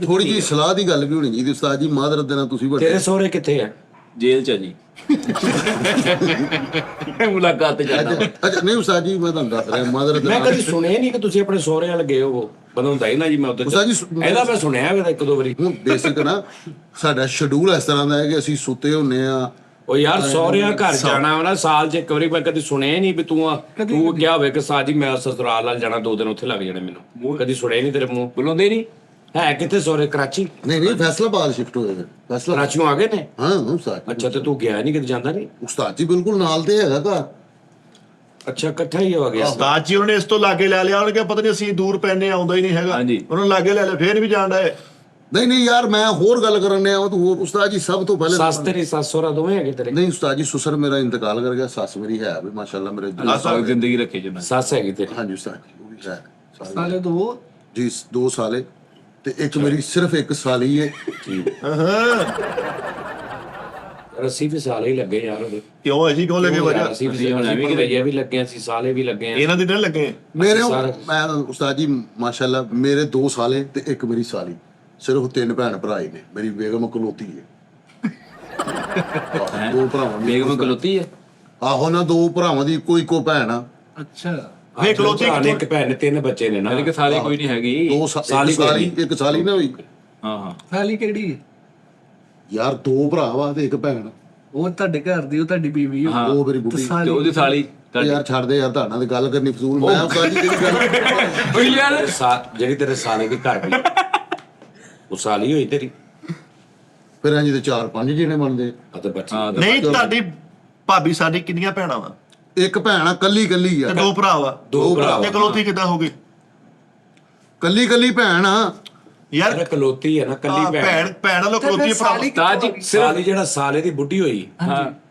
ਥੋੜੀ ਜਿਹੀ ਸਲਾਹ ਦੀ ਗੱਲ ਵੀ ਹੋਣੀ ਚਾਹੀਦੀ ਉਸਤਾਦ ਜੀ ਮਾਦਰਤ ਦੇ ਨਾਲ ਤੁਸੀਂ ਵੱਡੇ ਤੇਰੇ ਸਹੁਰੇ ਕਿੱਥੇ ਆ ਜੇਲ੍ਹ ਚ ਆ ਜੀ ਮੁਲਾਕਾਤ ਤੇ ਜਾਣਾ ਅੱਛਾ ਨਹੀਂ ਉਸਤਾਦ ਜੀ ਮੈਂ ਤੁਹਾਨੂੰ ਦੱਸ ਰਿਹਾ ਮਾਦਰਤ ਦੇ ਮੈਂ ਨਾਲ ਕਦੀ ਸੁਣਿਆ ਨਹੀਂ ਕਿ ਤੁਸੀਂ ਆਪਣੇ ਸਹੁਰੇ ਵਾਲ ਗਏ ਹੋ ਬਣਾਉਂਦਾ ਹੀ ਨਾ ਜੀ ਮੈਂ ਉਧਰ ਉਸਤਾਦ ਜੀ ਇਹਦਾ ਮੈਂ ਸੁਣਿਆ ਵੇ ਇੱਕ ਦੋ ਵਾਰੀ ਹੁਣ ਬੇਸਿਕ ਨਾ ਸਾਡਾ ਸ਼ਡਿਊਲ ਇਸ ਤਰ੍ਹਾਂ ਦਾ ਹੈ ਕਿ ਅਸੀਂ ਸੁੱਤੇ ਹੁੰਨੇ ਆ ਉਹ ਯਾਰ ਸਹੁਰਿਆਂ ਘਰ ਜਾਣਾ ਵਾ ਨਾ ਸਾਲ 'ਚ ਇੱਕ ਵਾਰੀ ਮੈਂ ਕਦੀ ਸੁਣਿਆ ਹੀ ਨਹੀਂ ਵੀ ਤੂੰ ਕਿਹਾ ਹੋਵੇ ਕਿ ਸਾਜੀ ਮੈਂ ਸਸੁਰਾਲ ਨਾਲ ਜਾਣਾ 2 ਦਿਨ ਉੱਥੇ ਲੱਗ ਜਾਣੇ ਮੈਨੂੰ ਕਦੀ ਸੁਣਿਆ ਨਹੀਂ ਤੇਰੇ ਮੂੰਹ ਬੁਲਾਉਂਦੇ ਨਹੀਂ ਹੈ ਕਿੱਥੇ ਸਹੁਰੇ ਕਰਾਚੀ ਨਹੀਂ ਫੈਸਲਾਬਾਦ ਸ਼ਿਫਟ ਹੋਏ ਨੇ ਫੈਸਲਾ ਕਰਾਚੀ ਨੂੰ ਆ ਗਏ ਨੇ ਹਾਂ ਉਸਤਾਦ ਜੀ ਅੱਛਾ ਤੇ ਤੂੰ ਗਿਆ ਨਹੀਂ ਕਿਤੇ ਜਾਂਦਾ ਨਹੀਂ ਉਸਤਾਦ ਜੀ ਬਿਲਕੁਲ ਨਾਲ ਤੇ ਹੈਗਾ ਘਰ ਅੱਛਾ ਇਕੱਠਾ ਹੀ ਹੋ ਗਿਆ ਉਸਤਾਦ ਜੀ ਉਹਨੇ ਇਸ ਤੋਂ ਲਾਗੇ ਲੈ ਲਿਆ ਉਹਨੇ ਕਿਹਾ ਪਤਾ ਨਹੀਂ ਅਸੀਂ ਦੂਰ ਪੈਨੇ ਆਉਂਦਾ ਹੀ ਨਹੀਂ ਹੈਗਾ ਹਾਂਜੀ। ਉਹਨੂੰ ਲਾਗੇ ਲੈ ਲਿਆ ਫੇਰ ਵੀ ਜਾਣਦਾ ਹੈ। ਨਹੀਂ ਯਾਰ ਮੈਂ ਹੋਰ ਗੱਲ ਕਰਨ ਡਿਆ ਉਹ ਹੋਰ ਉਸਤਾਦ ਜੀ ਸਭ ਤੋਂ ਪਹਿਲੇ ਸੱਸ ਤੇਰੀ ਸੱਸ ਸਹੁਰਾ ਦੋਵੇਂ ਹੈਗੇ ਤੇਰੇ ਨਹੀਂ ਉਸਤਾਦ ਜੀ ਸੁਸਰ ਮੇਰਾ ਇੰਤਕਾਲ ਕਰ ਗਿਆ ਸੱਸ ਮੇਰੀ ਹੈ ਵੀ ਮਾਸ਼ਾਅੱਲਾ ਮੇਰੇ ਆ ਸਾਰੀ ਜ਼ਿੰਦਗੀ ਰੱਖੇ ਜਨਾ ਸੱਸ ਹੈਗੀ ਤੇਰੀ ਹਾਂਜੀ ਉਸਤਾਦ ਜੀ ਉਹ ਵੀ ਹੈ ਸਾਲੇ ਦੋ ਜੀ 2 ਸਾਲੇ ਤੇ ਇੱਕ ਮੇਰੀ ਸਿਰਫ 1 ਸਾਲੀ ਹੈ ਰੱਸੀ ਵੀ ਸਾਲੇ ਹੀ ਲੱਗੇ ਯਾਰ ਉਹਦੇ ਕਿਉਂ ਅਸੀਂ ਕਿਉਂ ਲੱਗੇ ਵਜ੍ਹਾ ਅਸੀਂ ਵੀ ਲੱਗੇ ਸੀ ਸਾਲੇ ਵੀ ਲੱਗੇ ਆ ਇਹਨਾਂ ਦੇ ਨਾਲ ਲੱਗੇ ਮੇਰੇ ਮੈਂ ਉਸਤਾਦ ਜੀ ਮਾਸ਼ਾਅੱਲਾ ਮੇਰੇ 2 ਸਾਲੇ ਤੇ ਇੱਕ ਮੇਰੀ ਸਾਲੀ ਸਿਰਫ 3 ਭੈਣ ਭਰਾ ਹੀ ਨੇ ਮੇਰੀ ਬੇਗਮ ਕਲੋਤੀ ਹੈ 2 ਭਰਾਵਾਂ ਦੀ ਬੇਗਮ ਕਲੋਤੀ ਹੈ ਆਹੋ ਨਾ 2 ਭਰਾਵਾਂ ਦੀ ਇੱਕੋ ਭੈਣ ਆ ਅੱਛਾ ਵੇ ਕਲੋਤੀ ਇੱਕ ਭੈਣ ਨੇ 3 ਬੱਚੇ ਨੇ ਨਾ ਮੇਰੇ ਕੇ ਸਾਰੇ ਕੋਈ ਨਹੀਂ ਹੈਗੀ 2 ਸਾਲੀ ਇੱਕ ਸਾਲੀ ਨਾ ਹੋਈ ਹਾਂ ਹਾਂ ਸਾਲੀ ਕਿਹੜੀ ਹੈ ਯਾਰ 2 ਭਰਾ ਵਾ ਤੇ 1 ਭੈਣ। ਉਹ ਤੁਹਾਡੇ ਘਰ ਦੀ, ਉਹ ਤੁਹਾਡੀ ਬੀਵੀ ਆ। ਹਾਂ। ਉਹ ਮੇਰੀ ਤੇ ਬੁੱਢੀ। ਤੇ ਉਹਦੀ ਸਾਲੀ ਉਹ ਯਾਰ ਛੱਡ ਦੇ ਯਾਰ, ਤੁਹਾਡਾ ਤੇ ਗੱਲ ਕਰਨੀ ਫਜ਼ੂਲ। ਮੈਂ ਉਸਤਾਦ ਜੀ ਜਿਹੜੀ ਗੱਲ ਓ ਯਾਰ ਜਿਹੜੀ ਤੇਰੇ ਸਾਲੇ ਦੀ ਘਰ ਦੀ ਉਹ ਸਾਲੀ ਹੋਈ ਤੇਰੀ ਫਿਰ ਇੰਜ ਤੇ 4-5 ਜਣੇ ਬਣਦੇ। ਅਤੇ ਬੱਚੀ ਨਹੀਂ ਤੁਹਾਡੀ ਭਾਬੀ ਸਾਡੀ ਕਿੰਨੀਆਂ ਭੈਣਾਂ ਵਾ? 1 ਭੈਣ ਆ, ਕੱਲੀ ਆ। ਤੇ 2 ਭਰਾ ਵਾ। 2 ਭਰਾ ਤੇ ਇਕਲੌਤੀ ਕਿੱਦਾਂ ਹੋ ਗਈ? ਕੱਲੀ ਭੈਣ ਆ। ਯਾਰ ਕਲੋਤੀ ਹੈ ਨਾ ਕੱਲੀ ਭੈਣ ਵਾਲੋ ਇਕਲੌਤੀ ਭਰਾ। ਉਸਤਾਦ ਜੀ ਸਾਲੀ ਜਿਹੜਾ ਸਾਲੇ ਦੀ ਬੁੱਢੀ ਹੋਈ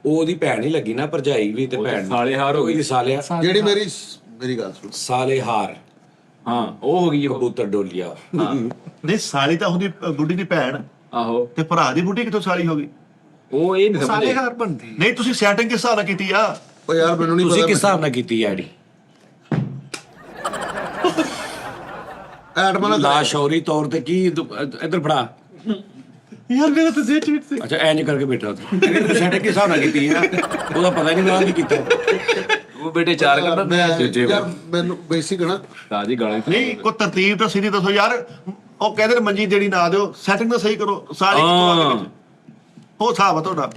ਉਹ ਉਹਦੀ ਭੈਣ ਹੀ ਲੱਗੀ ਨਾ, ਭਰਜਾਈ ਵੀ ਤੇ ਭੈਣ ਸਾਲੇ ਹਾਰ ਹੋ ਗਈ। ਸਾਲਿਆ ਜਿਹੜੀ ਮੇਰੀ ਗੱਲ ਸੁਣ। ਸਾਲੇ ਹਾਰ ਹਾਂ ਉਹ ਹੋ ਗਈ ਉਹ। ਕਬੂਤਰ ਡੋਲੀਆ। ਨਹੀਂ ਸਾਲੀ ਤਾਂ ਹੁੰਦੀ ਬੁੱਢੀ ਦੀ ਭੈਣ, ਆਹੋ ਤੇ ਭਰਾ ਦੀ ਬੁੱਢੀ ਕਿੱਥੋਂ ਸਾਲੀ ਹੋ ਗਈ? ਉਹ ਇਹ ਨਹੀਂ ਸਾਲੇ ਸਮਝਦੇ। ਹਾਰ ਬਣਦੀ। ਨਹੀਂ ਤੁਸੀਂ ਸੈਟਿੰਗ ਕਿਸ ਹਿਸਾਬ ਨਾਲ ਕੀਤੀ ਆ? ਓ ਯਾਰ ਮੈਨੂੰ ਨਹੀਂ ਤੁਸੀਂ ਪਤਾ। ਕਿਸ ਹਿਸਾਬ ਨਾਲ ਕੀਤੀ ਐਡੀ ਐਡਮਨ ਲਾ ਸ਼ੌਰੀ ਤੌਰ ਤੇ ਕੀ ਇੱਧਰ ਫੜਾ। ਯਾਰ ਮੇਰਾ ਤਾਂ ਜੇ ਚੀਟ ਸੀ। ਅੱਛਾ ਇੰਜ ਕਰਕੇ ਬੈਠਾ ਤੂੰ ਸੈਟ ਕਿਸ ਹਿਸਾਬ ਨਾਲ ਕੀਤੀ ਹੈ ਉਹਦਾ ਪਤਾ ਨਹੀਂ ਮੈਂ ਕੀ ਕੀਤਾ। ਉਹ ਬੇਟੇ 4 ਯਾਰ ਘੰਟੇ ਯਾਰ ਮੈਨੂੰ ਬੇਸਿਕ ਨਾ ਉਸਤਾਦ ਜੀ ਗਾਲਾਂ ਨਹੀਂ ਕੋਈ ਤਰਤੀਬ ਤਾਂ ਸਿੱਧੀ ਦੱਸੋ ਯਾਰ। ਉਹ ਕਹਿੰਦੇ ਨੇ ਮੰਜੀ ਜਿਹੜੀ ਨਾ ਦਿਓ, ਸੈਟਿੰਗ ਤਾਂ ਸਹੀ ਕਰੋ। ਸਾਲੀ ਕਿੱਥੋਂ ਆ ਗਈ ਵਿੱਚ? ਉਹ ਹਿਸਾਬ ਆ ਤੁਹਾਡਾ।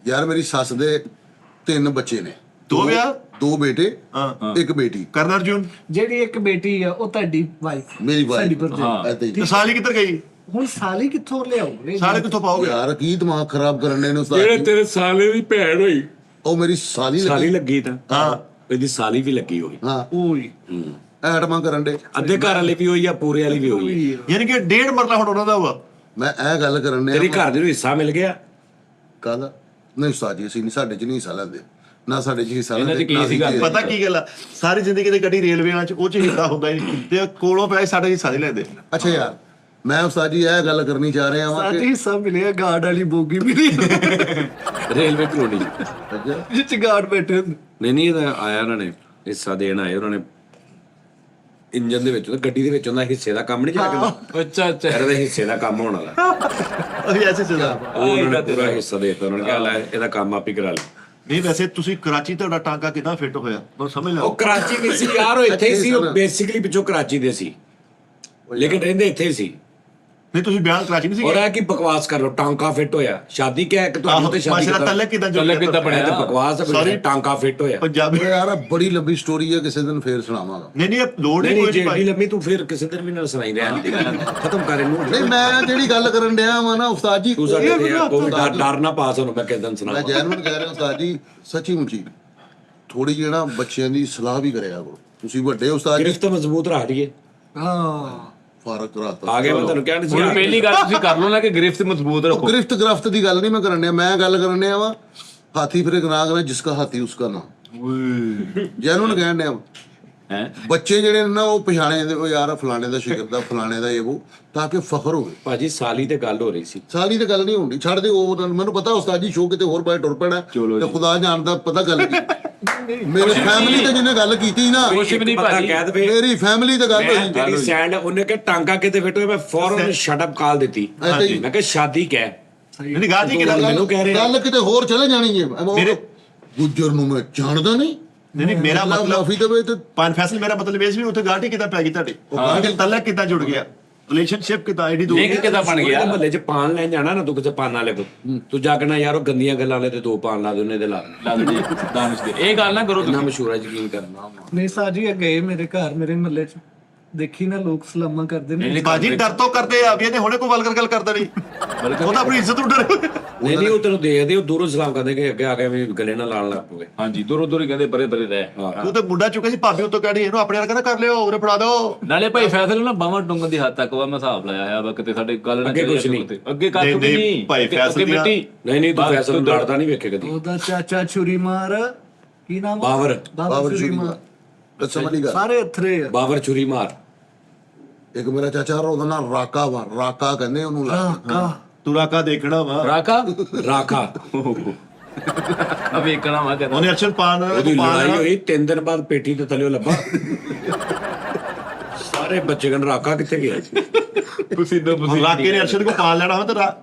ਯਾਰ ਮੇਰੀ ਸੱਸ ਦੇ 3 ਬੱਚੇ ਨੇ। 2 ਵਿਆਹ? 2 ਬੇਟੇ, ਹਾਂ 1 ਬੇਟੀ। ਕਰਨ ਅਰਜੁਨ ਜਿਹੜੀ ਇੱਕ ਬੇਟੀ ਆ ਉਹ ਤੁਹਾਡੀ ਵਾਈਫ, ਮੇਰੀ ਵਾਈਫ। ਸਾਡੀ ਭਰਜਾਈ। ਏਦਾਂ ਹੀ। ਤੇ ਸਾਲੀ ਕਿੱਧਰ ਗਈ? ਹੁਣ ਸਾਲੀ ਕਿੱਥੋਂ ਲਿਆਉਗੇ? ਸਾਲੇ ਕਿੱਥੋਂ ਪਾਓਗੇ? ਯਾਰ ਕੀ ਦਿਮਾਗ ਖਰਾਬ ਕਰਨ ਨੇ ਉਸਤਾਦ ਜਿਹੜੇ ਜੀ। ਤੇਰੇ ਸਾਲੇ ਦੀ ਭੈਣ ਹੋਈ ਉਹ ਮੇਰੀ ਸਾਲੀ ਸਾਲੀ ਲੱਗੀ। ਲੱਗੀ ਤਾਂ ਹਾਂ ਇਹਦੀ ਸਾਲੀ ਵੀ ਲੱਗੀ ਹੋਈ। ਹਾਂ ਓਏ ਐਡਮਾਂ ਕਰਨ ਦੇ। ਅੱਧੇ ਘਰ ਵਾਲੀ ਵੀ ਹੋਈ ਆ ਪੂਰੇ ਵਾਲੀ ਵੀ ਹੋਈ। ਯਾਨੀ ਕਿ 1.5 ਮਰਲਾ ਹੁਣ ਉਹਨਾਂ ਦਾ ਵਾ। ਮੈਂ ਇਹ ਗੱਲ ਕਰਨ ਤੇਰੀ ਨੇ ਘਰ ਦੇ ਨੂੰ ਹਿੱਸਾ ਮਿਲ ਗਿਆ। ਕੱਲ ਨਹੀਂ ਉਸਤਾਦ ਜੀ, ਅਸੀਂ ਨਹੀਂ, ਸਾਡੇ ਚ ਨਹੀਂ ਹਿੱਸਾ ਲੈਂਦੇ ਨਾ, ਸਾਡੇ ਚ ਹਿੱਸਾ ਇਹਨਾਂ ਚ ਲੈਂਦੇ ਕੀ ਨਾ ਸੀਗਾ? ਅਸੀਂ ਪਤਾ ਕੀ ਗੱਲ ਆ, ਸਾਰੀ ਜ਼ਿੰਦਗੀ ਦੀ ਗੱਡੀ ਰੇਲਵੇਆਂ 'ਚ ਉਹ 'ਚ ਹਿੱਸਾ ਹੁੰਦਾ ਹੀ ਨਹੀਂ, ਤੇ ਕੋਲੋਂ ਪੈਸੇ ਸਾਡੇ ਹਿੱਸਾ ਨਹੀਂ ਲੈਂਦੇ। ਅੱਛਾ ਯਾਰ ਮੈਂ ਉਸਤਾਦ ਜੀ ਇਹ ਗੱਲ ਕਰਨੀ ਚਾਹ ਰਿਹਾ ਹਾਂ ਸਾਡੀ ਕਿ ਹਿੱਸਾ ਮਿਲਿਆ, ਗਾਰਡ ਵਾਲੀ ਬੋਗੀ ਮਿਲੀ ਰੇਲਵੇ ਕਲੋਨੀ ਜਿੱਚ ਗਾਰਡ ਬੈਠੇ ਹੁੰਦੇ। ਨਹੀਂ ਇਹਦਾ ਆਇਆ ਉਹਨਾਂ ਨੇ ਹਿੱਸਾ ਦੇਣ ਆਏ ਉਹਨਾਂ ਨੇ ਇੰਜਨ ਦੇ ਵਿੱਚ ਗੱਡੀ ਦੇ ਵਿੱਚ ਉਹਦਾ ਹਿੱਸੇ ਦਾ ਕੰਮ ਨਹੀਂ ਚੱਲਦਾ। ਅੱਛਾ ਅੱਛਾ ਇਹਦੇ ਹਿੱਸੇ ਦਾ ਕੰਮ ਹੋਣ ਵਾਲਾ ਅਸੀਂ ਐਸੇ ਚੱਲਦਾ। ਉਹ ਉਹਨਾਂ ਨੇ ਪੂਰਾ ਹਿੱਸਾ ਦੇ ਦਿੱਤਾ। ਉਹਨਾਂ ਨੇ ਕਿਹਾ ਲੈ ਇਹਦਾ ਕੰਮ ਆਪ ਹੀ ਕਰਾ ਲੈ। ਨਹੀਂ ਵੈਸੇ ਤੁਸੀਂ ਕਰਾਚੀ ਤੁਹਾਡਾ ਟਾਂਕਾ ਕਿਦਾਂ ਫਿੱਟ ਹੋਇਆ ਉਹ ਸਮਝ ਲਓ। ਉਹ ਕਰਾਚੀ ਵਿੱਚ ਸੀ ਯਾਰ, ਉਹ ਇੱਥੇ ਹੀ ਸੀ। ਉਹ ਬੇਸਿਕਲੀ ਪਿੱਛੋਂ ਕਰਾਚੀ ਦੇ ਸੀ ਲੇਕਿਨ ਰਹਿੰਦੇ ਇੱਥੇ ਹੀ ਸੀ। ਨਹੀਂ ਤੁਸੀਂ ਬਿਆਨ ਕਰਾਚੀ ਨਹੀਂ ਔਰ ਸੀ? ਇਹ ਕੀ ਬਕਵਾਸ ਕਰ ਲੋ, ਟਾਂਕਾ ਫਿੱਟ ਹੋਇਆ। ਸ਼ਾਦੀ ਕਿਹਾ ਇੱਕ ਤੁਹਾਨੂੰ ਤੇ ਸ਼ਾਦੀ ਮਾਸ਼ਾਅੱਲਾ ਤੱਲੇ ਕਿਦਾਂ ਤੱਲੇ ਕਿੱਦਾਂ ਬਣਿਆ? ਇਹ ਤਾਂ ਬਕਵਾਸ ਹੈ। Sorry। ਟਾਂਕਾ ਫਿੱਟ ਹੋਇਆ। ਪੰਜਾਬੀ ਉਹ ਯਾਰ ਬੜੀ ਲੰਬੀ ਸਟੋਰੀ ਹੈ, ਕਿਸੇ ਦਿਨ ਫੇਰ ਸੁਣਾਵਾਂਗਾ। ਨਹੀਂ ਇਹ ਲੋੜ ਨਹੀਂ ਨਹੀਂ ਨਹੀਂ ਕੋਈ ਜਿਹੜੀ ਭਾਈ। ਲੰਮੀ ਤੂੰ ਫਿਰ ਕਿਸੇ ਦਿਨ ਵੀ ਨਾ ਸੁਣਾਈ ਰਹਿਣ ਖਤਮ ਕਰ ਇਹਨੂੰ। ਨਹੀਂ ਮੈਂ ਜਿਹੜੀ ਗੱਲ ਕਰਨ ਡਿਆ ਵਾਂ ਨਾ ਉਸਤਾਦ ਜੀ, ਤੂੰ ਸਾਡੇ ਤੇ ਕੋਈ ਡਰ ਨਾ ਪਾਸ ਉਹਨੂੰ ਮੈਂ ਕਿਦਾਂ ਸੁਣਾ। ਮੈਂ ਜੈਨੂਨ ਕਹਿ ਰਿਹਾ ਉਸਤਾਦ ਜੀ, ਸੱਚੀ ਮੁੱਚੀ ਥੋੜੀ ਜਿਹੀ ਨਾ ਬੱਚਿਆਂ ਦੀ ਸਲਾਹ ਵੀ ਕਰਿਆ ਕਰੋ। ਤੁਸੀਂ ਵੱਡੇ ਉਸਤਾਦ ਜੀ, ਗ੍ਰਿਫਤ ਮਜ਼ਬੂਤ ਰੱਖ ਲਈਏ। ਹਾਂ ਫਾਰਕ ਰਾਤਾ। ਆ ਗਿਆ ਮੈਂ ਤੁਹਾਨੂੰ ਕਹਿਣ ਸੀ। ਹੁਣ ਪਹਿਲੀ ਗੱਲ ਤੁਸੀਂ ਕਰ ਲਓ ਨਾ ਕਿ ਗ੍ਰਿਫਤ ਮਜ਼ਬੂਤ ਰੱਖੋ। ਗ੍ਰਿਫਤ ਗ੍ਰਫਤ ਦੀ ਗੱਲ ਨਹੀਂ ਮੈਂ ਕਰਨ ਡਿਆ, ਮੈਂ ਗੱਲ ਕਰਨ ਡਿਆ ਵਾ ਹਾਥੀ ਫਿਰੇ ਗਨਾਹ ਕਰੇ ਜਿਸਕਾ ਹਾਥੀ ਉਸਕਾ ਨਾਮ। ਜੈਨੂਨ ਕਹਿਣ ਡਿਆ ਵਾਂ। ਹੈ ਬੱਚੇ ਜਿਹੜੇ ਨੇ ਨਾ ਉਹ ਪਛਾਣੇ ਜਾਂਦੇ, ਉਹ ਯਾਰ ਫਲਾਣੇ ਦਾ ਸ਼ਿਕਰ ਦਾ, ਫਲਾਣੇ ਦਾ ਇਹ ਉਹ, ਤਾਂ ਕਿ ਫਖਰ ਹੋਵੇ। ਭਾਜੀ ਸਾਲੀ ਤੇ ਗੱਲ ਹੋ ਰਹੀ ਸੀ। ਸਾਲੀ ਤੇ ਗੱਲ ਨਹੀਂ ਹੁੰਦੀ, ਛੱਡ ਦੇ ਉਹ ਤਾਂ ਮੈਨੂੰ ਪਤਾ ਉਸਤਾਦ ਜੀ ਸ਼ੋਅ ਕਿਤੇ ਹੋਰ ਬਾਹਰ ਟੁਰ ਪੈਣਾ ਤੇ ਖੁਦਾ ਜਾਣਦਾ ਪਤਾ ਗੱਲ ਕੀ। ਮੇਰੇ ਫੈਮਿਲੀ ਤੇ ਜਿਹਨੇ ਗੱਲ ਕੀਤੀ ਨਾ, ਕੁਛ ਵੀ ਨਹੀਂ ਪਤਾ ਭਾਜੀ। ਕਹਿ ਦਵੇ ਮੇਰੀ ਫੈਮਿਲੀ ਤੇ ਗੱਲ ਮੈਂ ਹੋਈ। ਤੇਰੀ ਸੈਂਡ ਉਹਨੇ ਕਿ ਟਾਂਕਾ ਕਿਤੇ ਫਿੱਟ ਹੋਇਆ, ਮੈਂ ਫੌਰਨ ਸ਼ਟ ਅਪ ਕਾਲ ਦਿੱਤੀ। ਹਾਂਜੀ। ਮੈਂ ਕਿਹਾ ਸ਼ਾਦੀ ਕਹਿ। ਨਹੀਂ ਗੱਲ ਨਹੀਂ ਕਿਦਾਂ ਮੈਨੂੰ ਕਹਿ ਰਿਹਾ ਗੱਲ ਕਿਤੇ ਹੋਰ ਚਲੇ ਜਾਣੀ ਹੈ। ਮੇਰੇ- ਗੁੱਜਰ ਨੂੰ ਮੈਂ ਜਾਣਦਾ ਨਹੀਂ। ਨਹੀਂ ਮੇਰਾ ਮਤਲਬ ਮਾਫੀ ਦੇਵੇ ਤੇ ਪੰਜ ਫੈਸਲ ਮੇਰਾ ਮਤਲਬ ਇਹ ਸੀ ਵੀ ਉੱਥੇ ਗਾਟੀ ਕਿਦਾਂ ਪੈ ਗਈ ਤੁਹਾਡੀ? ਉਹ ਗਾਟੀ ਤਲਕ ਕਿਦਾਂ ਜੁੜ ਗਿਆ? ਰਿਲੇਸ਼ਨਸ਼ਿਪ ਕਿਦਾਂ ਐਡੀ ਦੂਰ? ਲਿੰਕ ਕਿਦਾਂ ਬਣ ਗਿਆ? ਮਹੱਲੇ 'ਚ ਪਾਨ ਲੈਣ ਜਾਣਾ ਨਾ, ਤੂੰ ਕਿਤੇ ਪਾਨ ਵਾਲੇ ਕੋਲ ਤੂੰ ਜਾ ਕੇ ਨਾ ਯਾਰ ਉਹ ਗੰਦੀਆਂ ਗੱਲਾਂ ਵਾਲੇ ਤੇ 2 ਪਾਨ ਲਾ ਦੇ ਉਹਨੇ ਦੇ ਲਾ। ਲੱਗ ਜੀ ਦਾਨਿਸ਼ ਦੇ ਇਹ ਗੱਲ ਨਾ ਕਰੋ ਇੰਨਾ ਤੁਸੀਂ। ਮਸ਼ਹੂਰ ਹੈ, ਯਕੀਨ ਕਰਨਾ। ਨਹੀਂ ਸਾਜੀ ਇਹ ਗਏ ਮੇਰੇ ਘਰ, ਮੇਰੇ ਮਹੱਲੇ ਚ ਦੇਖੀ ਨਾ ਲੋਕ ਸਲਾਮਾਂ ਕਰਦੇ ਨੇ। ਬਾਜੀ ਡਰ ਤੋਂ ਕਰਦੇ ਆ ਵੀ ਇਹਨੇ ਹੁਣੇ ਕੋਈ ਵਲਗਰ ਗੱਲ ਕਰਦਾ ਨਹੀਂ। ਉਹ ਤਾਂ ਆਪਣੀ ਇੱਜ਼ਤ ਨੂੰ ਡਰ। ਨਹੀਂ ਨਹੀਂ ਉਹ ਤੈਨੂੰ ਦੇਖਦੇ ਉਹ ਦੂਰੋਂ ਸਲਾਮ ਕਰਦੇ ਕਿ ਅੱਗੇ ਆ ਕੇ ਵੀ ਗਲੇ ਨਾਲ ਲਾਣ ਲੱਗ ਪਵੇ। ਹਾਂਜੀ ਦੂਰੋਂ ਦੂਰ ਹੀ ਕਹਿੰਦੇ ਪਰੇ ਪਰੇ ਰਹਿ। ਤੂੰ ਤੇ ਮੁੰਡਾ ਚੁੱਕਿਆ ਸੀ, ਭਾਬੀ ਉੱਤੋਂ ਕਹਿਣੀ ਇਹਨੂੰ ਆਪਣੇ ਨਾਲ ਕਹਿੰਦਾ ਕਰ ਲਿਓ ਉਰੇ ਫੜਾ ਦਿਓ। ਨਾਲੇ ਭਾਈ ਫੈਸਲੇ ਨਾ ਬਾਵਾਂ ਟੁੰਗਣ ਦੀ ਹੱਦ ਤੱਕ ਵਾ ਮੈਂ ਹਿਸਾਬ ਲਾਇਆ ਆ ਵਾ ਕਿਤੇ ਸਾਡੇ ਗੱਲ ਨਾ ਅੱਗੇ ਚੱਲੇ ਕੁਛ ਨਹੀਂ। ਅੱਗੇ ਕੱਖ ਵੀ ਨਹੀਂ, ਨਹੀਂ ਭਾਈ ਅੱਗੇ ਫੈਸਲੇ ਦੀਆਂ- ਮਿੱਟੀ। ਨਹੀਂ ਨਹੀਂ ਤੂੰ ਫੈਸਲ ਨੂੰ ਲੜਦਾ ਨਹੀਂ ਵੇਖੇ ਕਦੀ। ਉਹਦਾ ਚਾਚਾ ਛੁਰੀ ਮਾਰ, ਕੀ ਨਾਮ ਆ? ਬਾਬਰ। ਬਾਬਰ ਛੁਰੀ ਮਾਰ। ਦੱਸਣ ਵਾਲੀ ਗੱਲ, ਸਾਰੇ ਅਥਰੇ ਆ। ਬਾਬਰ ਛੁਰੀ ਮਾਰ। ਇੱਕ ਮੇਰਾ ਚਾਚਾ ਉਹਦਾ ਨਾਂ ਰਾਕਾ ਵਾ, ਰਾਕਾ ਕਹਿੰਦੇ ਉਹਨੂੰ। ਕਾ ਤੂੰ ਰਾਕਾ ਦੇਖਣਾ ਵਾ। ਰਾਕਾ ਰਾਖਾ। ਅਬ ਵੇਖਣਾ ਵਾ ਕਹਿੰਦਾ ਉਹਨੇ ਅਰਸ਼ਦ ਪਾਨ ਉਹਦੀ ਲੜਾਈ ਹੋਈ 3 ਦਿਨ ਬਾਅਦ ਪੇਟੀ ਤੇ ਥੱਲੇ ਲੱਭਾ। ਸਾਰੇ ਬੱਚੇ ਕਹਿੰਦੇ ਰਾਕਾ ਕਿੱਥੇ ਗਿਆ? ਪਸੀਨਾ ਰਾਕੇ ਨੇ ਅਰਸ਼ਦ ਕੋ ਪਾਲ ਲੈਣਾ ਵਾ ਤੇ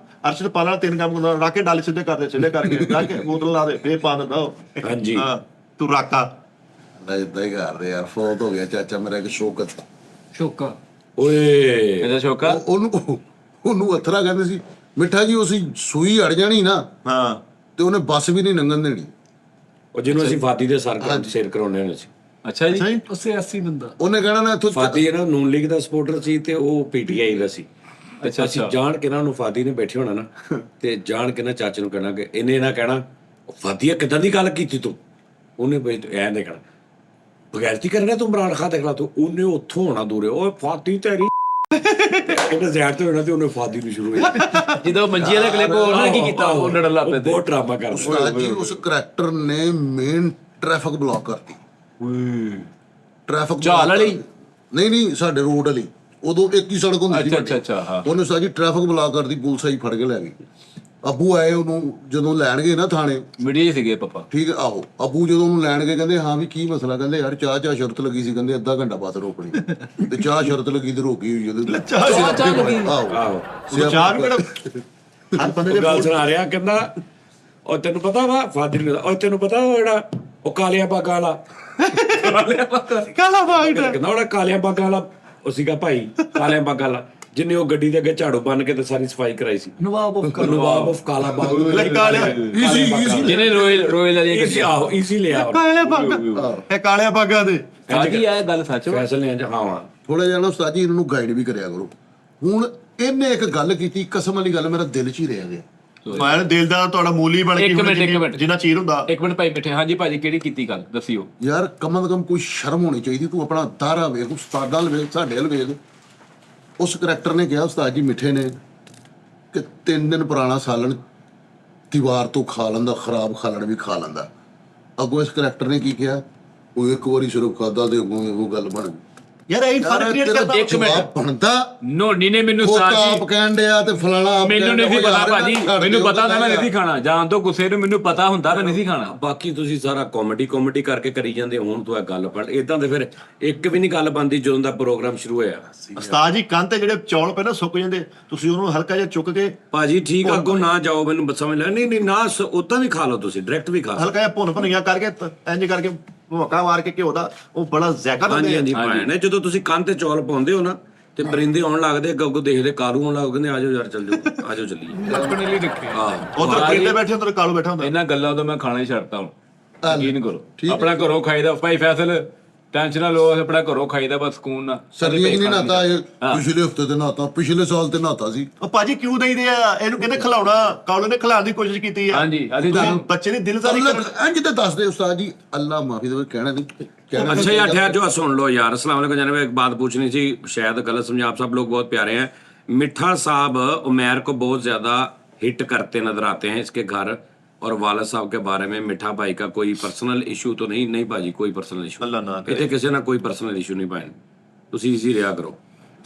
ਅਰਸ਼ਦ ਪਾਲਣ ਵਾਲਾ 3 ਕੰਮ ਕਰਦਾ। ਰਾਕੇ ਡਾਲੇ ਸਿੱਧੇ ਕਰਦੇ, ਸਿੱਧੇ ਕਰਕੇ ਰਾਕੇ ਬੋਤਲ ਲਾ ਦੇ ਫੇਰ ਪਾ ਦਿੰਦਾ ਉਹ। ਹਾਂਜੀ। ਹਾਂ ਤੂੰ ਰਾਕਾ। ਇਦਾਂ ਹੀ ਕਰਦੇ ਯਾਰ, ਫੌਤ ਹੋ ਗਿਆ ਚਾਚਾ ਮੇਰਾ ਇੱਕ ਸ਼ੌਕਤ। ਸ਼ੋਕਾ। ਓਏ ਇਹਦਾ ਸ਼ੌਕਾ ਉਹਨੂੰ ਅਥਰਾ ਕਹਿੰਦੇ ਸੀ, ਮਿੱਠਾ ਜੀ ਉਸੇ ਸੂਈ ਅੜ ਜਾਣੀ ਨਾ ਹਾਂ ਤੇ ਉਹਨੇ ਬੱਸ ਵੀ ਨਹੀਂ ਲੰਘਣ ਦੇਣੀ। ਉਹ ਜਿਹਨੂੰ ਅਸੀਂ ਫਾਦੀ ਦੇ ਸਿਰ ਕਰਾਉਂਦੇ ਹੁੰਦੇ ਸੀ। ਅੱਛਾ ਜੀ ਸਹੀ ਉਸੇ 80 ਬੰਦਾ ਉਹਨੇ ਕਹਿਣਾ ਨਾ ਇੱਥੋਂ ਫਾਦੀ ਹੈ ਨਾ ਨੂਨ ਲੀਗ ਦਾ ਸਪੋਰਟਰ ਸੀ ਤੇ ਉਹ ਪੀਟੀਆਈ ਦਾ ਸੀ। ਅੱਛਾ ਅਸੀਂ ਜਾਣ ਕੇ ਨਾ ਉਹਨੂੰ ਫਾਦੀ ਨੇ ਬੈਠੇ ਹੋਣਾ ਨਾ ਤੇ ਜਾਣ ਕੇ ਨਾ ਚਾਚੇ ਨੂੰ ਕਹਿਣਾ ਕਿ ਇਹਨੇ ਨਾ ਕਹਿਣਾ ਫਾਦੀਆ ਕਿੱਦਾਂ ਦੀ ਗੱਲ ਕੀਤੀ ਤੂੰ, ਉਹਨੇ ਬਈ ਐਂ ਦੇਖਣਾ ਬਗੈਰਤੀ ਕਰਨਾ ਤੂੰ ਇਮਰਾਨ ਖਾਨ ਦੇਖਲਾ ਤੂੰ, ਉਹਨੇ ਉੱਥੋਂ ਹੋਣਾ ਦੂਰੇ ਓਏ ਫਾਦੀ ਤੇਰੀ ਇਹਨੇ ਜ਼ਹਿਰ ਤੇ ਹੋਣਾ ਤੇ ਉਹਨੇ ਫਾਦੀ ਨੂੰ ਸ਼ੁਰੂ ਹੋਈ ਜਦੋਂ ਮੰਜੀ ਵਾਲਾ ਕਲਿੱਪ ਉਹਨਾਂ ਨੇ ਕੀ ਕੀਤਾ ਉਹ ਲੜਨ ਲੱਗ ਪਏ ਤੇ ਬਹੁਤ ਡਰਾਮਾ ਕਰਦਾ। ਉਸਤਾਦ ਜੀ ਉਸ ਕਰੈਕਟਰ ਨੇ ਮੇਨ ਟ੍ਰੈਫਿਕ ਬਲੌਕ ਕਰਤੀ। ਟ੍ਰੈਫਿਕ ਝਾਲ ਵਾਲੀ? ਨਹੀਂ ਸਾਡੇ ਰੋਡ ਵਾਲੀ, ਉਦੋਂ ਇੱਕ ਹੀ ਸੜਕ ਹੁੰਦੀ ਸੀ ਅੱਛਾ, ਹਾਂ। ਉਹਨੇ ਉਸਤਾਦ ਜੀ ਟ੍ਰੈਫਿਕ ਬਲੌਕ ਕਰਦੀ, ਪੁਲਿਸ ਆਈ ਫੜ ਕੇ ਲੈ ਗਈ। ਅੱਬੂ ਆਏ ਉਹਨੂੰ ਜਦੋਂ ਲੈਣ ਗਏ ਨਾ ਥਾਣੇ, ਮੀਡੀਆ ਹੀ ਸੀਗੇ ਪਾਪਾ। ਠੀਕ ਹੈ ਆਹੋ, ਅੱਬੂ ਜਦੋਂ ਉਹਨੂੰ ਲੈਣ ਗਏ ਕਹਿੰਦੇ ਹਾਂ ਵੀ ਕੀ ਮਸਲਾ, ਕਹਿੰਦੇ ਯਾਰ ਚਾਹ ਸ਼ਰਤ ਲੱਗੀ ਸੀ, ਕਹਿੰਦੇ ਅੱਧਾ ਘੰਟਾ ਬਾਅਦ ਰੋਕਣੀ ਤੇ ਚਾਹ ਸ਼ਰਤ ਲੱਗੀ ਤੇ ਰੋਕੀ ਹੋਈ ਉਹਦੇ ਚਾਹ ਲੱਗੀ? ਆਹੋ ਆਹੋ ਚਾਰ ਕਿਹੜਾ ਹਰ ਬੰਦੇ ਦੇ ਗੱਲ ਸੁਣਾ ਰਿਹਾ ਕਹਿੰਦਾ ਉਹ ਤੈਨੂੰ ਪਤਾ ਵਾ ਫਾਦੀ ਨੂੰ ਉਹ ਤੈਨੂੰ ਪਤਾ ਉਹ ਜਿਹੜਾ ਉਹ ਕਾਲੀਆਂ ਬਾਗਾਂ ਵਾਲਾ ਕਾਲਾ ਬਾਈਟ ਕਹਿੰਦਾ ਉਹਦਾ ਕਾਲੀਆਂ ਬਾਗਾਂ ਵਾਲਾ ਉਹ ਸੀਗਾ ਭਾਈ ਕਾਲੀਆਂ ਬਾਗਾਂ ਵਾਲਾ ਜਿਹਨੇ ਉਹ ਗੱਡੀ ਦੇ ਅੱਗੇ ਝਾੜੂ ਬੰਨ ਕੇ ਤੇ ਸਾਰੀ ਸਫਾਈ ਕਰਾਈ ਸੀ। ਨਵਾਬ ਆਫ ਨਵਾਬ ਆਫ ਕਾਲਾ ਬਾਗ ਕਾਲਿਆ ਜਿਹਨੇ ਰੋਇਲ ਵਾਲੀ ਈਜ਼ੀ ਆਹੋ ਈਜ਼ੀ ਲਿਆ ਕਾਲੇ ਪੱਗ ਇਹ ਕਾਲਿਆਂ ਪੱਗਾਂ ਦੇ ਕਾਜੀ ਆ ਗੱਲ ਸੱਚ ਵਾ। ਫੈਸਲ ਨੇ ਹਾਂ ਥੋੜਾ ਜਿਹਾ ਨਾ ਉਸਤਾਦ ਜੀ ਇਹਨਾਂ ਨੂੰ ਗਾਈਡ ਵੀ ਕਰਿਆ ਕਰੋ। ਹੁਣ ਇਹਨੇ ਇੱਕ ਗੱਲ ਕੀਤੀ, ਕਸਮ ਵਾਲੀ ਗੱਲ ਮੇਰਾ ਦਿਲ 'ਚ ਹੀ ਰਹਿ ਗਿਆ। ਮੈਂ ਦਿਲ ਦਾ ਤੁਹਾਡਾ ਮੂਲੀ ਬਣ ਕੇ ਇੱਕ ਮਿੰਟ। ਜਿੰਨਾ ਚੀਰ ਹੁੰਦਾ। ਇੱਕ ਮਿੰਟ ਭਾਈ ਬੈਠੇ। ਹਾਂਜੀ ਭਾਜੀ ਕਿਹੜੀ ਕੀਤੀ ਗੱਲ ਦੱਸਿਓ। ਯਾਰ ਕਮ ਤੋਂ ਕਮ ਕੋਈ ਸ਼ਰਮ ਹੋਣੀ ਚਾਹੀਦੀ। ਤੂੰ ਆਪਣਾ ਦਾਰਾ ਵੇਖ, ਉਸਤਾਦਾਂ ਵੱਲ ਵੇਖ, ਸਾਡੇ ਵੱਲ ਵੇਖ। ਉਸ ਕਰੈਕਟਰ ਨੇ ਕਿਹਾ ਉਸਤਾਦ ਜੀ ਮਿੱਠੇ ਨੇ ਕਿ 3 ਦਿਨ ਪੁਰਾਣਾ ਸਾਲਣ ਦੀਵਾਰ ਤੋਂ ਖਾ ਲੈਂਦਾ, ਖਰਾਬ ਖਾਲਣ ਵੀ ਖਾ ਲੈਂਦਾ। ਅੱਗੋਂ ਇਸ ਕਰੈਕਟਰ ਨੇ ਕੀ ਕਿਹਾ, ਉਹ ਇੱਕ ਵਾਰੀ ਸਿਰਫ ਖਾਦਾ ਤੇ ਅੱਗੋਂ ਉਹ ਗੱਲ ਬਣ ਗਈ। ਯਾਰ ਇਹ ਫਰਕ ਕ੍ਰੀਏਟ ਕਰਦਾ। ਇੱਕ ਮਿੰਟ। ਜਵਾਬ ਬਣਦਾ ਨੋਨੀ ਨੇ ਮੈਨੂੰ ਉਹ ਸਾਜੀ ਆਪ ਕਹਿਣ ਡਿਆ ਤੇ ਫਲਾਣਾ ਆਪ ਮੈਨੂੰ ਨਹੀਂ ਸੀ ਕਹਿਣ ਡਿਆ। ਪਤਾ ਭਾਜੀ, ਛੱਡ ਮੈਨੂੰ ਦਿਓ, ਪਤਾ ਹੁੰਦਾ ਮੈਂ ਨਹੀਂ ਸੀ ਖਾਣਾ। ਜਾਣ ਤੋਂ ਗੁੱਸੇ ਨੂੰ ਮੈਨੂੰ ਪਤਾ ਹੁੰਦਾ ਮੈਂ ਨਹੀਂ ਸੀ ਖਾਣਾ। ਬਾਕੀ ਤੁਸੀਂ ਸਾਰਾ ਕਾਮੇਡੀ ਕਰਕੇ ਕਰੀ ਜਾਂਦੇ ਹੋ। ਹੁਣ ਤੂੰ ਇਹ ਗੱਲ ਪੜ ਇਦਾਂ ਦੇ ਫਿਰ ਇੱਕ ਵੀ ਨਹੀਂ ਗੱਲ ਬਣਦੀ ਜਦੋਂ ਦਾ ਪ੍ਰੋਗਰਾਮ ਸ਼ੁਰੂ ਹੋਇਆ। ਉਸਤਾਦ ਜੀ ਕੰਨ ਤੇ ਜਿਹੜੇ ਚੌਲ ਪਏ ਨਾ ਸੁੱਕ ਜਾਂਦੇ, ਤੁਸੀਂ ਉਹਨੂੰ ਹਲਕਾ ਜਿਹਾ ਚੁੱਕ ਕੇ ਭਾਜੀ ਠੀਕ ਆ, ਅੱਗੋਂ ਨਾ ਜਾਓ, ਮੈਨੂੰ ਸਮਝ ਲੈ। ਨਹੀਂ ਨਾ ਉਦਾਂ ਵੀ ਖਾ ਲਓ ਤੁਸੀਂ, ਡਾਇਰੈਕਟ ਵੀ ਖਾ ਹਲਕਾ ਜਿਹਾ ਭੁੰਨ ਭੁੰਨੀਆਂ ਕਰਕੇ ਇੰਜ ਕਰਕੇ ਭੁੱਕਾ ਮਾਰ ਕੇ ਘਿਓ ਦਾ, ਉਹ ਬੜਾ ਜ਼ੈਕਾ ਹਾਂਜੀ ਹੁੰਦਾ। ਭਾਣੇ ਜਦੋਂ ਤੁਸੀਂ ਕੰਨ ਤੇ ਚੌਲ ਪਾਉਂਦੇ ਹੋ ਨਾ ਤੇ ਪਰਿੰਦੇ ਆਉਣ ਲੱਗਦੇ, ਅੱਗੋਂ ਦੇਖਦੇ ਕਾਰੂ ਆਉਣ ਲੱਗ ਕਹਿੰਦੇ ਆਜੋ ਯਾਰ ਚੱਲ ਜਾਓ, ਆਜੋ ਚੱਲੀਏ। ਆਪਣੇ ਲਈ ਰੱਖੇ। ਉਧਰ ਪਰਿੰਦੇ ਬੈਠੇ ਉਧਰ ਕਾਲੂ ਬੈਠਾ ਹੁੰਦਾ। ਇਹਨਾਂ ਗੱਲਾਂ ਤੋਂ ਮੈਂ ਖਾਣਾ ਹੀ ਛੱਡਤਾ ਹੁਣ। ਯਕੀਨ ਕਰੋ ਆਪਣਾ ਘਰੋਂ ਖਾਈਦਾ ਭਾਈ ਫੈਸਲ, ਟੈਨਸ਼ਨ ਨਾ ਲਓ, ਆਪਣਾ ਘਰੋਂ ਖਾਈਦਾ ਬਸ ਸਕੂਨ ਨਾਲ। ਸਰਦੀਆਂ 'ਚ ਨਹੀਂ ਨਹਾਤਾ ਇਹ, ਪਿਛਲੇ ਹਫਤੇ ਤੇ ਨਹਾਤਾ, ਪਿਛਲੇ ਸਾਲ ਤੇ ਨਹਾਤਾ ਸੀ। ਉਹ ਭਾਜੀ ਕਿਉਂ ਦਈਦੇ ਆ ਇਹਨੂੰ, ਕਹਿੰਦੇ ਖਿਲਾਉਣਾ। ਕਾਲੂ ਨੇ ਖਿਲਾਉਣ ਦੀ ਕੋਸ਼ਿਸ਼ ਕੀਤੀ ਆ। ਹਾਂਜੀ ਅਸੀਂ ਤੁਸੀਂ ਤੁਹਾਨੂੰ ਬੱਚੇ ਦੀ ਦਿਲਦਾਰੀ ਇੰਜ ਤੇ ਦੱਸਦੇ ਉਸਤਾਦ ਜੀ, ਅੱਲਾ ਮਾਫੀ ਦੇਵੇ, ਕਹਿਣਾ नहीं कहना। अच्छा यार ठहर जो सुन लो यार। अस्सलाम वालेकुम जनाब, एक बात पूछनी थी, शायद गलत समझे, आप सब लोग बहुत प्यारे हैं। मिठा साहब उमैर को बहुत ज्यादा हिट करते नजर आते हैं इसके घर और वालिद साहब के बारे में। मिठा भाई का कोई पर्सनल इशू तो नहीं भाजी, कोई पर्सनल इशू अल्लाह ना करे। इतने किसी ना कोई पर्सनल इशू नहीं पाए, तुसी इजी रहा करो।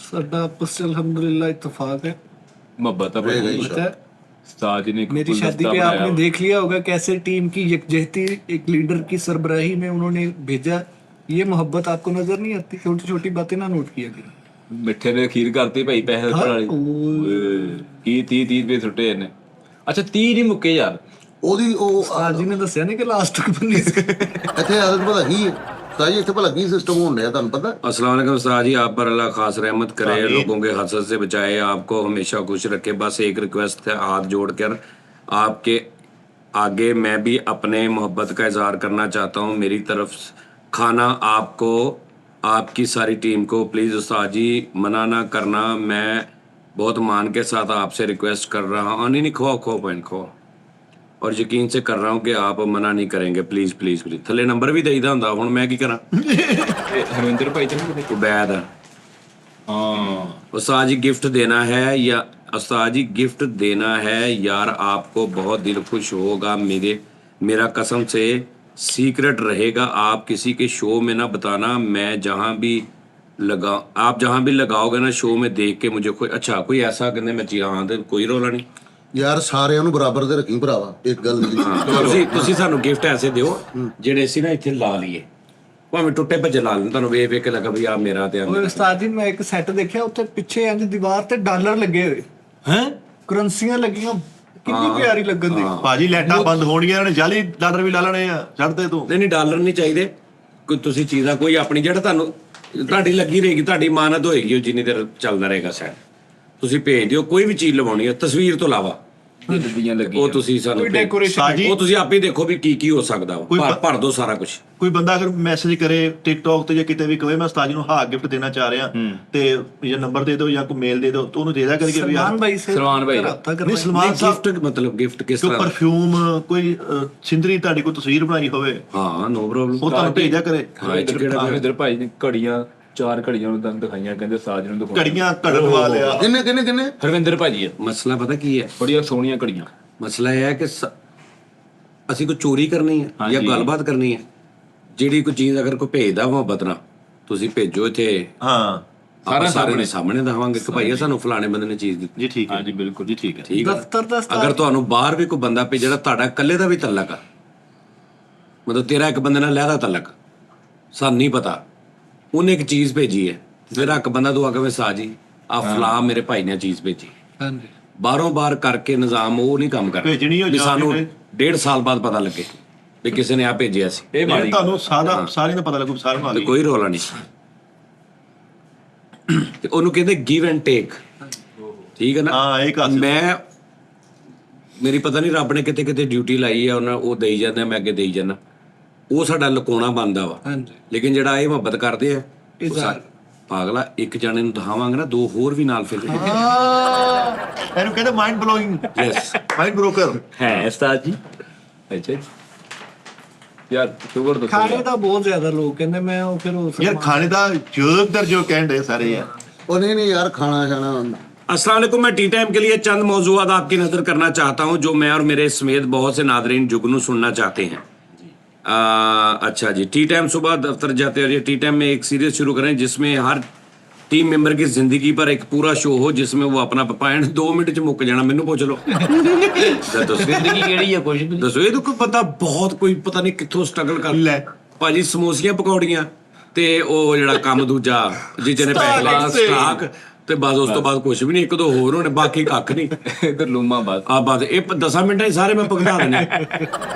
ਸਾਡਾ ਆਪਸ 'ਚ अल्हम्दुलिल्लाह इत्तेफाक है। ਮੁਹੱਬਤ ਆ ਭਾਈ। पता है ਉਸਤਾਦ ਜੀ ਨੇ मेरी शादी पे आपने देख लिया होगा कैसे टीम की यकजहती एक लीडर की सरबराही में उन्होंने भेजा। ये मोहब्बत आपको नजर नहीं आती? छोटी छोटी बातें ना नोट किया करें। ਮਿੱਠੇ ਨੇ ਖੀਰ ਕਰਤੀ ਭਾਈ ਪੈਸੇ ਦਿੱਤੇ ਵਾਲੀ। ਕੀ 30 ਰੁਪਏ ਸੁੱਟੇ ਇਹਨੇ। ਅੱਛਾ 30 ਨਹੀਂ ਮੁੱਕੇ ਯਾਰ। ਉਹਦੀ ਉਹ आज जी ने दसिया नहीं कि लास्ट तक बनी ਇੱਥੇ ਆਦਤ ਭਲਾ ਕੀ ਹੈ ਉਸਤਾਦ ਜੀ, ਇੱਥੇ ਭਲਾ ਕੀ ਸਿਸਟਮ ਹੋਣ ਡਿਆ ਤੁਹਾਨੂੰ ਪਤਾ? अस्सलाम वालेकुम उस्ताद जी, आप पर अल्लाह खास रहमत करे, लोगों के हसद से बचाए, आपको हमेशा खुश रखे। बस एक रिक्वेस्ट है हाथ जोड़कर आपके आगे, मैं भी अपने मोहब्बत का इजहार करना चाहता हूँ। मेरी तरफ खाना आपको, आपकी सारी टीम को प्लीज़ उस्ताद जी मना ना करना। मैं बहुत मान के साथ आपसे रिक्वेस्ट कर रहा हूँ। नहीं खो पॉइंट खो, और यकीन से कर रहा हूँ कि आप मना नहीं करेंगे। Please please please. थले नंबर भी देईदा हुंदा, हुण मैं की करा। ਹਰਵਿੰਦਰ ਭਾਈ ਤੇ ਨਹੀਂ उबैद ਹਾਂ उस्ताद जी गिफ्ट देना है, या उस्ताद जी गिफ्ट देना है यार, आपको बहुत दिल खुश होगा। मेरा कसम से सीक्रेट रहेगा, आप किसी के शो में ना बताना। मैं जहाँ भी आप जहाँ भी लगाओगे ना शो में, देख के मुझे कोई अच्छा कोई ऐसा कहने मैं जी हाँ तो कोई रौला नहीं। ਯਾਰ ਸਾਰਿਆਂ ਨੂੰ ਬਰਾਬਰ ਦੇ ਰੱਖੀ ਭਰਾਵਾ, ਇੱਕ ਗੱਲ ਨਹੀਂ। ਤੁਸੀਂ ਸਾਨੂੰ ਗਿਫਟ ਐਸੇ ਦਿਓ ਜਿਹੜੇ ਅਸੀਂ ਨਾ ਇੱਥੇ ਲਾ ਲਈਏ, ਭਾਵੇਂ ਟੁੱਟੇ ਭੱਜੇ ਲਾ ਲੈਣ, ਤੁਹਾਨੂੰ ਵੇਖ ਕੇ ਲੱਗਾ ਵੀ ਆ ਮੇਰਾ ਤੇ ਆ और उस्ताद जी मैं एक सेट देखा उत्ते पिछे इंज दीवार ते डॉलर लगे हुए ਹੈ ਕਰੰਸੀਆਂ ਲੱਗੀਆਂ, ਕਿੰਨੀ ਪਿਆਰੀ ਲੱਗਣ ਦੀ। ਭਾਜੀ ਲਾਈਟਾਂ ਬੰਦ ਹੋਣਗੀਆਂ, ਇਹਨਾਂ ਨੇ ਜਾਲੀ ਡਾਲਰ ਵੀ ਲਾ ਲੈਣੇ ਆ। ਛੱਡਦੇ ਤੂੰ। ਨਹੀਂ ਡਾਲਰ ਨਹੀਂ ਚਾਹੀਦੇ, ਕੋਈ ਤੁਸੀਂ ਚੀਜ਼ਾਂ ਕੋਈ ਆਪਣੀ ਜਿਹੜਾ ਤੁਹਾਨੂੰ ਤੁਹਾਡੀ ਲੱਗੀ ਰਹੇਗੀ, ਤੁਹਾਡੀ ਮਾਨਤ ਹੋਏਗੀ, ਉਹ ਜਿੰਨੀ ਦੇਰ ਚੱਲਦਾ ਰਹੇਗਾ ਸੈਟ। ਤੁਸੀਂ ਭੇਜ ਦਿਓ, ਕੋਈ ਵੀ ਚੀਜ਼ ਲਵਾਉਣੀ ਹੈ ਤਸਵੀਰ ਤੋਂ ਇਲਾਵਾ ਦੀਆਂ ਲੱਗੀਆਂ ਉਹ ਤੁਸੀਂ ਸਾਨੂੰ ਕੋਈ ਭੇਜ- ਡੈਕੋਰੇਸ਼ਨ ਸਾਜੀ ਉਹ ਤੁਸੀਂ ਆਪੇ ਦੇਖੋ ਵੀ ਕੀ ਹੋ ਸਕਦਾ ਕੋਈ ਵਾ, ਭਰ ਦੋ ਸਾਰਾ ਕੁਝ। ਕੋਈ ਬੰਦਾ ਅਗਰ ਮੈਸੇਜ ਕਰੇ ਟਿਕਟੌਕ ਤੇ ਜਾਂ ਕਿਤੇ ਵੀ ਕਹੇ ਮੈਂ ਉਸਤਾਦ ਜੀ ਨੂੰ ਹਾਂ ਗਿਫਟ ਦੇਣਾ ਚਾਹ ਰਿਹਾ ਤੇ ਜਾਂ ਨੰਬਰ ਦੇ ਦਿਓ ਜਾਂ ਕੋਈ ਮੇਲ ਦੇ ਦਿਓ, ਤਾਂ ਉਹਨੂੰ ਦੇ ਦਿਆ ਕਰੀਏ ਵੀ ਯਾਰ ਸਲਮਾਨ ਭਾਈ ਸੇ ਸਲਮਾਨ ਭਾਈ। ਰਾਬਤਾ ਨਹੀਂ ਕਰਨਾ ਸਲਮਾਨ ਸਾਹਿਬ ਗਿਫਟ ਮਤਲਬ ਗਿਫਟ ਕਿਸ ਕੋਈ ਤਰ੍ਹਾਂ ਦਾ? ਪਰਫਿਊਮ ਕੋਈ ਸਿੰਦਰੀ ਤੁਹਾਡੀ ਕੋਈ ਤਸਵੀਰ ਬਣਾਈ ਹੋਵੇ ਹਾਂ ਨੋ ਪ੍ਰੋਬਲਮ। ਉਹ ਤੁਹਾਨੂੰ ਭੇਜ ਦਿਆ ਕਰੇ। ਹਾਂ ਇਹ 'ਚ ਕਿਹੜਾ ਇਧਰ ਭਾਈ ਨੇ ਘੜੀਆਂ 4 ਘੜੀਆਂ ਨੂੰ ਤੁਹਾਨੂੰ ਦਿਖਾਈਆਂ, ਕਹਿੰਦੇ ਸਾਜ ਨੂੰ ਦਿਖਾਓ। ਘੜੀਆਂ ਘੜਨ ਵਾਲਿਆ ਕਿੰਨੇ ਹਰਵਿੰਦਰ ਭਾਜੀ ਆ, ਮਸਲਾ ਪਤਾ ਕੀ ਹੈ? ਬੜੀਆਂ ਸੋਹਣੀਆਂ ਘੜੀਆਂ। ਮਸਲਾ ਇਹ ਹੈ ਕਿ ਅਸੀਂ ਕੋਈ ਚੋਰੀ ਕਰਨੀ ਹੈ ਜਾਂ ਹਾਂਜੀ। ਗੱਲਬਾਤ ਕਰਨੀ ਹੈ, ਜਿਹੜੀ ਕੋਈ ਚੀਜ਼ ਅਗਰ ਕੋਈ ਭੇਜਦਾ ਮੁਹੱਬਤ ਨਾਲ, ਤੁਸੀਂ ਭੇਜੋ ਇੱਥੇ, ਹਾਂ ਆਪਾਂ ਸਾਰੇ ਦੇ ਸਾਹਮਣੇ ਦਵਾਂਗੇ ਕਿ ਭਾਈ ਸਾਨੂੰ ਫਲਾਣੇ ਬੰਦੇ ਨੇ ਚੀਜ਼ ਦਿੱਤੀ। ਜੀ ਠੀਕ ਹੈ ਹਾਂਜੀ ਬਿਲਕੁਲ ਜੀ ਠੀਕ ਹੈ। ਠੀਕ ਹੈ। ਦਫ਼ਤਰ ਦਾ ਅਗਰ ਤੁਹਾਨੂੰ ਬਾਹਰ ਵੀ ਕੋਈ ਬੰਦਾ ਭੇਜੇ ਜਿਹੜਾ ਤੁਹਾਡਾ ਇਕੱਲੇ ਦਾ ਵੀ ਤਲਕ ਆ, ਮਤਲਬ ਤੇਰਾ ਇੱਕ ਬੰਦੇ ਨਾਲ ਲਹਿਦਾ ਤਲਕ, ਸਾਨੂੰ ਨਹੀਂ ਪਤਾ, ਉਹਨੇ ਇੱਕ ਚੀਜ਼ ਭੇਜੀ ਹੈ, ਤੇਰਾ ਇੱਕ ਬੰਦਾ ਦੁਆ ਕਵੇ ਸਾਜੀ ਆ ਫਲਾ ਮੇਰੇ ਭਾਈ ਨੇ ਚੀਜ਼ ਭੇਜੀ, ਹਾਂਜੀ ਬਾਹਰੋਂ ਬਾਹਰ ਕਰਕੇ ਨਿਜ਼ਾਮ ਉਹ ਨਹੀਂ ਕੰਮ ਕਰਦਾ ਭੇਜਣੀ ਹੋ ਵੀ ਜਾ ਸਾਨੂੰ ਕੇ 1.5 ਸਾਲ ਬਾਅਦ ਪਤਾ ਲੱਗੇ ਵੀ ਕਿਸੇ ਨੇ ਆ ਭੇਜਿਆ ਸੀ, ਇਹ ਮਾੜੀ ਤੁਹਾਨੂੰ ਸਾਰਿਆਂ ਦਾ ਪਤਾ ਲੱਗੂ ਸਾਰਿਆਂ ਨੂੰ ਆ ਤੇ ਗਈ। ਕੋਈ ਰੋਲਾ ਨਹੀਂ। ਤੇ ਉਹਨੂੰ ਕਹਿੰਦੇ ਗਿਵ ਐਂਡ ਟੇਕ, ਠੀਕ ਹੈ ਨਾ? ਹਾਂ ਇਹ ਕਾਸ ਮੈਂ ਮੇਰੀ ਪਤਾ ਨਹੀਂ ਰੱਬ ਨੇ ਕਿਤੇ ਕਿਤੇ ਡਿਊਟੀ ਲਾਈ ਹੈ, ਉਹਨਾਂ ਉਹ ਦੇਈ ਜਾਂਦੇ, ਮੈਂ ਅੱਗੇ ਦੇਈ ਜਾਂਦਾ, ਉਹ ਸਾਡਾ ਲੁਕਾਉਣਾ ਬਣਦਾ ਵਾ। ਹਾਂਜੀ ਲੇਕਿਨ ਜਿਹੜਾ ਇਹ ਮੁਹੱਬਤ ਕਰਦੇ ਆ ਉਹ ਪਾਗਲਾ, ਇੱਕ ਜਾਣੇ ਨੂੰ ਦਿਖਾਵਾਂਗੇ ਨਾ, 2 ਹੋਰ ਵੀ ਨਾਲ ਫਿਰ ਇਹਨੂੰ ਕਹਿੰਦੇ mind blowing, yes. Mind broker. ਹੈ ਉਸਤਾਦ ਜੀ। ਅੱਛਾ ਜੀ। ਯਾਰ ਸ਼ੁਕਰ ਦੱਸੋ ਖਾਣੇ ਦਾ ਬਹੁਤ ਜ਼ਿਆਦਾ ਲੋਕ ਕਹਿੰਦੇ, ਮੈਂ ਉਹ ਫਿਰ ਉਹ ਯਾਰ ਖਾਣੇ ਦਾ ਜੋਗਦਰ ਜੋ ਕਹਿੰਦੇ ਸਾਰੇ ਯਾਰ। ਉਹ ਨਹੀਂ ਯਾਰ ਖਾਣਾ शाना अस्सलाम वालेकुम। मैं टी टाइम के लिए चंद मौजूद आपकी नजर करना चाहता हूं जो मैं और मेरे समेत बहुत से नादरीन जुगनू सुनना चाहते हैं। अच्छा जी, टी टाइम सुबह दफ्तर जाते हैं और ये टी टाइम में एक सीरीज शुरू करें जिसमें हर टीम मेंबर की जिंदगी पर एक पूरा शो हो जिसमें वो अपना पपायन 2 मिनट च मुक जाना। मैनू पूछ लो ਜ਼ਿੰਦਗੀ ਕਿਹੜੀ ਹੈ ਕੁਝ ਵੀ दसो, ये तो कोई बंदा बहुत कोई पता नहीं कित्थों स्ट्रगल कर ਲੈ ਭਾਜੀ ਸਮੋਸੀਆਂ ਪਕੌੜੀਆਂ ਤੇ ਉਹ ਜਿਹੜਾ ਕੰਮ ਦੂਜਾ ਜਿਹਨੇ ਪੈਸੇ ਲਾ ਸਟਾਕ, ਤੇ ਬਸ ਉਸ ਤੋਂ ਬਾਅਦ ਕੁਝ ਵੀ ਨਹੀਂ, 1-2 ਹੋਰ ਹੋਣੇ, ਬਾਕੀ ਕੱਖ ਨਹੀਂ। ਇਧਰ ਲੂਮਾ ਬਾਦ ਆ ਬਾਤ ਇਹ 10 ਮਿੰਟਾਂ 'ਚ ਸਾਰੇ ਮੈਂ ਭੁਗਤਾ ਦੇਣੇ।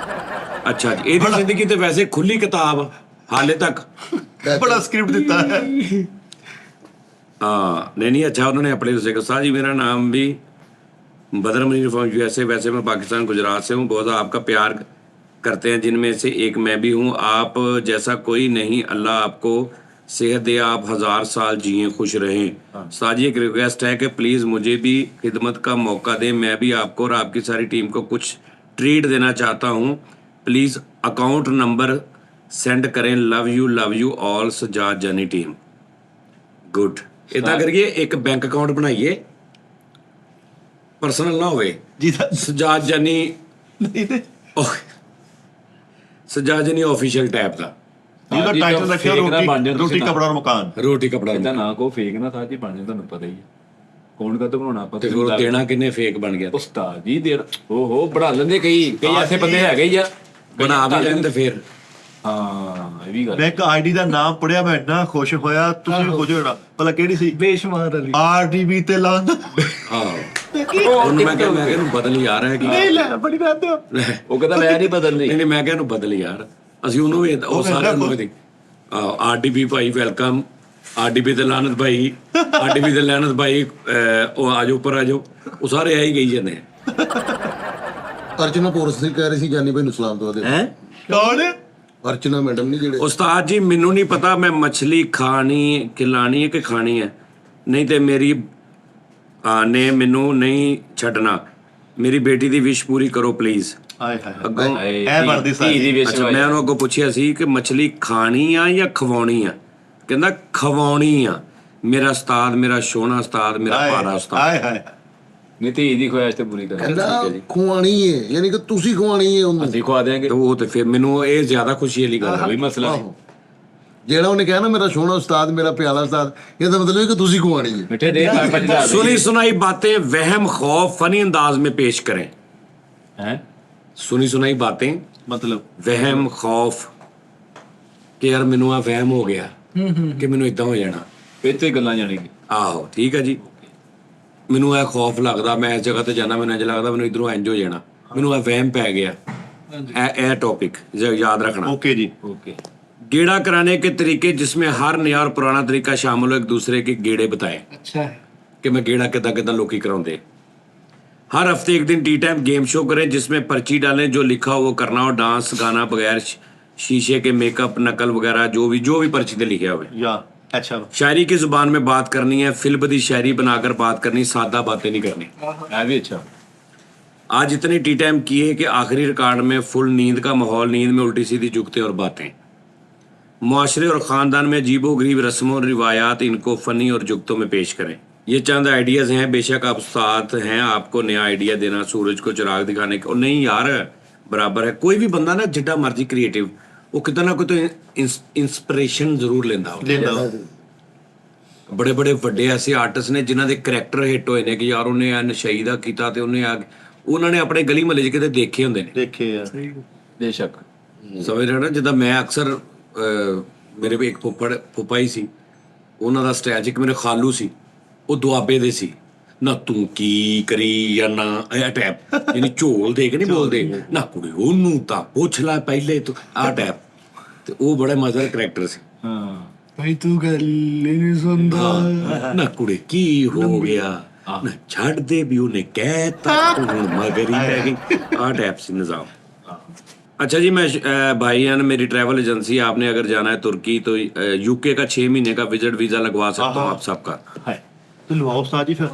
ਅੱਛਾ ਜੀ, ਇਹਦੀ ਜ਼ਿੰਦਗੀ ਤੇ ਵੈਸੇ ਖੁੱਲੀ ਕਿਤਾਬ ਹਾਲੇ ਤੱਕ। ਬੜਾ ਸਕ੍ਰਿਪਟ ਦਿੱਤਾ ਹੈ। हाँ नहीं अच्छा, उन्होंने अपने से कहा जी मेरा नाम भी बदर मनीर फ्रॉम यूएसए, वैसे मैं पाकिस्तान गुजरात से हूँ, बहुत आपका प्यार करते हैं जिनमें से एक मैं भी हूँ, आप जैसा कोई नहीं, अल्लाह आपको सेहत दे, आप 1000 साल जिए, खुश रहें। साजी एक रिक्वेस्ट है कि प्लीज़ मुझे भी खिदमत का मौका दें, मैं भी आपको और आपकी सारी टीम को कुछ ट्रीट देना चाहता हूँ, प्लीज़ अकाउंट नंबर सेंड करें, लव यू ऑल सजाद जानी टीम। गुड, इतना करिए एक बैंक अकाउंट बनाइए, पर्सनल ना होवे, ਜੀ सजाद जानी ਨਹੀਂ ਤੇ सजाद जानी ऑफिशियल टैब का ਜਿਹਦਾ ਜੀ, ਟਾਈਟਲ ਰੱਖਿਆ fake ਨਾ ਬਣ ਜਾਣ ਰੋਟੀ ਤੁਸੀਂ ਨਾ। ਕਪੜਾ ਔਰ ਮਕਾਨ। रोटी कपड़ा ਇਦਾਂ ਨਾ ਕੋ ਫੇਕ ਨਾ ਸਾਜੀ ਬਣ ਜਾ, ਤੁਹਾਨੂੰ ਪਤਾ ਹੀ ਹੈ ਕੌਣ ਕਾ ਬਣਾਉਣਾ ਆਪਾਂ। ਤੇ ਫਿਰ ਉਹ ਦੇਣਾ ਕਿੰਨੇ ਫੇਕ ਬਣ ਗਿਆ, ਉਸਤਾਦ ਜੀ ਦੇਣ ਓਹੋ ਬਣਾ ਲੈਂਦੇ ਕਈ ਐਸੇ ਬੰਦੇ ਹੈਗੇ ਹੀ ਆ। ਬਣਾ ਵੀ ਲੈਣ ਤੇ ਫਿਰ ਹਾਂ ਇਹ ਵੀ ਗੱਲ ਬੈਂਕ ਆਈਡੀ ਦਾ ਨਾਮ ਪੜਿਆ ਮੈਂ ਇੰਨਾ ਖੁਸ਼ ਹੋਇਆ, ਤੁਸੀਂ ਵੀ ਖੁਸ਼ ਹੋਣਾ। ਭਲਾ ਕਿਹੜੀ ਸੀ? ਬੇਸ਼ੁਮਾਰ ਅਲੀ ਆਰਡੀਬੀ ਤੇ ਲਾਂਦਾ। ਹਾਂ ਉਹਨੂੰ ਮੈਂ ਕਿਹਾ ਇਹਨੂੰ ਬਦਲ ਯਾਰ ਹੈ ਕਿ ਨਹੀਂ ਲੈ ਬੜੀ ਰਾਤ ਦਿਓ। ਉਹ ਕਹਿੰਦਾ ਮੈਂ ਨਹੀਂ ਬਦਲਣੀ। ਨਹੀਂ ਮੈਂ ਕਿਹਾ ਇਹਨੂੰ ਬਦਲ ਯਾਰ, ਅਸੀਂ ਉਹਨੂੰ ਵੀ ਉਹ ਸਾਰਿਆਂ ਨੂੰ ਵੀ ਆਰਡੀਬੀ ਭਾਈ ਵੈਲਕਮ, ਆਰਡੀਬੀ ਤੇ ਲਾਨਤ ਭਾਈ, ਆਰਡੀਬੀ ਤੇ ਲਾਨਤ ਭਾਈ, ਉਹ ਆਜੋ ਉੱਪਰ ਆਜੋ, ਉਹ ਸਾਰੇ ਆ ਹੀ ਗਈ ਜਾਂਦੇ अर्चना पोरस से कह रही थी जानी भाई नु सलाम दो दे। ਹੈ। ਕੌਣ? अर्चना मैडम नहीं जेड़े ਉਸਤਾਦ ਜੀ ਮੈਨੂੰ ਨਹੀਂ ਪਤਾ ਮੈਂ ਮੱਛਲੀ ਖਿਲਾਣੀ ਹੈ ਕਿ ਖਾਣੀ ਹੈ, ਨਹੀਂ ਤੇ ਮੇਰੀ ਨੇ ਮੈਨੂੰ ਨਹੀਂ ਛੱਡਣਾ, ਮੇਰੀ ਬੇਟੀ ਦੀ ਵਿਸ਼ ਪੂਰੀ ਕਰੋ ਪਲੀਜ਼। ਹਾਏ ਹਾਏ ਅੱਗੋਂ ਇਹ ਬਣਦੀ ਸਾਰੀ। ਧੀ ਦੀ ਵਿਸ਼ ਅੱਛਾ ਮੈਂ ਉਹਨੂੰ ਅੱਗੋਂ ਪੁੱਛਿਆ ਸੀ ਕਿ ਮੱਛਲੀ ਖਾਣੀ ਆ ਜਾਂ ਖਵਾਉਣੀ ਆ, ਕਹਿੰਦਾ ਖਵਾਉਣੀ ਆ, ਮੇਰਾ ਉਸਤਾਦ, ਮੇਰਾ ਸੋਹਣਾ ਉਸਤਾਦ, ਮੇਰਾ ਪਾਰਾ ਉਸਤਾਦ। ਹਾਏ ਹਾਏ ਨਹੀਂ ਧੀ ਦੀ ਖੁਆਇਸ਼ ਤੇ ਪੂਰੀ ਕਰ कहना खुआनी है यानी कि तुसी खुआनी है ओनू ਅਸੀਂ ਖਵਾ ਦੇਾਂਗੇ, ਤੇ ਉਹ ਤੇ ਫਿਰ ਮੈਨੂੰ ਇਹ ਜ਼ਿਆਦਾ ਖੁਸ਼ੀ ਵਾਲੀ ਗੱਲ ਕੋਈ ਹੈ। ਮਸਲਾ ਨਹੀਂ। जेड़ा उन्हें कहा ना मेरा सोना उस्ताद मेरा प्याला उस्ताद, ये तो मतलब है कि तुसी खुआनी है। ਮਿੱਠੇ ਦੇ ਪੰਜ सुनी सुनाई बातें वहम खौफ फनी अंदाज में पेश करें। ਹੈ सुनी सुनाई बातें ਮਤਲਬ ਵਹਿਮ ਖੌਫ ਕਿ ਯਾਰ ਮੈਨੂੰ ਆ ਵਹਿਮ ਹੋ ਗਿਆ ਕਿ ਮੈਨੂੰ ਇਦਾਂ ਹੋ ਜਾਣਾ। ਇੱਥੇ ਗੱਲਾਂ ਜਾਣੀਆਂ। ਆਹੋ ਠੀਕ ਹੈ ਜੀ, ਮੈਨੂੰ ਇਹ ਖੌਫ ਲੱਗਦਾ, ਮੈਂ ਇਸ ਜਗ੍ਹਾ ਤੇ ਜਾਣਾ, ਮੈਨੂੰ ਇੰਜ ਲੱਗਦਾ ਮੈਨੂੰ ਇਧਰੋਂ ਇੰਜ ਹੋ ਜਾਣਾ, ਮੈਨੂੰ ਇਹ ਵਹਿਮ ਪੈ ਗਿਆ। ਇਹ टॉपिक याद रखना। ਓਕੇ ਜੀ। ਓਕੇ गेड़ा कराने के तरीके जिसमें हर नया और पुराना तरीका शामिल हो, एक दूसरे के गेड़े बताए। ਅੱਛਾ ਹੈ कि मैं गेड़ा किदा लोकी कराਉਂਦੇ। हर हफ्ते एक दिन टी टाइम गेम शो करें जिसमें पर्ची डालें, जो लिखा हो वो करना हो, डांस गाना बगैर शीशे के, मेकअप नकल वगैरह जो भी पर्ची ते लिखा हो। या अच्छा शायरी की जुबान में बात करनी है, फिल्म दी शायरी बनाकर बात करनी, सादा बातें नहीं करनी। ਇਹ ਵੀ ਅੱਛਾ। आज इतनी टी टाइम किए कि आखिरी रिकॉर्ड में फुल नींद का माहौल, नींद में उल्टी सीधी जुगते और बातें, मुआशरे और ख़ानदान में अजीबो-गरीब रस्मों और रिवायात, इनको फ़नी और जुगतों में पेश करें। ये चंद आइडियाज़ हैं, बेशक आप उस्ताद हैं, आपको नया आइडिया देना, सूरज को चिराग दिखाने का नहीं यार बराबर है। कोई भी बंदा ना जिड्डा मर्जी क्रिएटिव वो कितना ना कोई तो इंस्पिरेशन जरूर लेंदा होंदा। ਲੈਂਦਾ बड़े बड़े ਵੱਡੇ ऐसे ਆਰਟਿਸਟ ਨੇ ਜਿਨ੍ਹਾਂ ਦੇ ਕਰੈਕਟਰ ਹਿੱਟ ਹੋਏ ਨੇ ਕਿ ਯਾਰ ਉਹਨੇ ਆ ਨਸ਼ਈ ਦਾ ਕੀਤਾ ਤੇ ਉਹਨਾਂ ਨੇ ਆਪਣੇ ਗਲੀ ਮਹੱਲੇ 'ਚ ਕਿਤੇ ਦੇਖੇ ਹੁੰਦੇ ਨੇ। ਦੇਖੇ ਆ ਬੇਸ਼ੱਕ। ਸਮਝ ਰਹੇ ਹੋ ਨਾ, ਜਿੱਦਾਂ ਮੈਂ ਅਕਸਰ ਮੇਰੇ ਵੀ ਇੱਕ ਫੁੱਫਾ ਹੀ ਸੀ, ਉਹਨਾਂ ਦਾ ਸਟਾਈਲ 'ਚ ਇੱਕ ਮੇਰੇ ਖਾਲੂ ਸੀ, ਉਹ ਦੁਆਬੇ ਦੇ ਸੀ ਨਾ, ਤੂੰ ਕੀ ਕਰੀ ਜਾਂ ਨਾ ਇਹ ਟੈਪ ਯਾਨੀ ਝੋਲ ਦੇ ਕੇ ਨਹੀਂ ਬੋਲਦੇ ਨਾ, ਕੁੜੀ ਉਹਨੂੰ ਤਾਂ ਪੁੱਛ ਲੈ ਪਹਿਲੇ ਤੂੰ ਆ ਟੈਪ, ਤੇ ਉਹ ਬੜਾ ਮਜ਼ੇਦਾਰ ਕਰੈਕਟਰ ਸੀ। ਹਾਂ ਭਾਈ ਤੂੰ ਗੱਲ ਹੀ ਨਹੀਂ ਸੁਣਦਾ ਨਾ ਕੁੜੇ ਕੀ ਹੋ ਗਿਆ ਨਾ, ਛੱਡ ਦੇ ਵੀ ਉਹਨੇ ਕਹਿਤਾ ਤੂੰ ਹੁਣ ਮਗਰ ਹੀ ਪੈ ਗਈ, ਆ ਟੈਪ ਸੀ ਨਿਜ਼ਾਮ। अच्छा जी, मैं भाईजान मेरी ट्रैवल एजेंसी, आपने अगर जाना है तुर्की तो यूके का 6 महीने का विजिट वीजा लगवा सकता हूँ आप सबका। ਹੈ ਤੇ ਲਵਾਓ ਉਸਤਾਦ ਜੀ ਫਿਰ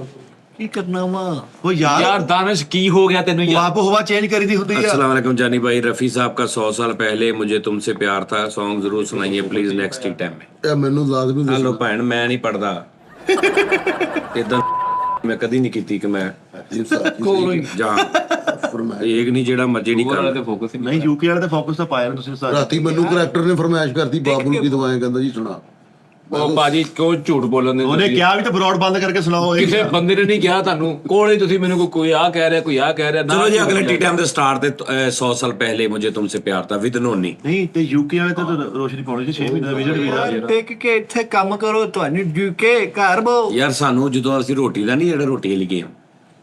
ਕੀ ਕਰਨਾ ਵਾ ਉਹ ਯਾਰ ਯਾਰ ਦਾਨਿਸ਼ ਕੀ ਹੋ ਗਿਆ ਤੈਨੂੰ ਉਹ ਯਾਰ? ਆਪ ਹਵਾ ਚੇਂਜ ਕਰੀਦੀ ਹੁੰਦੀ ਆ। अस्सलाम वालेकुम जानी भाई, रफ़ी साहब का 100 साल पहले मुझे तुमसे प्यार था सॉन्ग जरूर सुनाइए प्लीज नेक्स्ट टी टाइम में। ਇਹ ਮੈਨੂੰ ਲਾਜ਼ਮੀ हेलो भैन, मैं नहीं पढ़दा इदां मैं कदी नहीं कीती कि मैं जा एक नहीं जेड़ा मर्जी नहीं ਵਾਲਾ कर ਤੇ ਫੋਕਸ ਹੀ ਨਹੀਂ ਯੂਕੇ ਵਾਲੇ ਤੇ ਫੋਕਸ ਤਾਂ ਪਾਇਆ ਨਾ ਤੁਸੀਂ ਉਸਤਾਦ। ਰਾਤੀ ਮੈਨੂੰ ਕਰੈਕਟਰ ਨੇ ਫਰਮਾਇਸ਼ ਕਰਤੀ, ਬਾਬੂ ਨੂੰ ਕੀ ਦਵਾਏਂ, ਕਹਿੰਦਾ ਜੀ ਸੁਣਾ। ਉਹ ਬਾਜੀ ਕਿਉਂ ਝੂਠ ਬੋਲਣ ਦੇ ਉਹਨੇ ਕਿਹਾ ਵੀ ਤੇ ਬਰੋਡ ਬੰਦ ਕਰਕੇ ਸੁਣਾਓ ਇਹ ਕਿਸੇ ਬੰਦੇ ਨੇ ਨਹੀਂ ਕਿਹਾ ਤੁਹਾਨੂੰ ਕੋਲੇ ਤੁਸੀਂ ਮੈਨੂੰ ਕੋਈ ਆ ਕਹਿ ਰਿਹਾ ਕੋਈ ਆ ਕਹਿ ਰਿਹਾ। चलो जी अगले टी टाइम दे स्टार ते 100 साल पहले मुझे तुमसे प्यार था विद नोनी। ਨਹੀਂ ਤੇ ਯੂਕੇ ਵਾਲੇ ਤੇ ਤਾਂ ਰੋਸ਼ਨੀ ਪਾਉਣੀ ਸੀ 6 ਮਹੀਨੇ ਦਾ ਵਿਜ਼ਿਟ ਵੀਜ਼ਾ। ਟਿਕ ਕੇ ਇੱਥੇ ਕੰਮ ਕਰੋ, ਤੁਹਾਨੂੰ ਜੂਕੇ ਘਰ ਬੋ यार सानू ਜਦੋਂ ਅਸੀਂ ਰੋਟੀ ਦਾ ਨਹੀਂ, ਜਿਹੜਾ ਰੋਟੀ ਵਾਲੀ ਗੇਮ,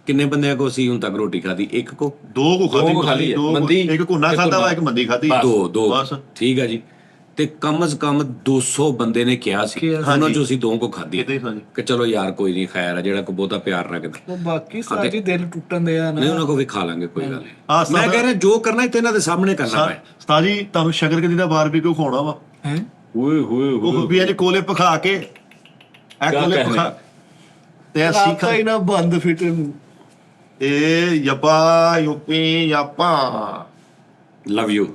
ਕਿੰਨੇ ਬੰਦਿਆਂ ਕੋ ਅਸੀਂ ਹੁਣ ਤੱਕ ਰੋਟੀ ਖਾਦੀ? ਇੱਕ ਕੋ, ਦੋ ਕੋ ਖਾਦੀ ਖਾਲੀ ਹੈ, ਦੋ ਮੰਦੀ, ਇੱਕ ਕੁੰਨਾ ਖਾਦਾ ਵਾ, ਇੱਕ ਮੰਦੀ ਖਾਦੀ। ਦੋ ਬਸ ਠੀਕ ਹੈ ਜੀ। ਤੇ ਕਮ ਜ਼ ਕਮ 200 ਬੰਦੇ ਨੇ ਕਿਹਾ ਸੀ, ਉਹਨਾਂ ਚੋਂ ਅਸੀਂ 2 ਕੋ ਖਾਦੀ ਕਿਤੇ ਹਾਂਜੀ ਕਿ ਚਲੋ ਯਾਰ ਕੋਈ ਨਹੀਂ, ਖੈਰ ਹੈ ਜਿਹੜਾ ਕੋ ਬਹੁਤਾ ਪਿਆਰ ਰੱਖਦਾ, ਉਹ ਬਾਕੀ ਸਾਡੀ ਦਿਲ ਟੁੱਟਣ ਦੇ ਆ ਨਹੀਂ ਨਾ। ਉਹਨਾਂ ਕੋ ਵੀ ਖਾ ਲਾਂਗੇ, ਕੋਈ ਗੱਲ ਨਹੀਂ। ਆ ਮੈਂ ਕਹਿ ਰਿਹਾ ਜੋ ਕਰਨਾ ਤੇ ਇਹਨਾਂ ਦੇ ਸਾਹਮਣੇ ਕਰਨਾ ਹੈ। ਉਸਤਾਦ ਜੀ ਤੁਹਾਨੂੰ ਸ਼ਕਰਕੰਦੀ ਦਾ ਬਾਰਬੀਕਿਊ ਖਾਣਾ ਵਾ, ਹੈ ਓਏ ਹੋਏ ਉਹ ਵੀ ਅੱਜ ਕੋਲੇ ਪਖਾ ਕੇ ਇਹ ਕੋਲੇ ਕਹਿਣੇ? ਪਖਾ ਤੇ ਅਸੀਂ ਰਾਤਾ ਹੀ ਨਾ ਬੰਦ ਫਿੱਟੇ ਨੂੰ ਇਹ ਯਪਾ ਯੂਪੀ ਯਪਾ ਲਵ ਯੂ।